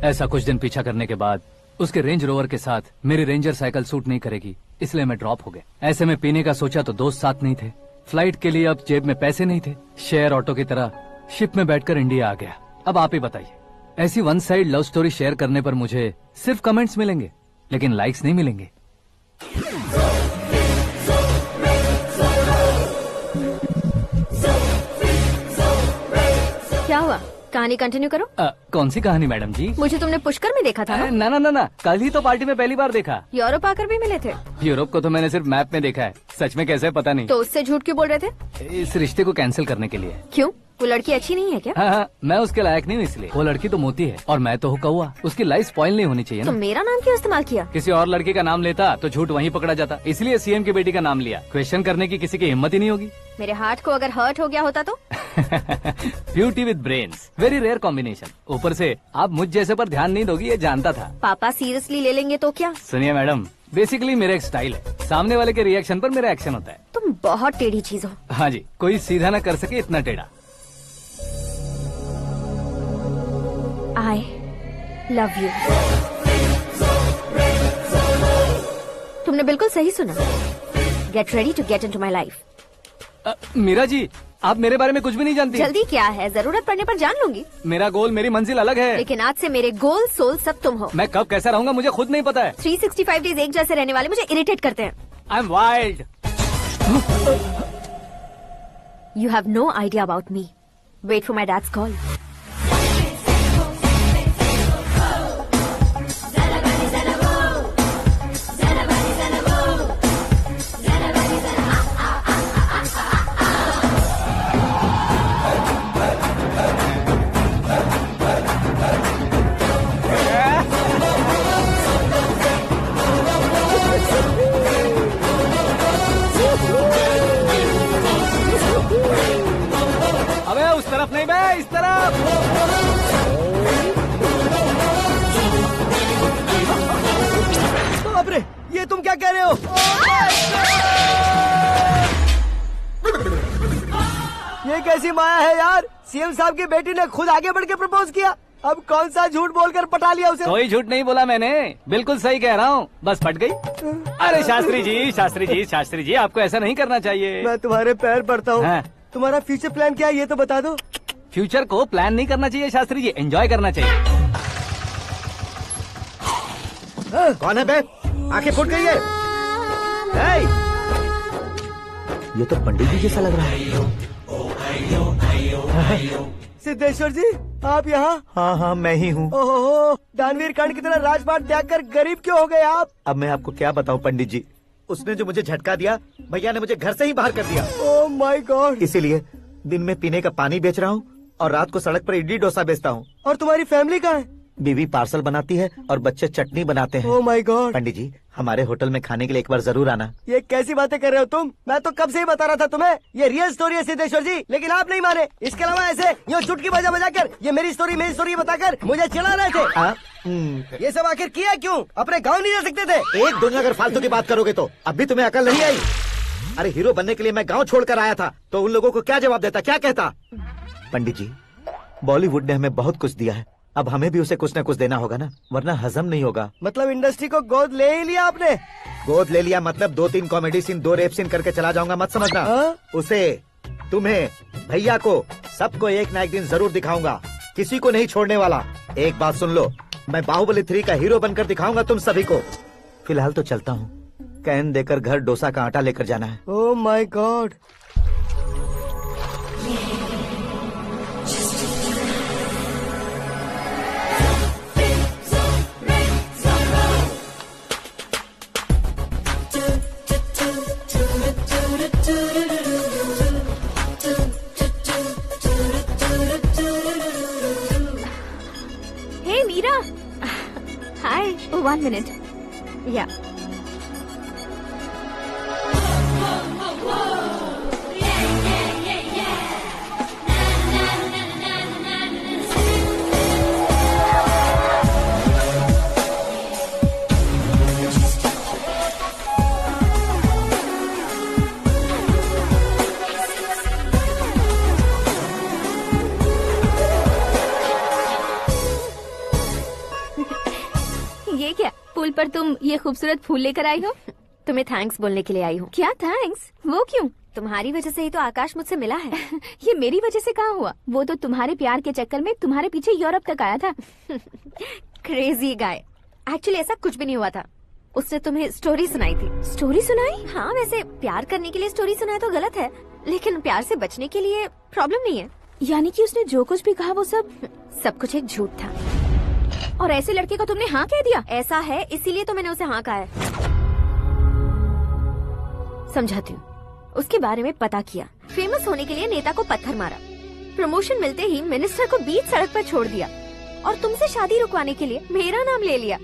ऐसा कुछ दिन पीछा करने के बाद उसके रेंज रोवर के साथ मेरी रेंजर साइकिल सूट नहीं करेगी, इसलिए मैं ड्रॉप हो गया। ऐसे में पीने का सोचा तो दोस्त साथ नहीं थे। फ्लाइट के लिए अब जेब में पैसे नहीं थे। शेयर ऑटो की तरह शिप में बैठकर इंडिया आ गया। अब आप ही बताइए, ऐसी one side love story share करने पर मुझे सिर्फ कमेंट्स मिलेंगे, लेकिन लाइक्स नहीं मिलेंगे। क्या हुआ? कहानी कंटिन्यू करो। कौन सी कहानी मैडम जी? मुझे तुमने पुष्कर में देखा था ना? ना ना ना ना, कल ही तो पार्टी में पहली बार देखा। यूरोप आकर भी मिले थे? यूरोप को तो मैंने सिर्फ मैप में देखा है, सच में कैसे पता नहीं। तो उससे झूठ क्यों बोल रहे थे? इस रिश्ते को कैंसिल करने के लिए। क्यों? वो लड़की अच्छी नहीं है क्या? हाँ, मैं उसके लायक नहीं हूँ इसलिए। वो लड़की तो मोती है और मैं तो हूँ कौवा। उसकी लाइफ स्पॉइल नहीं होनी चाहिए तो ना। मेरा नाम क्यों इस्तेमाल किया? किसी और लड़की का नाम लेता तो झूठ वहीं पकड़ा जाता, इसलिए सीएम की बेटी का नाम लिया। क्वेश्चन करने की किसी की हिम्मत ही नहीं होगी। मेरे हार्ट को अगर हर्ट हो गया होता तो? Beauty with brains, very rare combination. ऊपर से आप मुझ जैसे पर ध्यान नहीं दोगी ये जानता था। पापा सीरियसली ले लेंगे तो क्या? सुनिए मैडम, बेसिकली मेरा एक स्टाइल है, सामने वाले के रिएक्शन पर मेरा एक्शन होता है। तुम बहुत टेढ़ी चीज हो। हाँ जी, कोई सीधा ना कर सके इतना टेढ़ा। I love you। तुमने बिल्कुल सही सुना। Get ready to get into my life। Meera ji, आप मेरे बारे में कुछ भी नहीं जानती। जल्दी क्या है, जरूरत पड़ने पर जान लूंगी। मेरा गोल, मेरी मंजिल अलग है। लेकिन आज से मेरे गोल सोल सब तुम हो। मैं कब कैसा रहूंगा मुझे खुद नहीं पता है। 365 डेज एक जैसे रहने वाले मुझे इरिटेट करते हैं। I am wild. You have no idea about me। Wait for my dad's call। अबे उस तरफ नहीं बे, इस तरफ। बाप रे, ये तुम क्या कह रहे हो? ये कैसी माया है यार, सीएम साहब की बेटी ने खुद आगे बढ़ के प्रपोज किया, अब कौन सा झूठ बोलकर पटा लिया उसे। कोई झूठ नहीं बोला मैंने, बिल्कुल सही कह रहा हूँ, बस फट गई। अरे शास्त्री जी आपको ऐसा नहीं करना चाहिए। मैं तुम्हारे पैर पड़ता हूँ। हाँ। तुम्हारा फ्यूचर प्लान क्या है ये तो बता दो। फ्यूचर को प्लान नहीं करना चाहिए शास्त्री जी, एंजॉय करना चाहिए। कौन है बे? आंखें फूट गई है। ये तो पंडित जी जैसा लग रहा है। सिद्धेश्वर जी आप यहाँ? हाँ मैं ही हूँ। ओहो, दानवीर कर्ण की तरह राजपाट त्याग कर गरीब क्यों हो गए आप? अब मैं आपको क्या बताऊँ पंडित जी, उसने जो मुझे झटका दिया, भैया ने मुझे घर से ही बाहर कर दिया। ओह माय गॉड। इसीलिए दिन में पीने का पानी बेच रहा हूँ और रात को सड़क पर इडली डोसा बेचता हूँ। और तुम्हारी फैमिली कहाँ है? बीवी पार्सल बनाती है और बच्चे चटनी बनाते हैं। ओह माय गॉड। पंडित जी हमारे होटल में खाने के लिए एक बार जरूर आना। ये कैसी बातें कर रहे हो तुम? मैं तो कब से ही बता रहा था तुम्हें, ये रियल स्टोरी है सिद्धेश्वर जी, लेकिन आप नहीं माने। इसके अलावा ऐसे यूँ चुटकी बजा कर ये मेरी स्टोरी बताकर मुझे चिढ़ा रहे थे। ये सब आखिर किया क्यों? अपने गाँव नहीं जा सकते थे? एक दूसरे अगर फालतू की बात करोगे तो अब भी तुम्हें अकल नहीं आई। अरे हीरो बनने के लिए मैं गाँव छोड़कर आया था तो उन लोगों को क्या जवाब देता, क्या कहता? पंडित जी बॉलीवुड ने हमें बहुत कुछ दिया है, अब हमें भी उसे कुछ न कुछ देना होगा ना, वरना हजम नहीं होगा। मतलब इंडस्ट्री को गोद ले ही लिया आपने? गोद ले लिया मतलब 2-3 कॉमेडी सीन 2 रेप सीन करके चला जाऊंगा मत समझना। उसे, तुम्हें, भैया को, सबको एक ना एक दिन जरूर दिखाऊंगा, किसी को नहीं छोड़ने वाला। एक बात सुन लो, मैं बाहुबली 3 का हीरो बनकर दिखाऊंगा तुम सभी को। फिलहाल तो चलता हूँ, कैन देकर घर डोसा का आटा लेकर जाना है। Oh my god. Hey Meera, hi. 1 minute. या ये क्या, पुल पर तुम ये खूबसूरत फूल लेकर आई हो? तुम्हें थैंक्स बोलने के लिए आई हूँ। क्या थैंक्स? वो क्यों? तुम्हारी वजह से ही तो आकाश मुझसे मिला है। ये मेरी वजह से कहाँ हुआ? वो तो तुम्हारे प्यार के चक्कर में तुम्हारे पीछे यूरोप तक आया था। Crazy guy. एक्चुअली ऐसा कुछ भी नहीं हुआ था, उसने तुम्हें स्टोरी सुनाई थी। स्टोरी सुनाई? हाँ, वैसे प्यार करने के लिए स्टोरी सुनाए तो गलत है, लेकिन प्यार से बचने के लिए प्रॉब्लम नहीं है। यानी कि उसने जो कुछ भी कहा वो सब कुछ एक झूठ था। और ऐसे लड़के को तुमने हाँ कह दिया? ऐसा है इसीलिए तो मैंने उसे हाँ कहा है। समझाती हूँ। उसके बारे में पता किया, फेमस होने के लिए नेता को पत्थर मारा, प्रमोशन मिलते ही मिनिस्टर को बीच सड़क पर छोड़ दिया और तुमसे शादी रुकवाने के लिए मेरा नाम ले लिया।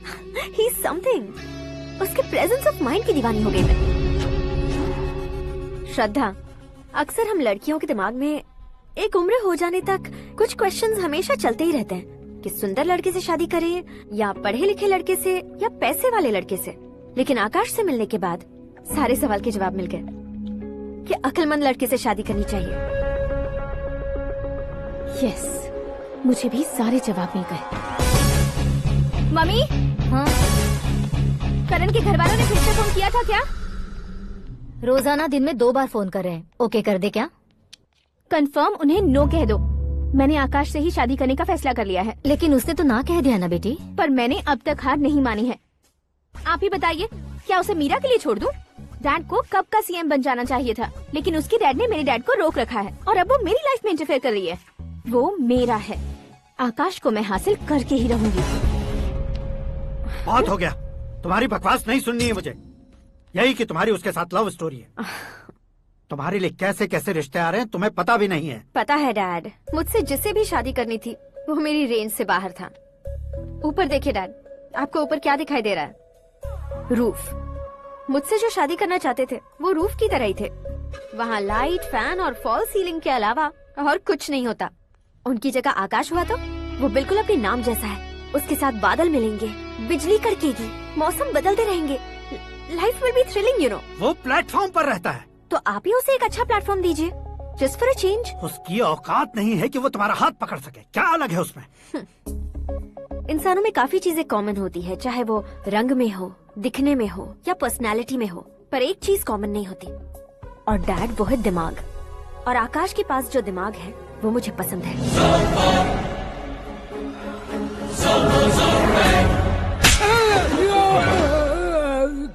ही समथिंग। उसके प्रेजेंस ऑफ माइंड की दीवानी हो गई मैं। श्रद्धा, अक्सर हम लड़कियों के दिमाग में एक उम्र हो जाने तक कुछ क्वेश्चंस हमेशा चलते ही रहते हैं कि सुंदर लड़के से शादी करें या पढ़े लिखे लड़के से या पैसे वाले लड़के से। लेकिन आकाश से मिलने के बाद सारे सवाल के जवाब मिल गए कि अक्लमंद लड़के से शादी करनी चाहिए। यस, मुझे भी सारे जवाब मिल गए। मम्मी, हाँ? करण के घर वालों ने फिर से फोन किया था क्या? रोजाना दिन में 2 बार फोन कर रहे हैं। ओके कर दे क्या? कंफर्म उन्हें नो कह दो। मैंने आकाश से ही शादी करने का फैसला कर लिया है। लेकिन उसने तो ना कह दिया ना बेटी। पर मैंने अब तक हार नहीं मानी है। आप ही बताइए, क्या उसे मीरा के लिए छोड़ दूं? डैड को कब का सीएम बन जाना चाहिए था, लेकिन उसके डैड ने मेरे डैड को रोक रखा है और अब वो मेरी लाइफ में इंटरफेयर कर रही है। वो मेरा है, आकाश को मैं हासिल करके ही रहूंगी। बहुत हो गया, तुम्हारी बकवास नहीं सुननी है मुझे। यही कि तुम्हारी उसके साथ लव स्टोरी है। तुम्हारे लिए कैसे कैसे रिश्ते आ रहे हैं तुम्हें पता भी नहीं है। पता है डैड, मुझसे जिससे भी शादी करनी थी वो मेरी रेंज से बाहर था। ऊपर देखिए डैड, आपको ऊपर क्या दिखाई दे रहा है? रूफ। मुझसे जो शादी करना चाहते थे वो रूफ की तरह ही थे। वहाँ लाइट, फैन और फॉल सीलिंग के अलावा और कुछ नहीं होता। उनकी जगह आकाश हुआ तो वो बिल्कुल अपने नाम जैसा है। उसके साथ बादल मिलेंगे, बिजली कड़केगी, मौसम बदलते रहेंगे, life will be thrilling, you know. वो प्लेटफॉर्म पर रहता है तो आप ही उसे एक अच्छा प्लेटफॉर्म दीजिए। Just for a change. उसकी औकात नहीं है कि वो तुम्हारा हाथ पकड़ सके। क्या अलग है उसमें? इंसानों में काफी चीजें कॉमन होती है, चाहे वो रंग में हो, दिखने में हो या पर्सनालिटी में हो, पर एक चीज कॉमन नहीं होती, और डैड वो है दिमाग। और आकाश के पास जो दिमाग है वो मुझे पसंद है।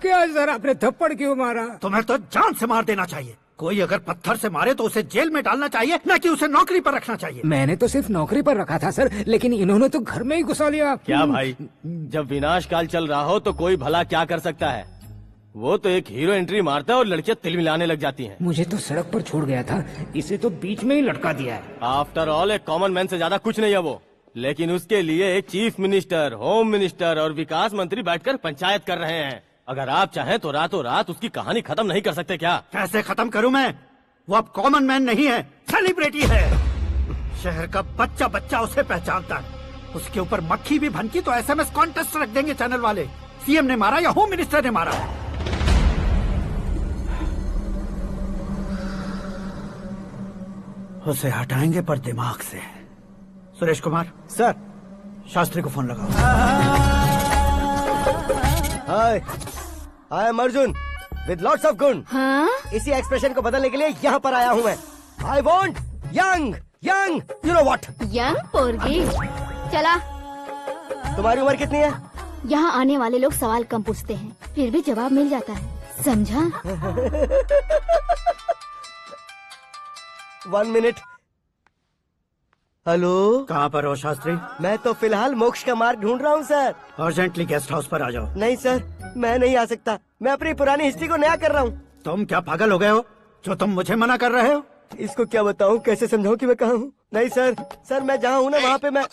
क्या सर, आपने थप्पड़ क्यों मारा? तुम्हें तो जान से मार देना चाहिए। कोई अगर पत्थर से मारे तो उसे जेल में डालना चाहिए, न कि उसे नौकरी पर रखना चाहिए। मैंने तो सिर्फ नौकरी पर रखा था सर, लेकिन इन्होंने तो घर में ही घुसा लिया। क्या भाई, जब विनाश काल चल रहा हो तो कोई भला क्या कर सकता है? वो तो एक हीरो एंट्री मारता है और लड़कियां तिलमिलाने लग जाती हैं। मुझे तो सड़क पर छोड़ गया था, इसे तो बीच में ही लटका दिया है। आफ्टर ऑल एक कॉमन मैन से ज्यादा कुछ नहीं है वो, लेकिन उसके लिए एक चीफ मिनिस्टर, होम मिनिस्टर और विकास मंत्री बैठकर पंचायत कर रहे हैं। अगर आप चाहें तो रातों रात उसकी कहानी खत्म नहीं कर सकते क्या? कैसे खत्म करूं मैं? वो अब कॉमन मैन नहीं है, सेलिब्रिटी है। शहर का बच्चा बच्चा उसे पहचानता है। उसके ऊपर मक्खी भी भनकी तो एसएमएस कॉन्टेस्ट रख देंगे चैनल वाले। सीएम ने मारा या होम मिनिस्टर ने मारा? उसे हटाएंगे पर दिमाग से। सुरेश कुमार सर, शास्त्री को फोन लगाओ। Hi, I am Arjun with lots of गुण। हाँ? इसी एक्सप्रेशन को बदलने के लिए यहाँ पर आया हूँ मैं। I want young young, you know what? Young पोरगी। चला। तुम्हारी उम्र कितनी है? यहाँ आने वाले लोग सवाल कम पूछते हैं, फिर भी जवाब मिल जाता है, समझा? 1 मिनट। हेलो, कहाँ पर हो शास्त्री? मैं तो फिलहाल मोक्ष का मार्ग ढूंढ रहा हूँ सर। अर्जेंटली गेस्ट हाउस पर आ जाओ। नहीं सर, मैं नहीं आ सकता। मैं अपनी पुरानी हिस्ट्री को नया कर रहा हूँ। तुम क्या पागल हो गए हो जो तुम मुझे मना कर रहे हो? इसको क्या बताऊँ, कैसे समझाऊँ कि मैं कहाँ हूँ? नहीं सर, सर मैं जहाँ हूँ ना वहाँ पे मैं।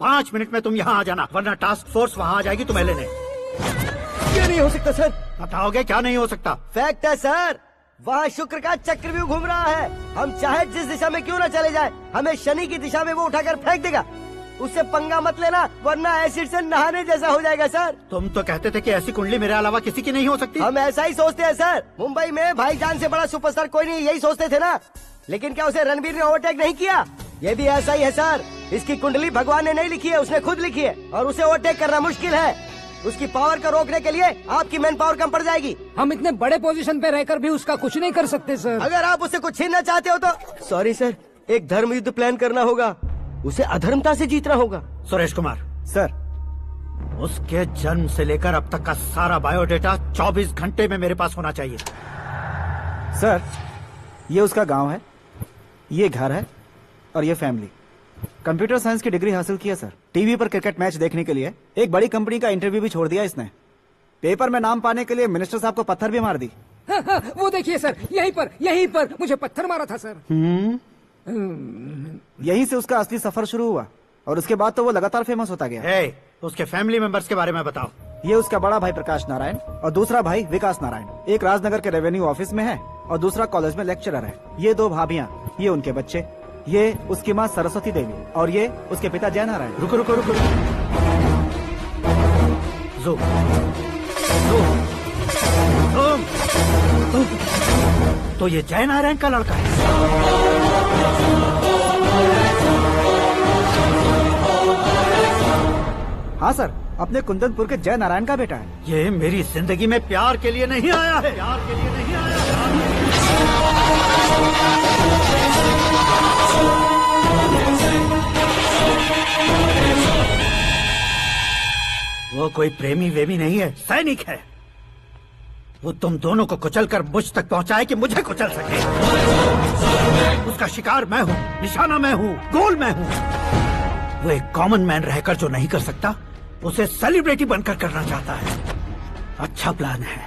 5 मिनट में तुम यहाँ आ जाना, वरना टास्क फोर्स वहाँ आ जाएगी तुम्हें लेने। क्या नहीं हो सकता सर? बताओगे क्या नहीं हो सकता? फैक्ट है सर, वहाँ शुक्र का चक्रव्यूह घूम रहा है। हम चाहे जिस दिशा में क्यों न चले जाए, हमें शनि की दिशा में वो उठाकर फेंक देगा। उससे पंगा मत लेना, वरना एसिड से नहाने जैसा हो जाएगा सर। तुम तो कहते थे कि ऐसी कुंडली मेरे अलावा किसी की नहीं हो सकती। हम ऐसा ही सोचते हैं सर। मुंबई में भाईजान से बड़ा सुपरस्टार कोई नहीं, यही सोचते थे ना। लेकिन क्या उसे रणवीर ने ओवरटेक नहीं किया? ये भी ऐसा ही है सर। इसकी कुंडली भगवान ने नहीं लिखी है, उसने खुद लिखी है, और उसे ओवरटेक करना मुश्किल है। उसकी पावर को रोकने के लिए आपकी मैन पावर कम पड़ जाएगी। हम इतने बड़े पोजीशन पे रहकर भी उसका कुछ नहीं कर सकते सर। अगर आप उससे कुछ छीनना चाहते हो तो सॉरी सर, एक धर्म युद्ध प्लान करना होगा। उसे अधर्मता से जीतना होगा। सुरेश कुमार सर, उसके जन्म से लेकर अब तक का सारा बायोडेटा 24 घंटे में मेरे पास होना चाहिए। सर, ये उसका गांव है, ये घर है और ये फैमिली। कंप्यूटर साइंस की डिग्री हासिल किया सर। टीवी पर क्रिकेट मैच देखने के लिए एक बड़ी कंपनी का इंटरव्यू भी छोड़ दिया इसने। पेपर में नाम पाने के लिए मिनिस्टर साहब को पत्थर भी मार दी। हाँ, वो देखिए सर, यहीं पर मुझे पत्थर मारा था सर। यहीं से उसका असली सफर शुरू हुआ और उसके बाद तो वो लगातार फेमस होता गया। उसके फैमिली मेंबर्स के बारे में बताओ। ये उसका बड़ा भाई प्रकाश नारायण और दूसरा भाई विकास नारायण। एक राजनगर के रेवेन्यू ऑफिस में है और दूसरा कॉलेज में लेक्चरर है। ये 2 भाभियाँ, ये उनके बच्चे, ये उसकी माँ सरस्वती देवी और ये उसके पिता जय नारायण। रुको रुको रुको, तो ये जय नारायण का लड़का है। हाँ सर, अपने कुंदनपुर के जय नारायण का बेटा है। ये मेरी जिंदगी में प्यार के लिए नहीं आया है, प्यार के लिए नहीं आया है। वो कोई प्रेमी वेमी नहीं है, सैनिक है। वो तुम दोनों को कुचलकर मुझ तक पहुंचाए कि मुझे कुचल सके। उसका शिकार मैं हूँ, निशाना मैं हूँ, गोल मैं हूँ। वो एक कॉमन मैन रहकर जो नहीं कर सकता, उसे सेलिब्रिटी बनकर करना चाहता है। अच्छा प्लान है।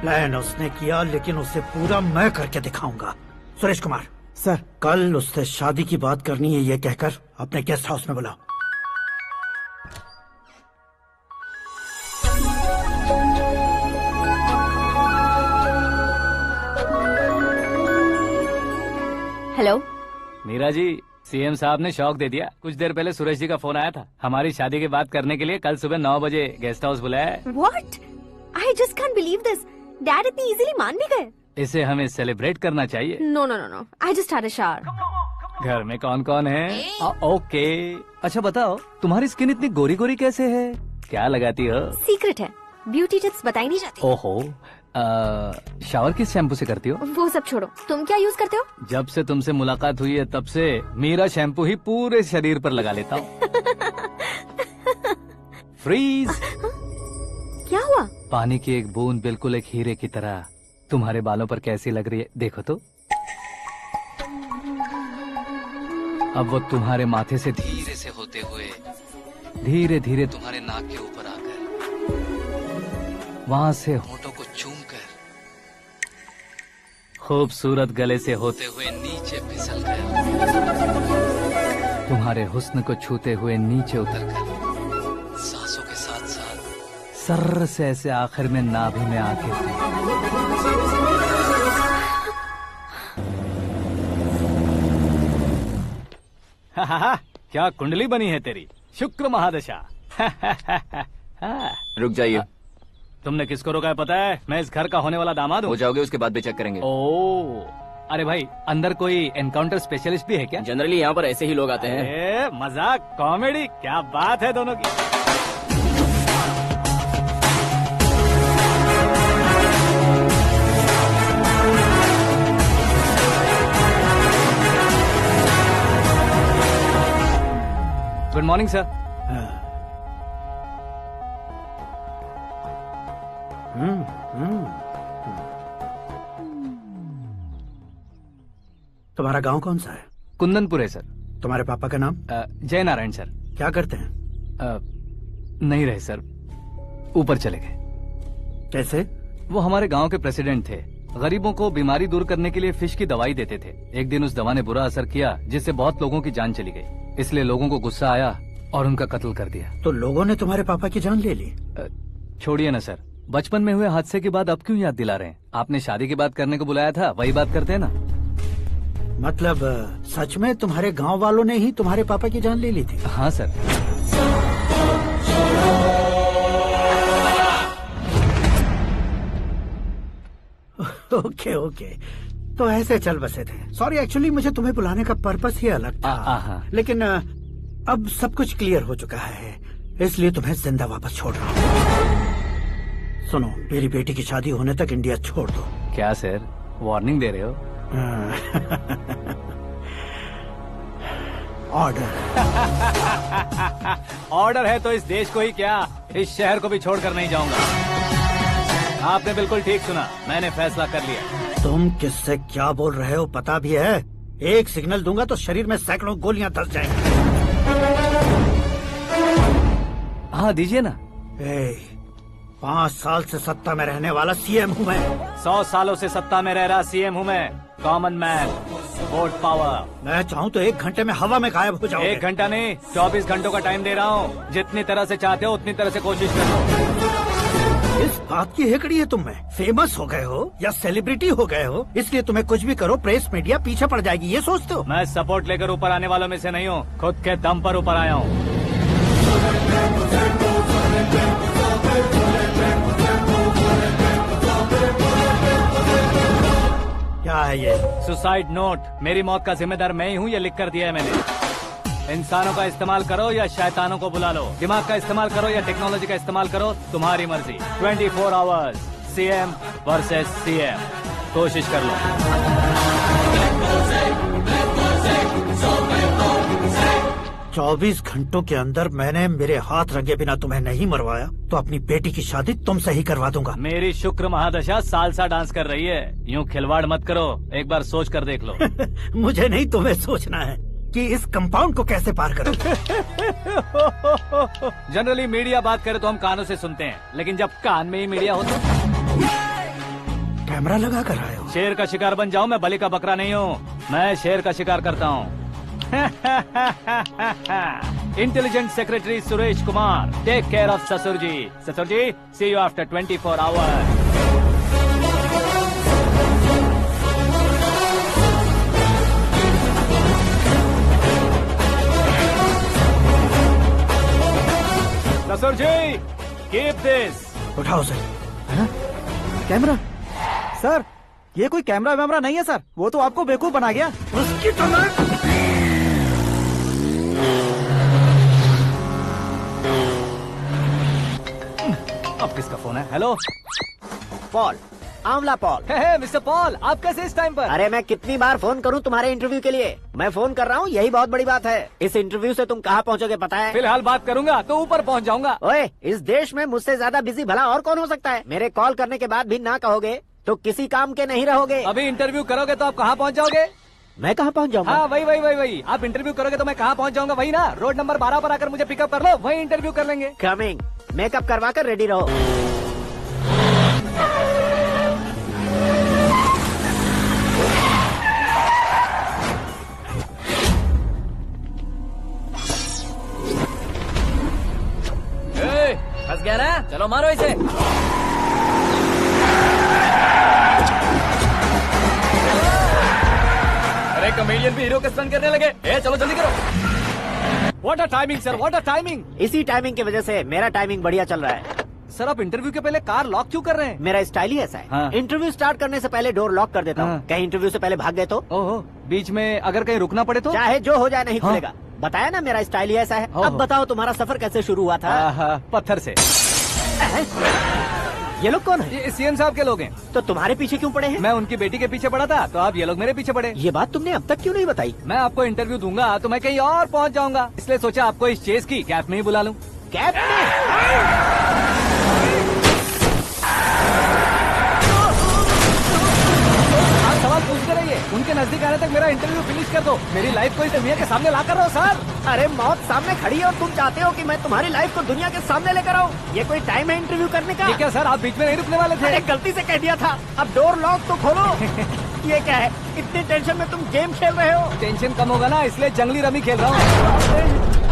प्लान उसने किया, लेकिन उसे पूरा मैं करके दिखाऊंगा। सुरेश कुमार सर, कल उससे शादी की बात करनी है, ये कहकर अपने गेस्ट हाउस में बुलाओ। हेलो मीरा जी, सीएम साहब ने शौक दे दिया। कुछ देर पहले सुरेश जी का फोन आया था, हमारी शादी की बात करने के लिए कल सुबह 9 बजे गेस्ट हाउस बुलाया है। What? I just can't believe this. Dad इतनी इजीली मान भी गए। इसे हमें सेलिब्रेट करना चाहिए। No no no no, I just had a shower. घर में कौन कौन है? ओके। अच्छा बताओ, तुम्हारी स्किन इतनी गोरी गोरी कैसे है? क्या लगाती हो? सीक्रेट है, ब्यूटी टिप्स बताई नहीं जाती। ओहो, शावर किस शैम्पू से करती हो? वो सब छोड़ो, तुम क्या यूज करते हो? जब से तुमसे मुलाकात हुई है तब से मेरा शैम्पू ही पूरे शरीर पर लगा लेता हूँ। फ्रीज। क्या हुआ? पानी की एक बूंद बिल्कुल एक हीरे की तरह तुम्हारे बालों पर कैसी लग रही है, देखो तो। अब वो तुम्हारे माथे से धीरे से होते हुए धीरे धीरे तुम्हारे नाक के ऊपर आकर वहां से होठों को चूमकर खूबसूरत गले से होते हुए नीचे फिसलकर तुम्हारे हुस्न को छूते हुए नीचे उतरकर सांसों के साथ साथ सर्र से ऐसे आखिर में नाभि में आके क्या कुंडली बनी है तेरी, शुक्र महादशा। रुक जाइए। तुमने किसको रोका है पता है? मैं इस घर का होने वाला दामाद हूँ। हो जाओगे उसके बाद भी चेक करेंगे। ओ, अरे भाई अंदर कोई एनकाउंटर स्पेशलिस्ट भी है क्या? जनरली यहाँ पर ऐसे ही लोग आते हैं। मजाक, कॉमेडी, क्या बात है दोनों की। Good morning sir. तुम्हारा गांव कौन सा है? कुंदनपुर है सर। तुम्हारे पापा का नाम? जय नारायण सर। क्या करते हैं? नहीं रहे सर, ऊपर चले गए। कैसे? वो हमारे गांव के प्रेसिडेंट थे। गरीबों को बीमारी दूर करने के लिए फिश की दवाई देते थे। एक दिन उस दवा ने बुरा असर किया जिससे बहुत लोगों की जान चली गई। इसलिए लोगों को गुस्सा आया और उनका कत्ल कर दिया। तो लोगों ने तुम्हारे पापा की जान ले ली? छोड़िए ना सर, बचपन में हुए हादसे के बाद अब क्यों याद दिला रहे हैं? आपने शादी की बात करने को बुलाया था, वही बात करते हैं ना। मतलब सच में तुम्हारे गांव वालों ने ही तुम्हारे पापा की जान ले ली थी? हाँ सर। ओके ओके, तो ऐसे चल बसे थे। सॉरी, एक्चुअली मुझे तुम्हें बुलाने का पर्पस ही अलग था। लेकिन अब सब कुछ क्लियर हो चुका है, इसलिए तुम्हें जिंदा वापस छोड़ रहा हूँ। सुनो, मेरी बेटी की शादी होने तक इंडिया छोड़ दो। क्या सर, वार्निंग दे रहे हो? ऑर्डर। ऑर्डर है तो इस देश को ही क्या, इस शहर को भी छोड़कर नहीं जाऊंगा। आपने बिल्कुल ठीक सुना, मैंने फैसला कर लिया। तुम किससे क्या बोल रहे हो पता भी है? एक सिग्नल दूंगा तो शरीर में सैकड़ों गोलियां धस जाएंगी। हाँ दीजिए ना। 5 साल से सत्ता में रहने वाला सीएम हूँ मैं। 100 सालों से सत्ता में रह रहा सीएम हूँ मैं। Common man, vote power. मैं चाहूँ तो 1 घंटे में हवा में गायब हो जाऊँ। 1 घंटा नहीं, 24 घंटों का टाइम दे रहा हूँ। जितनी तरह से चाहते हो उतनी तरह से कोशिश करो। इस बात की हेकड़ी है तुम में? फेमस हो गए हो या सेलिब्रिटी हो गए हो, इसलिए तुम्हें कुछ भी करो प्रेस मीडिया पीछे पड़ जाएगी, ये सोचते हो? मैं सपोर्ट लेकर ऊपर आने वालों में से नहीं हूँ, खुद के दम पर ऊपर आया हूँ। क्या है ये? Suicide note. मेरी मौत का जिम्मेदार मैं ही हूँ, ये लिख कर दिया है मैंने। इंसानों का इस्तेमाल करो या शैतानों को बुला लो, दिमाग का इस्तेमाल करो या टेक्नोलॉजी का इस्तेमाल करो, तुम्हारी मर्जी। 24 आवर्स, सीएम वर्सेस सीएम, कोशिश कर लो। 24 घंटों के अंदर मैंने मेरे हाथ रंगे बिना तुम्हें नहीं मरवाया तो अपनी बेटी की शादी तुमसे ही करवा दूंगा। मेरी शुक्र महादशा सालसा डांस कर रही है, यूँ खिलवाड़ मत करो, एक बार सोच कर देख लो। मुझे नहीं, तुम्हें सोचना है कि इस कंपाउंड को कैसे पार करूं। जनरली मीडिया बात करे तो हम कानों से सुनते हैं, लेकिन जब कान में ही मीडिया हो तो कैमरा लगा कर आए हो। शेर का शिकार बन जाऊं, मैं बलि का बकरा नहीं हूँ, मैं शेर का शिकार करता हूँ। Intelligent secretary Suresh Kumar, take care of ससुर जी। ससुर जी, सी यू आफ्टर 24 आवर्स। ससुर जी, कीप दिस। उठाओ सर। कैमरा। सर ये कोई कैमरा वैमरा नहीं है सर, वो तो आपको बेवकूफ बना गया। उसकी तो मैं अब किसका फोन है? हेलो पॉल, आंवला पॉल। मिस्टर पॉल, आप कैसे इस टाइम पर? अरे मैं कितनी बार फोन करूं तुम्हारे इंटरव्यू के लिए? मैं फोन कर रहा हूं, यही बहुत बड़ी बात है। इस इंटरव्यू से तुम कहां पहुंचोगे पता है? फिलहाल बात करूंगा तो ऊपर पहुंच जाऊंगा। ओए, इस देश में मुझसे ज्यादा बिजी भला और कौन हो सकता है? मेरे कॉल करने के बाद भी ना कहोगे तो किसी काम के नहीं रहोगे। अभी इंटरव्यू करोगे तो आप कहाँ पहुँच जाओगे? मैं कहाँ पहुँच जाऊंगा? हाँ वही। आप इंटरव्यू करोगे तो मैं कहाँ पहुँच जाऊंगा? वही ना, रोड नंबर 12 पर आकर मुझे पिकअप कर लो, वही इंटरव्यू कर लेंगे। कमिंग। मेकअप करवा कर रेडी रहो। फंस गया ना? चलो मारो इसे। अरे कॉमेडियन भी हीरो का स्टंट करने लगे। चलो जल्दी करो। What a timing sir, what a timing. इसी टाइमिंग की वजह से मेरा टाइमिंग बढ़िया चल रहा है। सर आप इंटरव्यू के पहले कार लॉक क्यों कर रहे हैं? मेरा स्टाइल ही ऐसा है। हाँ। इंटरव्यू स्टार्ट करने से पहले डोर लॉक कर देता हूँ। कहीं इंटरव्यू से पहले भाग गए तो? ओहो, बीच में अगर कहीं रुकना पड़े तो? चाहे जो हो जाए नहीं हाँ। खुलेगा। बताया ना मेरा स्टाइल ही ऐसा है। अब बताओ तुम्हारा सफर कैसे शुरू हुआ था? पत्थर से। ये लोग कौन है? ये सीएम साहब के लोग हैं। तो तुम्हारे पीछे क्यों पड़े हैं? मैं उनकी बेटी के पीछे पड़ा था तो आप ये लोग मेरे पीछे पड़े। ये बात तुमने अब तक क्यों नहीं बताई? मैं आपको इंटरव्यू दूंगा तो मैं कहीं और पहुंच जाऊंगा, इसलिए सोचा आपको इस चेस की कैब में ही बुला लूं। कैब में? आप सवाल पूछते रहिए, उनके नजदीक आने तक मेरा इंटरव्यू फिनिश कर दो। मेरी लाइफ को इस दुनिया के सामने ला कर रहो सर। अरे मौत सामने खड़ी है और तुम चाहते हो कि मैं तुम्हारी लाइफ को दुनिया के सामने लेकर आऊं? ये कोई टाइम है इंटरव्यू करने का? ठीक है सर, आप बीच में नहीं रुकने वाले थे। अरे गलती से कह दिया था। अब डोर लॉक तो खोलो। ये क्या है? इतनी टेंशन में तुम गेम खेल रहे हो? टेंशन कम होगा ना, इसलिए जंगली रमी खेल रहा हूँ।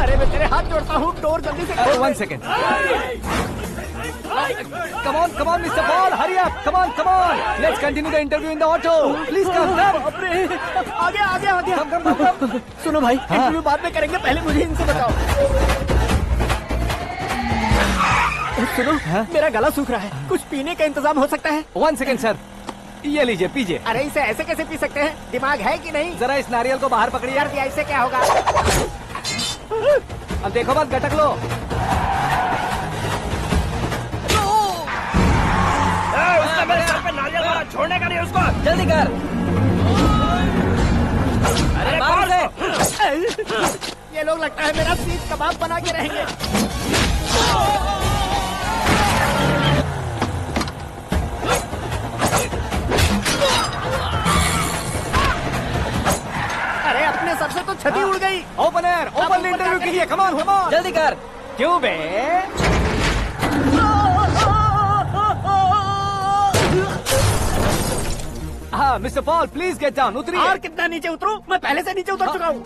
अरे मैं तेरे हाथ जोड़ता हूँ, डोर जल्दी से खोलो। 1 second. Come on, Mr. Paul, hurry up. Come on. Let's continue the interview in the auto. Please come. आगे। Come. सुनो भाई, इंटरव्यू बाद में करेंगे, पहले मुझे इनसे बताओ। सुनो, मेरा गला सूख रहा है, कुछ पीने का इंतजाम हो सकता है? 1 सेकेंड सर, ये लीजिए पीजिए। अरे इसे ऐसे कैसे पी सकते हैं? दिमाग है कि नहीं? जरा इस नारियल को बाहर पकड़िए। यार दिया, इससे क्या होगा? अब देखो मत, गटक लो। उसने मेरे सर पे नारियल मारा, छोड़ने का नहीं उसको। जल्दी कर। अरे मार से। ये लोग लगता है मेरा सीख कबाब बना के रहेंगे। अरे अपने सर से तो छती उड़ गई। ओपन एयर, ओपन इंटरव्यू कीजिए। Come on. जल्दी कर। क्यों बे? हाँ mister Paul, please get down. उतरिए। और कितना नीचे उतरूं? मैं पहले से नीचे उतर चुका हूँ।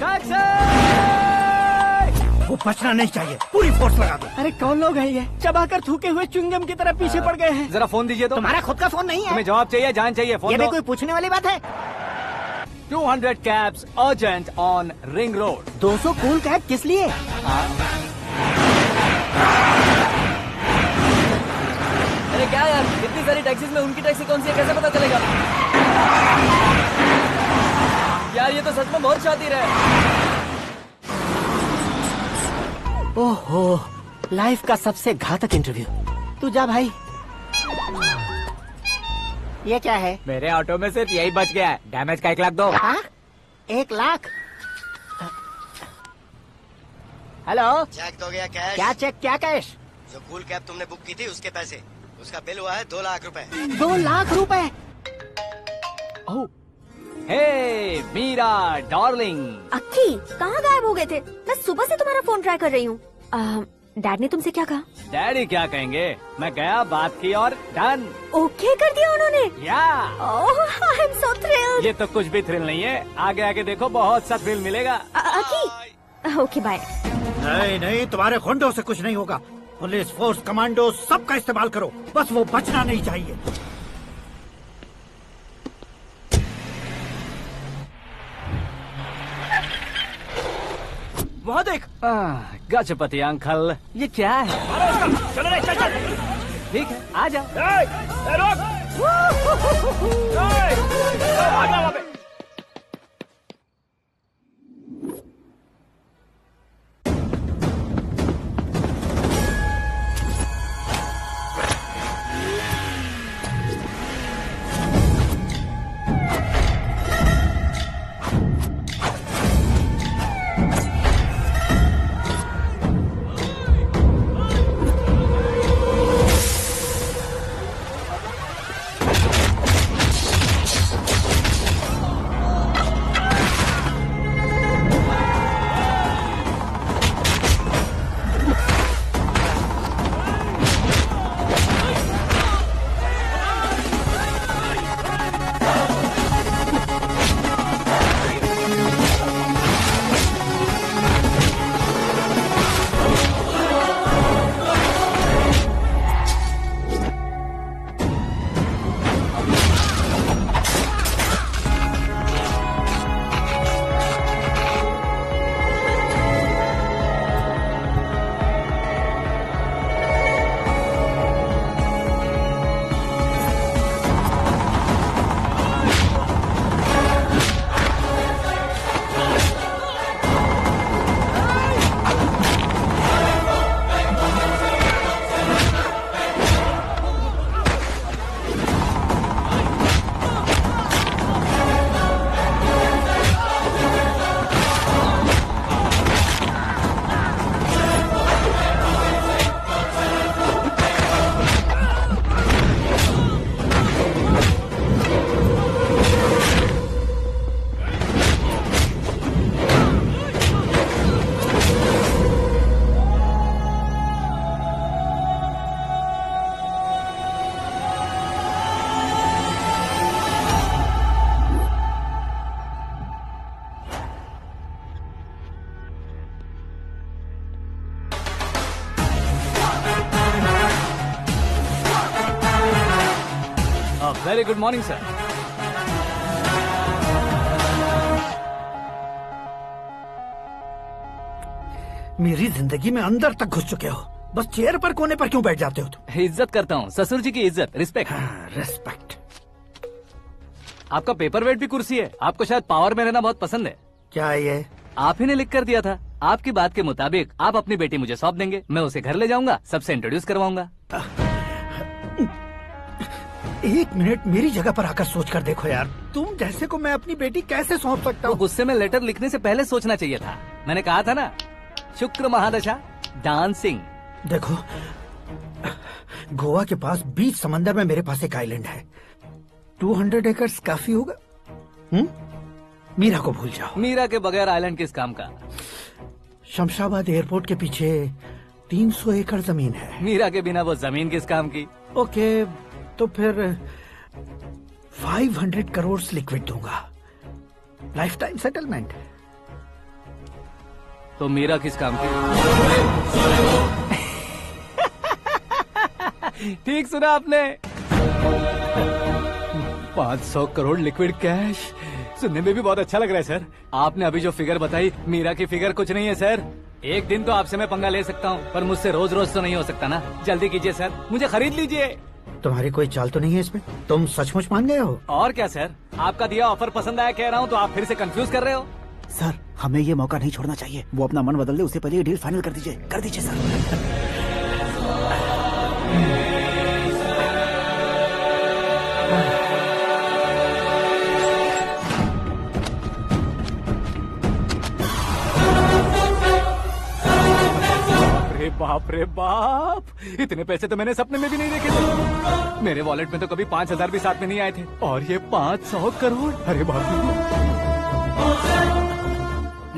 वो बचना नहीं चाहिए, पूरी फोर्स लगा दो। अरे कौन लोग हैं ये? चबाकर थूके हुए च्युइंगम की तरह पीछे पड़ गए हैं। जरा फोन दीजिए तो। तुम्हारा खुद का फोन नहीं है? तुम्हें जवाब चाहिए, जान चाहिए, फोन ये दो। भी कोई पूछने वाली बात है? 200 cabs urgent on Ring Road. 200 cool cab किस लिए? अरे क्या यार, इतनी सारी टैक्सीज में उनकी टैक्सी कौन सी है, कैसे पता चलेगा? यार ये तो सच में बहुत शातिर है। ओहो, लाइफ का सबसे घातक इंटरव्यू। तू जा भाई। ये क्या है? मेरे ऑटो में सिर्फ यही बच गया है, डैमेज का 1 लाख दो। 1 लाख? हेलो, चेक तो गया कैश। क्या चेक, क्या कैश? जो कूल कैब तुमने बुक की थी उसके पैसे, उसका बिल हुआ है 2 लाख रुपए। 2 लाख रुपए? हे मीरा डार्लिंग। अक्की, कहाँ गायब हो गए थे? मैं सुबह से तुम्हारा फोन ट्राई कर रही हूँ। डैड ने तुमसे क्या कहा? डैडी क्या कहेंगे, मैं गया, बात की और डन। ओके कर दिया उन्होंने? या। I am so thrilled. ये तो कुछ भी थ्रिल नहीं है, आगे आगे देखो बहुत सा थ्रिल मिलेगा। अक्की, ओके बाय। नहीं, तुम्हारे गुंडों से कुछ नहीं होगा। पुलिस फोर्स, कमांडो, सबका इस्तेमाल करो, बस वो बचना नहीं चाहिए। वहाँ देख। गजपति अंकल, ये क्या है? चलो रे, चल। ठीक है, आ जा। Very good morning sir. मेरी जिंदगी में अंदर तक घुस चुके हो, बस चेयर पर कोने पर क्यों बैठ जाते हो तुम? इज्जत करता हूँ, ससुर जी की इज्जत, रिस्पेक्ट। रिस्पेक्ट। आपका पेपर वेट भी कुर्सी है। आपको शायद पावर में रहना बहुत पसंद है। क्या ये? आप ही ने लिख कर दिया था। आपकी बात के मुताबिक आप अपनी बेटी मुझे सौंप देंगे, मैं उसे घर ले जाऊंगा, सबसे इंट्रोड्यूस करवाऊंगा। एक मिनट मेरी जगह पर आकर सोच कर देखो यार, तुम जैसे को मैं अपनी बेटी कैसे सौंप सकता हूँ? गुस्से में लेटर लिखने से पहले सोचना चाहिए था। मैंने कहा था ना, शुक्र महादशा डांसिंग। देखो, गोवा के पास बीच समंदर में मेरे पास एक आइलैंड है, 200 एकर्स काफी होगा। मीरा को भूल जाओ। मीरा के बगैर आइलैंड किस काम का? शमशाबाद एयरपोर्ट के पीछे 300 एकड़ जमीन है। मीरा के बिना वो जमीन किस काम की? ओके, तो फिर 500 करोड़ लिक्विड दूंगा, लाइफ टाइम सेटलमेंट। तो मीरा किस काम की? ठीक सुना आपने, 500 करोड़ लिक्विड कैश। सुनने में भी बहुत अच्छा लग रहा है सर। आपने अभी जो फिगर बताई, मीरा की फिगर कुछ नहीं है सर। एक दिन तो आपसे मैं पंगा ले सकता हूँ, पर मुझसे रोज रोज तो नहीं हो सकता ना। जल्दी कीजिए सर, मुझे खरीद लीजिए। तुम्हारी कोई चाल तो नहीं है इसमें? तुम सचमुच मान गए हो? और क्या सर, आपका दिया ऑफर पसंद आया कह रहा हूँ, तो आप फिर से कंफ्यूज कर रहे हो। सर, हमें ये मौका नहीं छोड़ना चाहिए। वो अपना मन बदल दे, उससे पहले ये डील फाइनल कर दीजिए। कर दीजिए सर। बाप रे बाप, इतने पैसे तो मैंने सपने में भी नहीं देखे थे। मेरे वॉलेट में तो कभी 5,000 भी साथ में नहीं आए थे, और ये 500 करोड़। अरे बाप रे।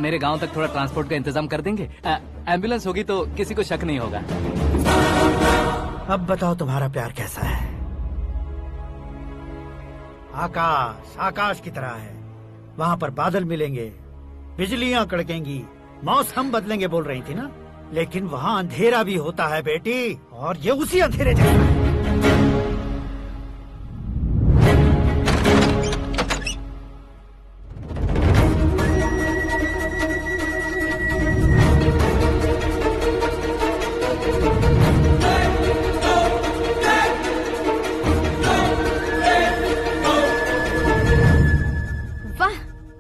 मेरे गांव तक थोड़ा ट्रांसपोर्ट का इंतजाम कर देंगे? एम्बुलेंस होगी तो किसी को शक नहीं होगा। अब बताओ तुम्हारा प्यार कैसा है? आकाश आकाश की तरह है, वहाँ पर बादल मिलेंगे, बिजलियाँ कड़केंगी, मौसम बदलेंगे बोल रही थी ना, लेकिन वहाँ अंधेरा भी होता है बेटी, और ये उसी अंधेरे जैसा है।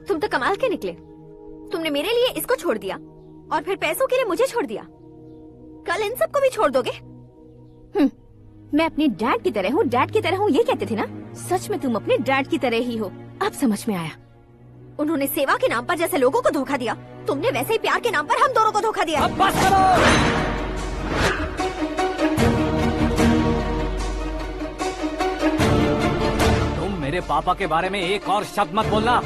तुम तो कमाल के निकले। तुमने मेरे लिए इसको छोड़ दिया और फिर पैसों के लिए मुझे छोड़ दिया। कल इन सबको भी छोड़ दोगे? मैं अपने डैड की तरह हूँ, डैड की तरह हूँ, ये कहते थे ना। सच में तुम अपने डैड की तरह ही हो। अब समझ में आया। उन्होंने सेवा के नाम पर जैसे लोगों को धोखा दिया, तुमने वैसे ही प्यार के नाम पर हम दोनों को धोखा दिया। अब बस करो। तुम मेरे पापा के बारे में एक और शब्द मत बोलना।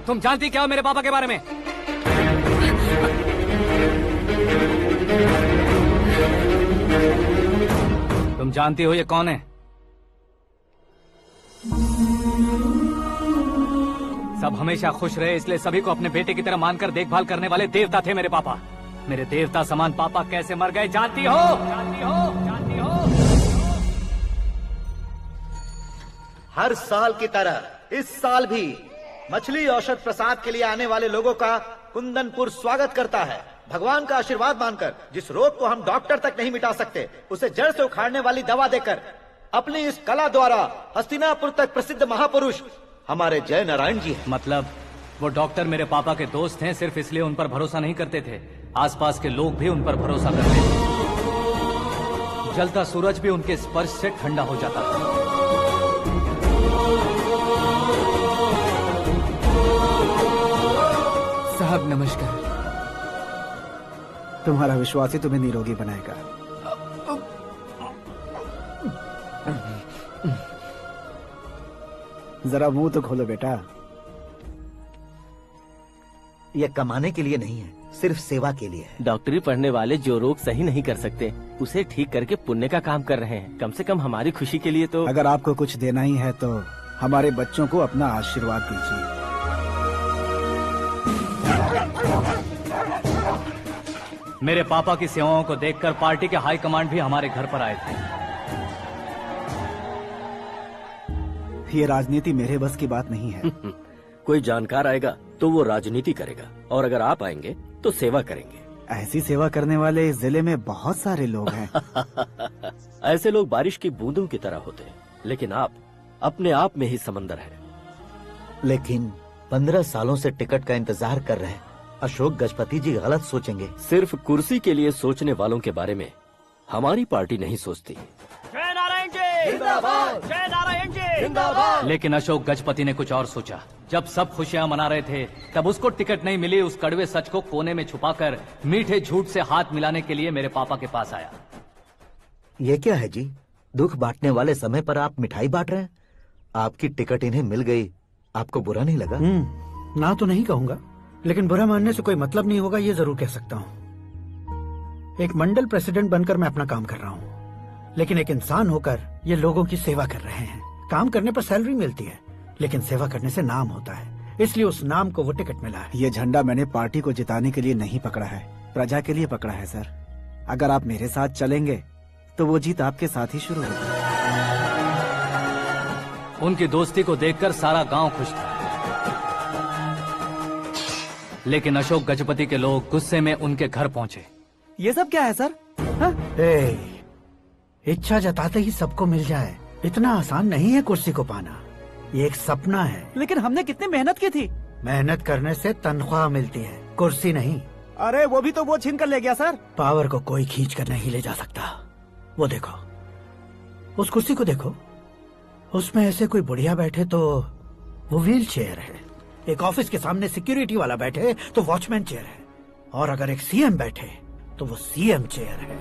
तुम जानती क्या हो मेरे पापा के बारे में? तुम जानती हो ये कौन है? सब हमेशा खुश रहे इसलिए सभी को अपने बेटे की तरह मानकर देखभाल करने वाले देवता थे मेरे पापा। मेरे देवता समान पापा कैसे मर गए जानती हो? जानती हो? जानती हो? हर साल की तरह इस साल भी मछली औषध प्रसाद के लिए आने वाले लोगों का कुंदनपुर स्वागत करता है। भगवान का आशीर्वाद मानकर जिस रोग को हम डॉक्टर तक नहीं मिटा सकते, उसे जड़ से उखाड़ने वाली दवा देकर अपनी इस कला द्वारा हस्तिनापुर तक प्रसिद्ध महापुरुष हमारे जय नारायण जी हैं। मतलब वो डॉक्टर मेरे पापा के दोस्त हैं, सिर्फ इसलिए उन पर भरोसा नहीं करते थे, आसपास के लोग भी उन पर भरोसा करते थे। जलता सूरज भी उनके स्पर्श से ठंडा हो जाता था। साहब नमस्कार। तुम्हारा विश्वास ही तुम्हें निरोगी बनाएगा। जरा मुंह तो खोलो बेटा। यह कमाने के लिए नहीं है, सिर्फ सेवा के लिए है। डॉक्टरी पढ़ने वाले जो रोग सही नहीं कर सकते उसे ठीक करके पुण्य का काम कर रहे हैं। कम से कम हमारी खुशी के लिए तो। अगर आपको कुछ देना ही है तो हमारे बच्चों को अपना आशीर्वाद दीजिए। मेरे पापा की सेवाओं को देखकर पार्टी के हाई कमांड भी हमारे घर पर आए थे। ये राजनीति मेरे बस की बात नहीं है। कोई जानकार आएगा तो वो राजनीति करेगा, और अगर आप आएंगे तो सेवा करेंगे। ऐसी सेवा करने वाले इस जिले में बहुत सारे लोग हैं। ऐसे लोग बारिश की बूंदों की तरह होते हैं, लेकिन आप अपने आप में ही समंदर हैं। लेकिन 15 सालों से टिकट का इंतजार कर रहे अशोक गजपति जी गलत सोचेंगे। सिर्फ कुर्सी के लिए सोचने वालों के बारे में हमारी पार्टी नहीं सोचती। जय नारायण जी जिंदाबाद, जय नारायण जी जिंदाबाद। लेकिन अशोक गजपति ने कुछ और सोचा। जब सब खुशियां मना रहे थे तब उसको टिकट नहीं मिली। उस कड़वे सच को कोने में छुपाकर मीठे झूठ से हाथ मिलाने के लिए मेरे पापा के पास आया। ये क्या है जी? दुख बांटने वाले समय पर आप मिठाई बांट रहे हैं। आपकी टिकट इन्हें मिल गई, आपको बुरा नहीं लगा? ना तो नहीं कहूंगा, लेकिन बुरा मानने से कोई मतलब नहीं होगा, ये जरूर कह सकता हूँ। एक मंडल प्रेसिडेंट बनकर मैं अपना काम कर रहा हूँ, लेकिन एक इंसान होकर ये लोगों की सेवा कर रहे हैं। काम करने पर सैलरी मिलती है, लेकिन सेवा करने से नाम होता है, इसलिए उस नाम को वो टिकट मिला है। ये झंडा मैंने पार्टी को जिताने के लिए नहीं पकड़ा है, प्रजा के लिए पकड़ा है सर। अगर आप मेरे साथ चलेंगे तो वो जीत आपके साथ ही शुरू होगी। उनकी दोस्ती को देखकर सारा गांव खुश था, लेकिन अशोक गजपति के लोग गुस्से में उनके घर पहुंचे। ये सब क्या है सर? इच्छा जताते ही सबको मिल जाए, इतना आसान नहीं है कुर्सी को पाना। ये एक सपना है। लेकिन हमने कितनी मेहनत की थी। मेहनत करने से तनख्वाह मिलती है, कुर्सी नहीं। अरे वो भी तो वो छीन कर ले गया सर। पावर को कोई खींच कर नहीं ले जा सकता। वो देखो, उस कुर्सी को देखो, उसमें ऐसे कोई बुढ़िया बैठे तो वो व्हील चेयर है। एक ऑफिस के सामने सिक्योरिटी वाला बैठे तो वॉचमैन चेयर है, और अगर एक सीएम बैठे तो वो सीएम चेयर है।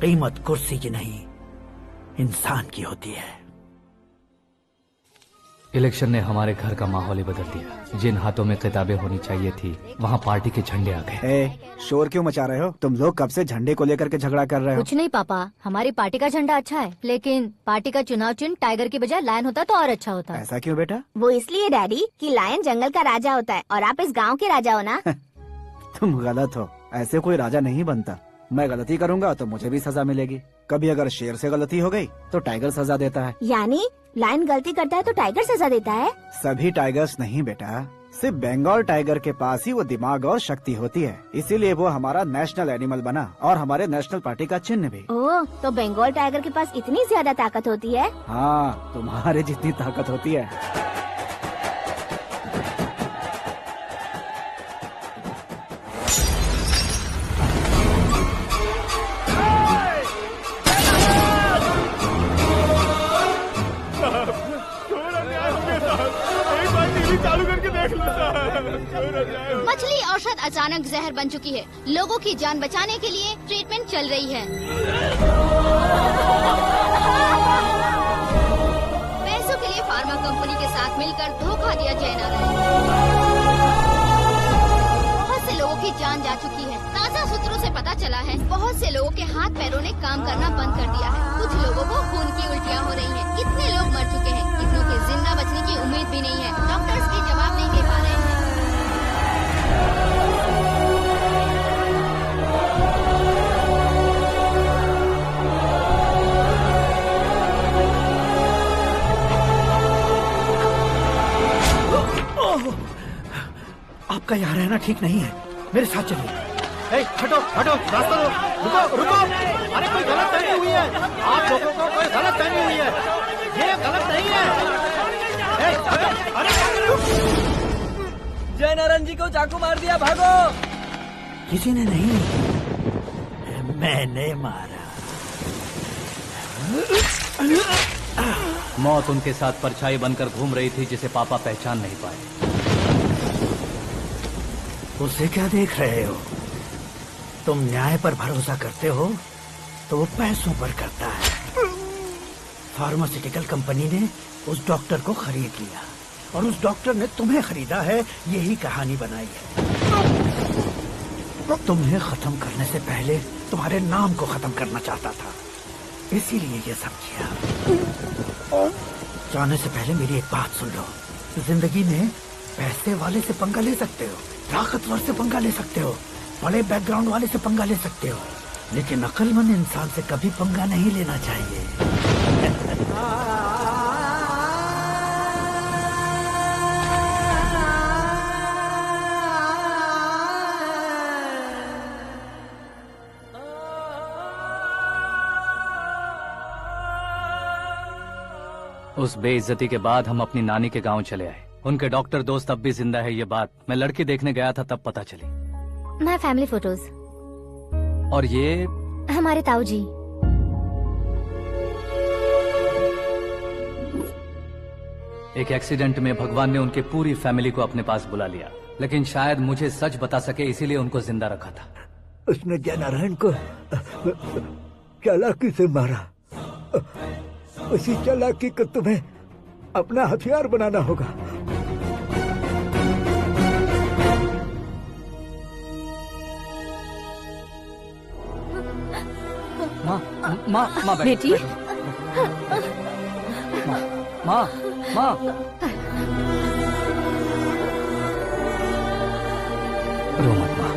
कीमत कुर्सी की नहीं, इंसान की होती है। इलेक्शन ने हमारे घर का माहौल ही बदल दिया। जिन हाथों में किताबें होनी चाहिए थी वहाँ पार्टी के झंडे आ गए। शोर क्यों मचा रहे हो? तुम लोग कब से झंडे को लेकर के झगड़ा कर रहे हो? कुछ नहीं पापा, हमारी पार्टी का झंडा अच्छा है, लेकिन पार्टी का चुनाव चिन्ह टाइगर की बजाय लायन होता तो और अच्छा होता। ऐसा क्यों बेटा? वो इसलिए डैडी कि लायन जंगल का राजा होता है और आप इस गांव के राजा हो ना। तुम गलत हो, ऐसे कोई राजा नहीं बनता। मैं गलती करूंगा तो मुझे भी सजा मिलेगी। कभी अगर शेर से गलती हो गई तो टाइगर सजा देता है। यानी लायन गलती करता है तो टाइगर सजा देता है? सभी टाइगर्स नहीं बेटा, सिर्फ बंगाल टाइगर के पास ही वो दिमाग और शक्ति होती है, इसीलिए वो हमारा नेशनल एनिमल बना और हमारे नेशनल पार्टी का चिन्ह भी। ओह, तो बंगाल टाइगर के पास इतनी ज्यादा ताकत होती है? हाँ, तुम्हारे जितनी ताकत होती है। मछली औषध अचानक जहर बन चुकी है। लोगों की जान बचाने के लिए ट्रीटमेंट चल रही है। पैसों के लिए फार्मा कंपनी के साथ मिलकर धोखा दिया जयनारायण। बहुत से लोगों की जान जा चुकी है। ताज़ा सूत्रों से पता चला है बहुत से लोगों के हाथ पैरों ने काम करना बंद कर दिया है। कुछ लोगों को खून की उल्टियाँ हो रही हैं। कितने लोग मर चुके हैं, कितनों के जिंदा बचने की उम्मीद भी नहीं है। डॉक्टर्स भी जवाब नहीं दे पा रहे हैं। आपका यहाँ रहना ठीक नहीं है, मेरे साथ चलिए। हटो हटो, रास्ता दो, रुको रुको। अरे कोई गलत फहमी हुई है, आप लोगों को कोई गलत फहमी हुई है, ये गलत नहीं है। जयनारायण जी को चाकू मार दिया, भागो। किसी ने नहीं, मैंने मारा। मौत उनके साथ परछाई बनकर घूम रही थी जिसे पापा पहचान नहीं पाए। उसे क्या देख रहे हो? तुम न्याय पर भरोसा करते हो तो वो पैसों पर करता है। फार्मास्यूटिकल कंपनी ने उस डॉक्टर को खरीद लिया और उस डॉक्टर ने तुम्हें खरीदा है। यही कहानी बनाई है। तुम्हें खत्म करने से पहले तुम्हारे नाम को खत्म करना चाहता था, इसीलिए ये सब किया। जाने से पहले मेरी एक बात सुन लो। जिंदगी में पैसे वाले से पंगा ले सकते हो, ताकतवर से पंगा ले सकते हो, बड़े बैकग्राउंड वाले से पंगा ले सकते हो, लेकिन अक्लमंद इंसान से कभी पंगा नहीं लेना चाहिए। उस बेइज्जती के बाद हम अपनी नानी के गांव चले आए। उनके डॉक्टर दोस्त अब भी जिंदा है, ये बात मैं लड़की देखने गया था तब पता चली। My family photos. और ये हमारे ताऊ जी। एक एक्सीडेंट में भगवान ने उनकी पूरी फैमिली को अपने पास बुला लिया, लेकिन शायद मुझे सच बता सके इसीलिए उनको जिंदा रखा था। उसने जयनारायण को चालाकी से मारा। उसी चालाकी को तुम्हें अपना हथियार बनाना होगा। माँ बेटी। माँ रो मत माँ।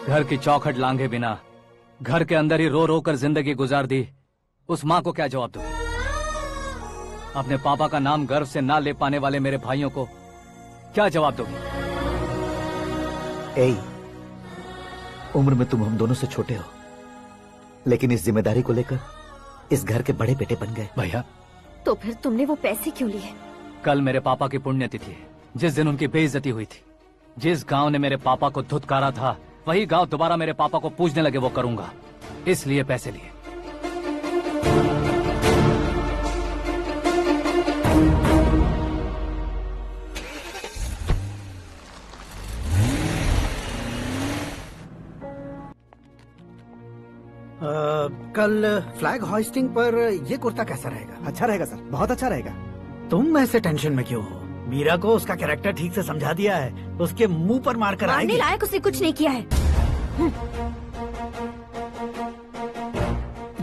घर की चौखट लांघे बिना घर के अंदर ही रो रो कर जिंदगी गुजार दी उस माँ को क्या जवाब दूं? अपने पापा का नाम गर्व से ना ले पाने वाले मेरे भाइयों को क्या जवाब दोगे? उम्र में तुम हम दोनों से छोटे हो, लेकिन इस जिम्मेदारी को लेकर इस घर के बड़े बेटे बन गए। भैया, तो फिर तुमने वो पैसे क्यों लिए? कल मेरे पापा की पुण्यतिथि है, जिस दिन उनकी बेइज्जती हुई थी। जिस गांव ने मेरे पापा को धुतकारा था वही गांव दोबारा मेरे पापा को पूजने लगे वो करूंगा, इसलिए पैसे लिए। कल फ्लैग होइस्टिंग पर ये कुर्ता कैसा रहेगा? अच्छा रहेगा सर, बहुत अच्छा रहेगा। तुम ऐसे टेंशन में क्यों हो? मीरा को उसका कैरेक्टर ठीक से समझा दिया है, उसके मुंह पर मारकर मारने आएगी। लायक उसने कुछ नहीं किया है।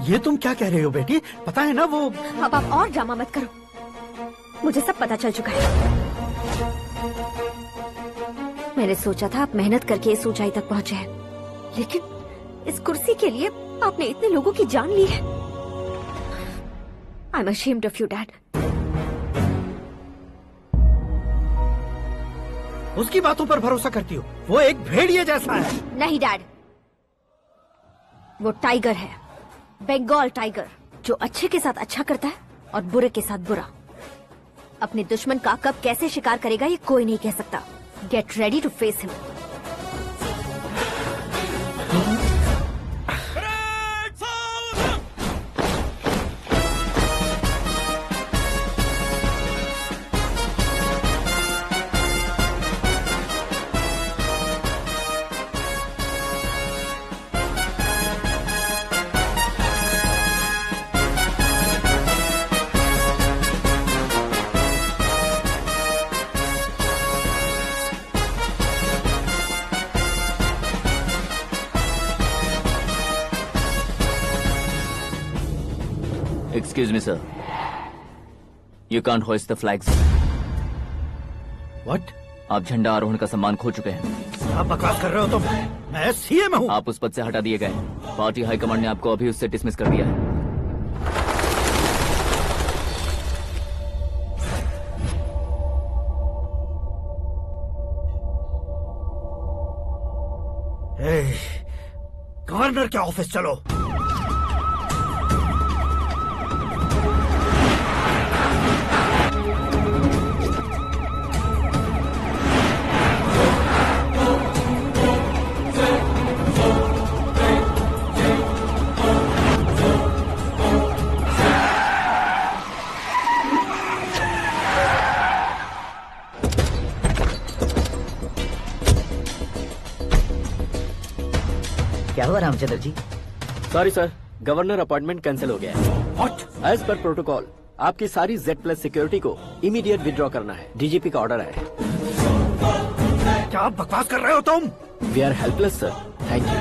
ये तुम क्या कह रहे हो बेटी? पता है ना वो। अब आप और ड्रामा मत करो, मुझे सब पता चल चुका है। मैंने सोचा था आप मेहनत करके इस ऊंचाई तक पहुंचे हैं, लेकिन इस कुर्सी के लिए आपने इतने लोगों की जान ली है। I am ashamed of you, Dad. उसकी बातों पर भरोसा करती हो? वो एक भेड़िए जैसा है। नहीं डैड, वो टाइगर है, बंगाल टाइगर, जो अच्छे के साथ अच्छा करता है और बुरे के साथ बुरा। अपने दुश्मन का कब कैसे शिकार करेगा ये कोई नहीं कह सकता। Get ready to face him. Excuse me, sir. You can't hoist the flags. What? आप झंडा आरोहण का सम्मान खो चुके हैं। आप बकवास कर रहे हो तुम? मैं सीएम हूँ। आप उस पद से हटा दिए गए। पार्टी हाईकमांड ने आपको अभी उससे डिसमिस कर दिया है। गवर्नर के ऑफिस चलो। क्या हुआ Ramchandra ji? Sorry sir, governor appointment cancel हो गया है। What? एज पर प्रोटोकॉल आपकी सारी Z+ सिक्योरिटी को इमीडिएट विड्रॉ करना है। डीजीपी का ऑर्डर है। क्या बकवास कर रहे हो तुम? We are helpless sir. Thank you.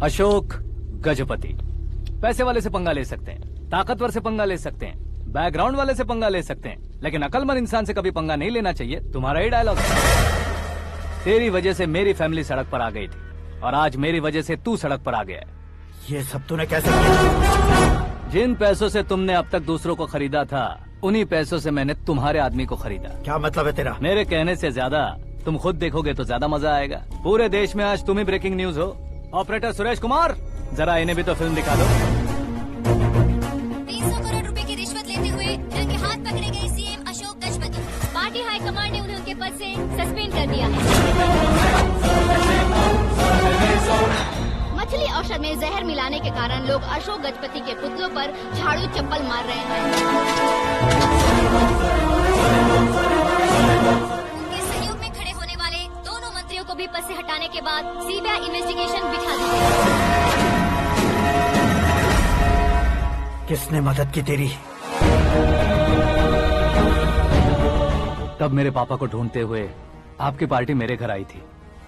Ashok Gajapati. पैसे वाले से पंगा ले सकते हैं, ताकतवर से पंगा ले सकते हैं, बैकग्राउंड वाले से पंगा ले सकते हैं, लेकिन अकलमंद इंसान से कभी पंगा नहीं लेना चाहिए। तुम्हारा ही डायलॉग है। तेरी वजह से मेरी फैमिली सड़क पर आ गई थी और आज मेरी वजह से तू सड़क पर आ गया है। ये सब तूने कैसे किया? जिन पैसों से तुमने अब तक दूसरों को खरीदा था, उन्हीं पैसों से मैंने तुम्हारे आदमी को खरीदा। क्या मतलब है तेरा? मेरे कहने से ज्यादा तुम खुद देखोगे तो ज्यादा मजा आएगा। पूरे देश में आज तुम ही ब्रेकिंग न्यूज हो। ऑपरेटर सुरेश कुमार, जरा इन्हें भी तो फिल्म दिखा दो। 300 करोड़ रुपए की रिश्वत लेते हुए रंगे हाथ पकड़े गए CM Ashok Gajapati. Party high command ने उन्हें उनके पद से सस्पेंड कर दिया है। मछली औषध में जहर मिलाने के कारण लोग अशोक गजपति के पुतलों पर झाड़ू चप्पल मार रहे हैं। उनके सहयोग में खड़े होने वाले दोनों मंत्रियों को भी पद से हटाने के बाद सीबीआई इन्वेस्टिगेशन बिठा दी गई। किसने मदद की तेरी? तब मेरे पापा को ढूंढते हुए आपकी पार्टी मेरे घर आई थी,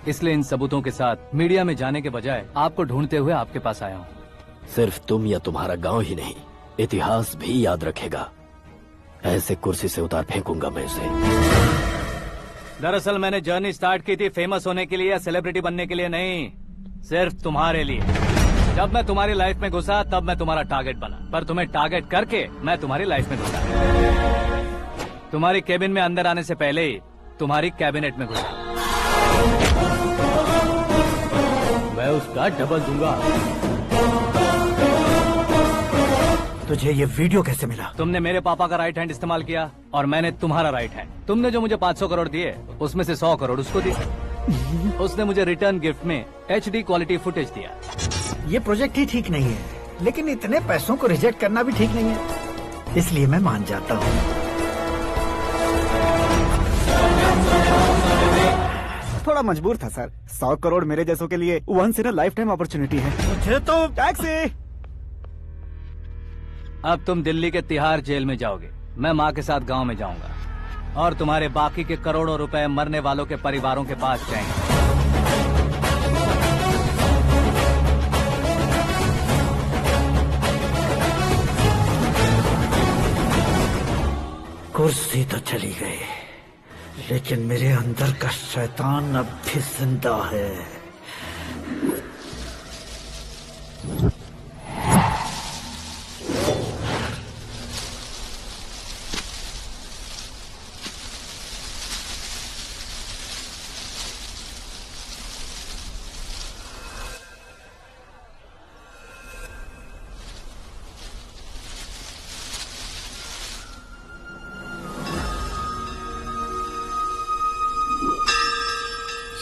इसलिए इन सबूतों के साथ मीडिया में जाने के बजाय आपको ढूंढते हुए आपके पास आया हूँ। सिर्फ तुम या तुम्हारा गांव ही नहीं, इतिहास भी याद रखेगा। ऐसे कुर्सी से उतार फेंकूंगा मैं उसे। दरअसल मैंने जर्नी स्टार्ट की थी फेमस होने के लिए या सेलिब्रिटी बनने के लिए नहीं, सिर्फ तुम्हारे लिए। जब मैं तुम्हारी लाइफ में घुसा तब मैं तुम्हारा टारगेट बना, पर तुम्हें टारगेट करके मैं तुम्हारी लाइफ में घुसा। तुम्हारी केबिन में अंदर आने से पहले ही तुम्हारी कैबिनेट में घुसा। मैं उसका डबल दूंगा। तुझे ये वीडियो कैसे मिला? तुमने मेरे पापा का राइट हैंड इस्तेमाल किया और मैंने तुम्हारा राइट हैंड। तुमने जो मुझे 500 करोड़ दिए उसमें से 100 करोड़ उसको दिए। उसने मुझे रिटर्न गिफ्ट में HD क्वालिटी फुटेज दिया। ये प्रोजेक्ट ही ठीक नहीं है, लेकिन इतने पैसों को रिजेक्ट करना भी ठीक नहीं है, इसलिए मैं मान जाता हूँ। थोड़ा मजबूर था सर। 100 करोड़ मेरे जैसों के लिए once in a lifetime opportunity है। मुझे तो टैक्सी। अब तुम दिल्ली के तिहाड़ जेल में जाओगे, मैं माँ के साथ गांव में जाऊंगा और तुम्हारे बाकी के करोड़ों रुपए मरने वालों के परिवारों के पास जाएंगे। कुर्सी तो चली गई, लेकिन मेरे अंदर का शैतान अब भी जिंदा है।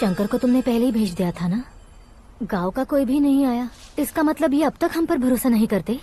शंकर को तुमने पहले ही भेज दिया था ना? गांव का कोई भी नहीं आया, इसका मतलब ये अब तक हम पर भरोसा नहीं करते।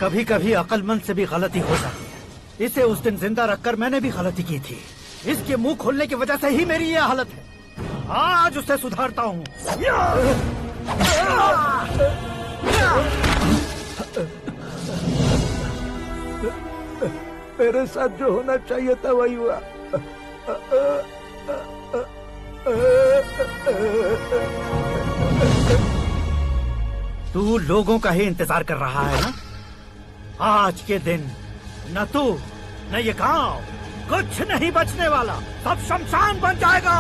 कभी कभी अक्लमंद से भी गलती हो जाती है। इसे उस दिन जिंदा रखकर मैंने भी गलती की थी। इसके मुंह खोलने की वजह से ही मेरी ये हालत है। आज उसे सुधारता हूँ। मेरे साथ जो होना चाहिए था वही हुआ। तू लोगों का ही इंतजार कर रहा है ना? आज के दिन न तू न ये गांव कुछ नहीं बचने वाला, सब शमशान बन जाएगा।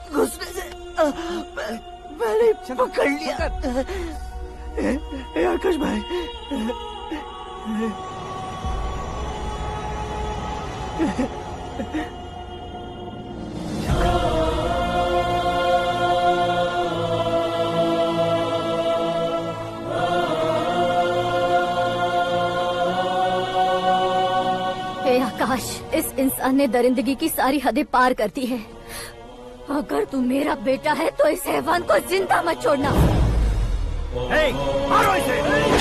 घुसने से मैंने पकड़ लिया। आकाश भाई, हे आकाश, इस इंसान ने दरिंदगी की सारी हदें पार कर दी है। अगर तू मेरा बेटा है तो इस हैवान को जिंदा मत छोड़ना। मारो इसे।